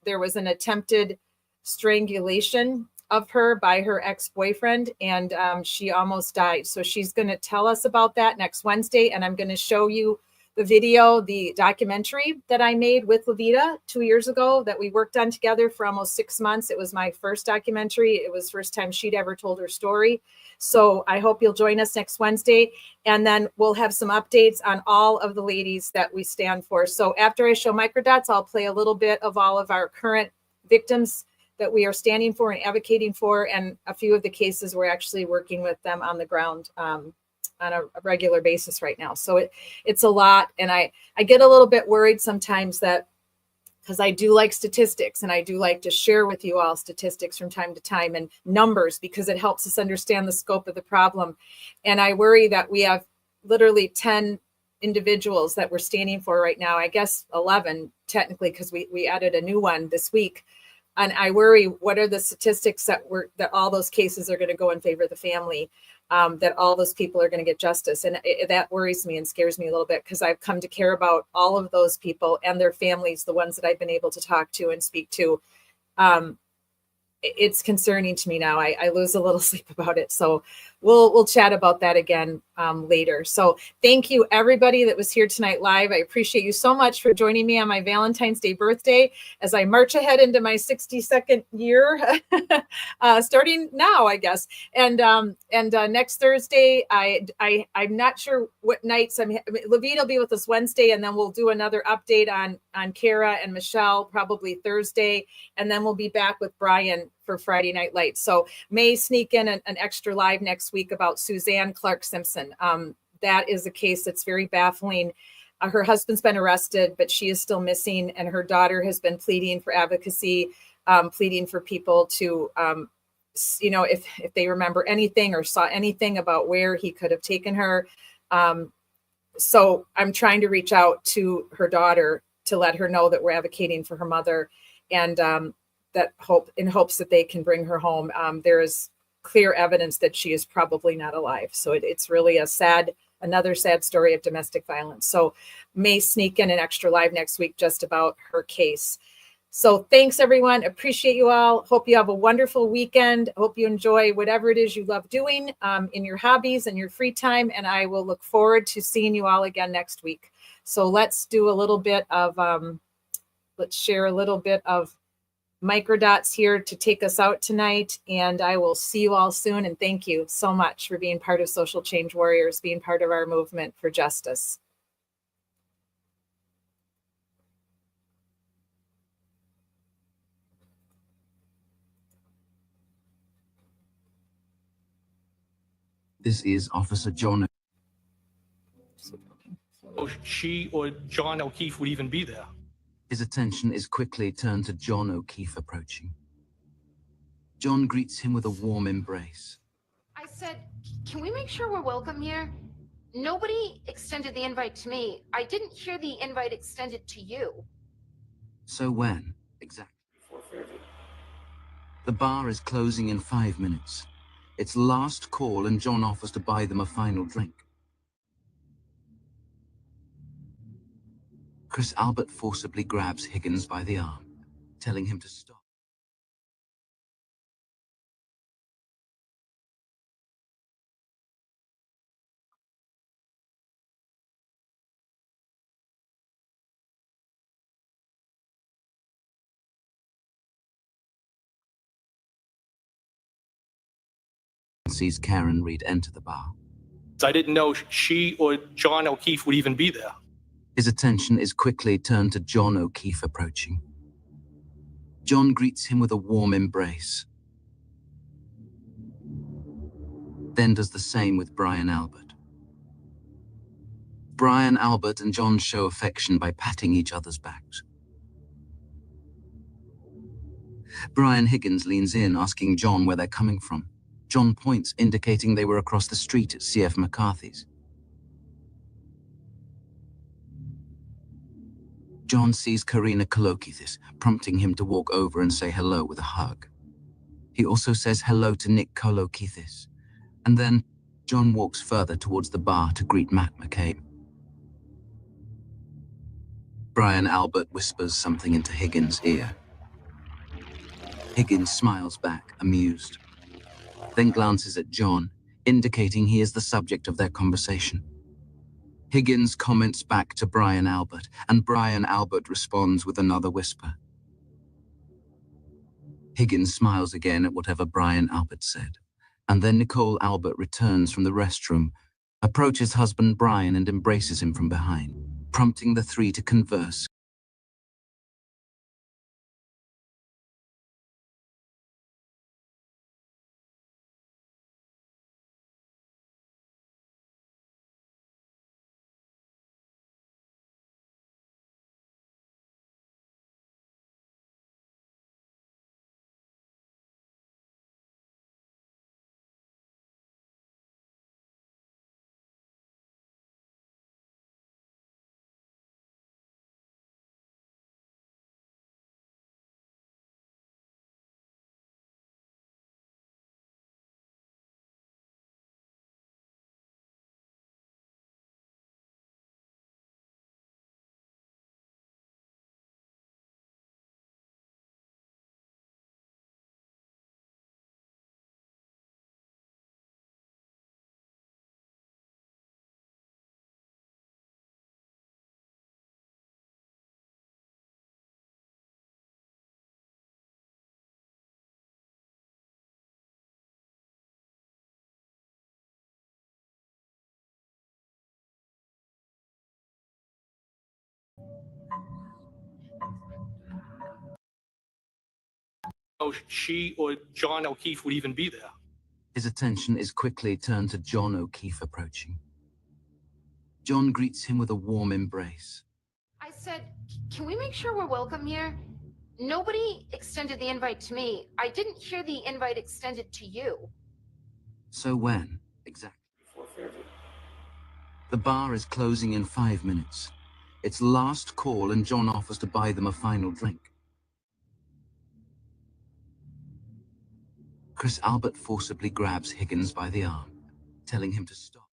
There was an attempted strangulation of her by her ex-boyfriend, and she almost died. So she's going to tell us about that next Wednesday, and I'm going to show you the video, the documentary that I made with Levita 2 years ago that we worked on together for almost 6 months. It was my first documentary. It was the first time she'd ever told her story. So I hope you'll join us next Wednesday, and then we'll have some updates on all of the ladies that we stand for. So after I show microdots, I'll play a little bit of all of our current victims that we are standing for and advocating for, and a few of the cases we're actually working with them on the ground on a regular basis right now. So it's a lot, and I get a little bit worried sometimes that, because I do like statistics and I do like to share with you all statistics from time to time and numbers, because it helps us understand the scope of the problem. And I worry that we have literally 10 individuals that we're standing for right now. I guess 11 technically, because we added a new one this week. And I worry, what are the statistics that all those cases are going to go in favor of the family, that all those people are going to get justice. And that worries me and scares me a little bit, because I've come to care about all of those people and their families, the ones that I've been able to talk to and speak to. It's concerning to me now. I lose a little sleep about it. So we'll chat about that again later. So thank you everybody that was here tonight live. I appreciate you so much for joining me on my Valentine's Day birthday as I march ahead into my 62nd year, starting now, I guess. And next Thursday, I'm not sure what nights Levita will be with us Wednesday, and then we'll do another update on Kara and Michelle probably Thursday, and then we'll be back with Brian for Friday Night Lights. So may sneak in an extra live next week about Suzanne Clark Simpson. That is a case that's very baffling. Her husband's been arrested, but she is still missing, and her daughter has been pleading for advocacy, pleading for people to, if they remember anything or saw anything about where he could have taken her. So I'm trying to reach out to her daughter to let her know that we're advocating for her mother, and in hopes that they can bring her home. There is clear evidence that she is probably not alive. So it's really another sad story of domestic violence. So may sneak in an extra live next week just about her case. So thanks everyone. Appreciate you all. Hope you have a wonderful weekend. Hope you enjoy whatever it is you love doing in your hobbies and your free time. And I will look forward to seeing you all again next week. So let's do a little bit of, let's share a little bit of microdots here to take us out tonight, and I will see you all soon. And thank you so much for being part of Social Change Warriors, being part of our movement for justice. This is Officer John. She or John O'Keefe would even be there. His attention is quickly turned to John O'Keefe approaching. John greets him with a warm embrace. I said, can we make sure we're welcome here? Nobody extended the invite to me. I didn't hear the invite extended to you. So when, exactly? The bar is closing in 5 minutes. It's last call, and John offers to buy them a final drink. Chris Albert forcibly grabs Higgins by the arm, telling him to stop. Sees Karen Reed enter the bar. I didn't know she or John O'Keefe would even be there. His attention is quickly turned to John O'Keefe approaching. John greets him with a warm embrace, then does the same with Brian Albert. Brian Albert and John show affection by patting each other's backs. Brian Higgins leans in, asking John where they're coming from. John points, indicating they were across the street at C.F. McCarthy's. John sees Karina Kolokithis, prompting him to walk over and say hello with a hug. He also says hello to Nick Kolokithis, and then John walks further towards the bar to greet Matt McCabe. Brian Albert whispers something into Higgins' ear. Higgins smiles back, amused, then glances at John, indicating he is the subject of their conversation. Higgins comments back to Brian Albert, and Brian Albert responds with another whisper. Higgins smiles again at whatever Brian Albert said, and then Nicole Albert returns from the restroom, approaches husband Brian and embraces him from behind, prompting the three to converse. She or John O'Keefe would even be there. His attention is quickly turned to John O'Keefe approaching. John greets him with a warm embrace. I said, can we make sure we're welcome here? Nobody extended the invite to me. I didn't hear the invite extended to you. So when, exactly? The bar is closing in 5 minutes. It's last call and John offers to buy them a final drink. Chris Albert forcibly grabs Higgins by the arm, telling him to stop.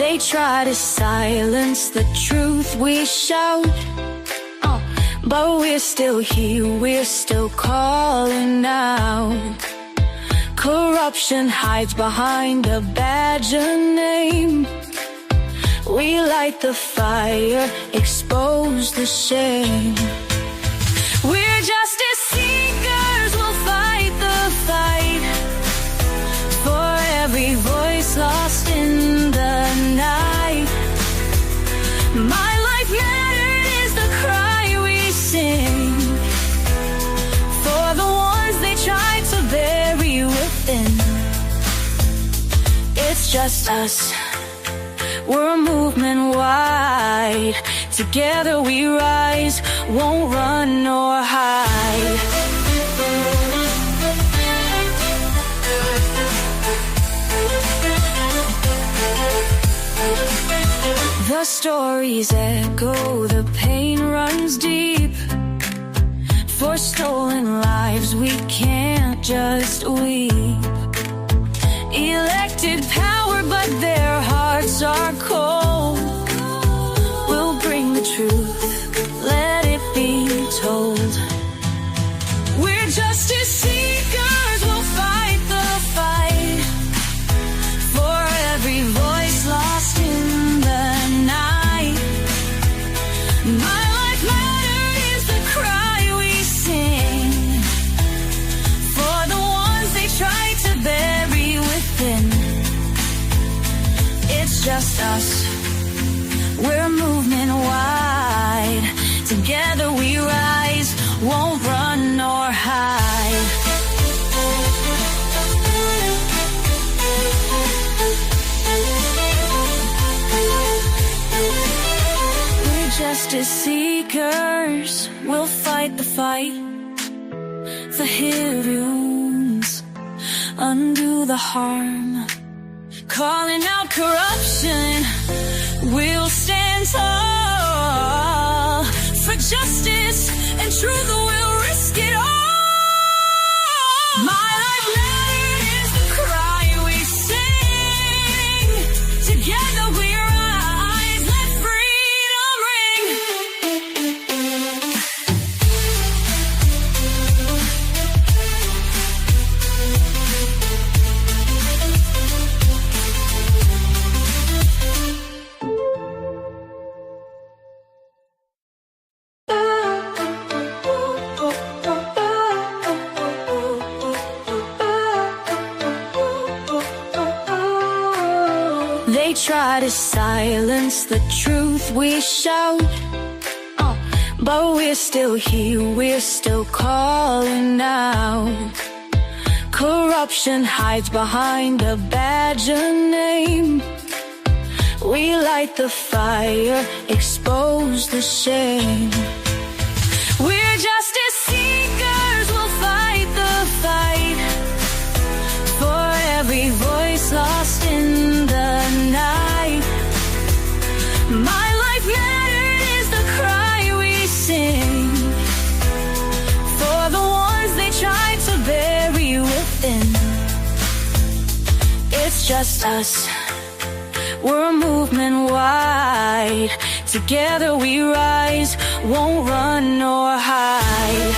They try to silence the truth we shout, but we're still here, we're still calling out. Corruption hides behind a badger name. We light the fire, expose the shame. We're justice seekers, we'll fight the fight for every voice lost in the night. My life mattered is the cry we sing for the ones they tried to bury within. It's just us, we're a movement wide. Together we rise, won't run nor hide. The stories echo, the pain runs deep. For stolen lives we can't just weep. Elected power, but their hearts are cold. We'll bring the truth, let it be told. We're justice seekers, we'll fight the fight for every voice lost in the night. My life mattered is the cry we sing for the ones they tried to bury within. It's just us, we're a movement wide. Together we rise, won't run nor hide. We're justice seekers, we'll fight the fight for heavy wounds, undo the harm. Calling out corruption, we'll stand tall for justice and truth, we'll risk it all. My life mattered is the cry we sing. Together we rise, let freedom ring. They try to silence the truth we shout, but we're still here, we're still calling out. Corruption hides behind a badger name. We light the fire, expose the shame. We're justice seekers, we'll fight the fight for every voice lost in the night. My life mattered is the cry we sing for the ones they tried to bury within. It's just us, we're a movement wide. Together we rise, won't run nor hide.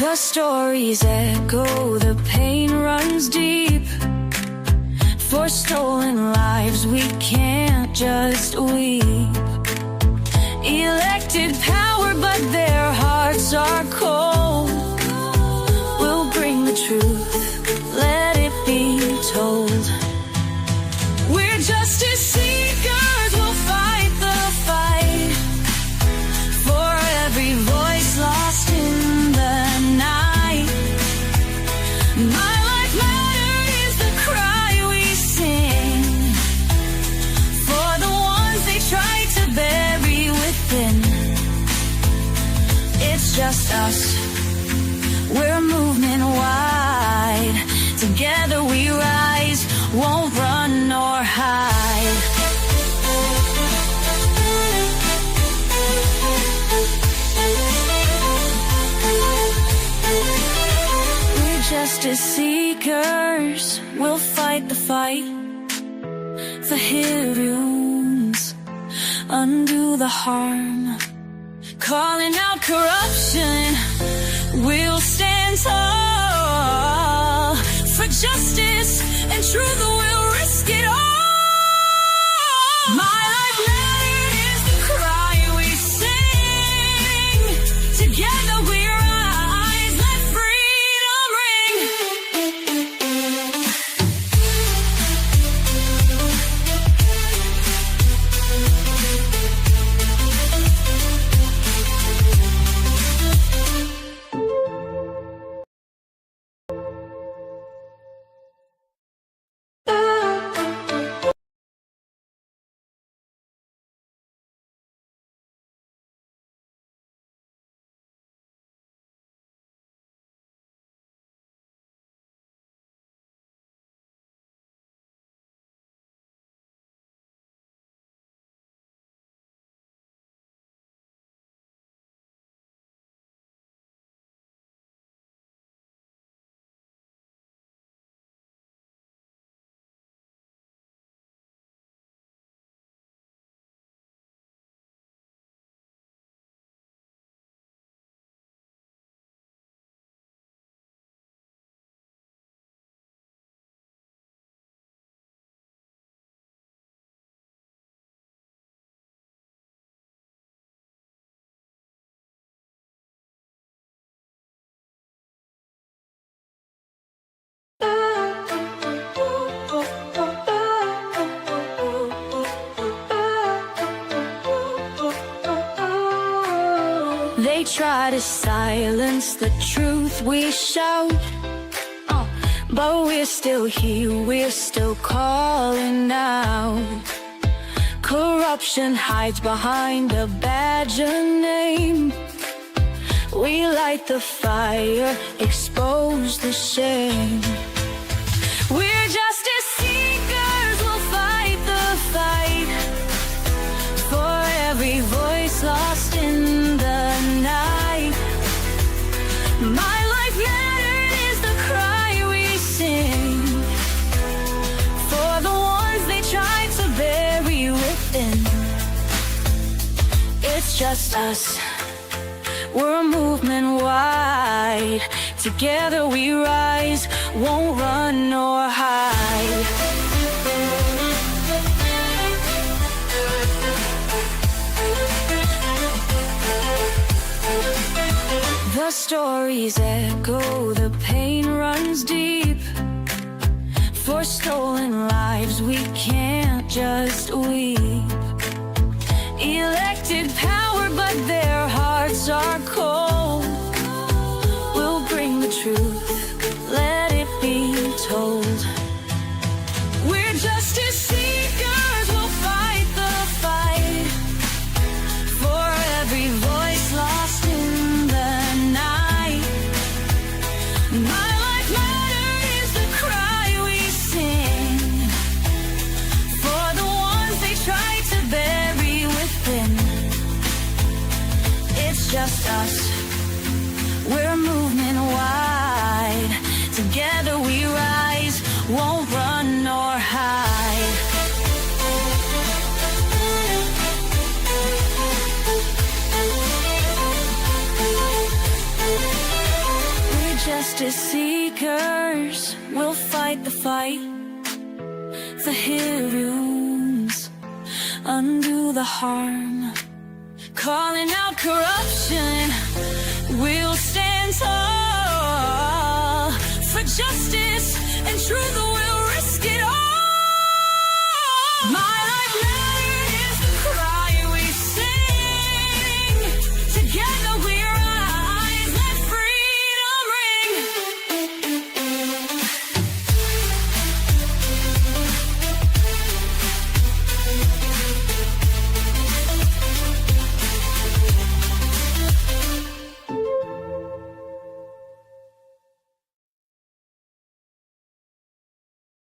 The stories echo, the pain runs deep. For stolen lives we can't just weep. Elected power, but their hearts are cold. We'll bring the truth, let it be told. We're justice seekers, we'll fight the fight for every voice lost in the night. My life mattered is the cry we sing for the ones they tried to bury within. It's just us, we're a movement wide. Together we rise, won't run nor hide. justice seekers will fight the fight. The heroes undo the harm. Calling out corruption, we'll stand tall. For justice and truth, we'll risk it all. My life mattered is the cry we sing. Together we rise, let freedom ring. They try to silence the truth we shout, but we're still here, we're still calling out. Corruption hides behind a badge of name. We light the fire, expose the shame. We're justice seekers, we'll fight the fight. For every voice lost in the night. My life mattered is the cry we sing. For the ones they tried to bury within. It's just us, we're a movement wide. Together we rise, won't run nor hide. The stories echo, the pain runs deep. For stolen lives we can't just weep. Elected power, but their hearts are cold. We'll bring the truth, let it be told. We're justice seekers, we'll fight the fight. For every voice lost in the night. My life mattered is the cry we sing. For the ones they tried to bury within. It's just us, we're a movement wide. Together we rise, won't run nor hide. We're justice seekers, we'll fight the fight. The heroes undo the harm. Calling out corruption, we'll stand tall. For justice and truth, we'll risk it all. My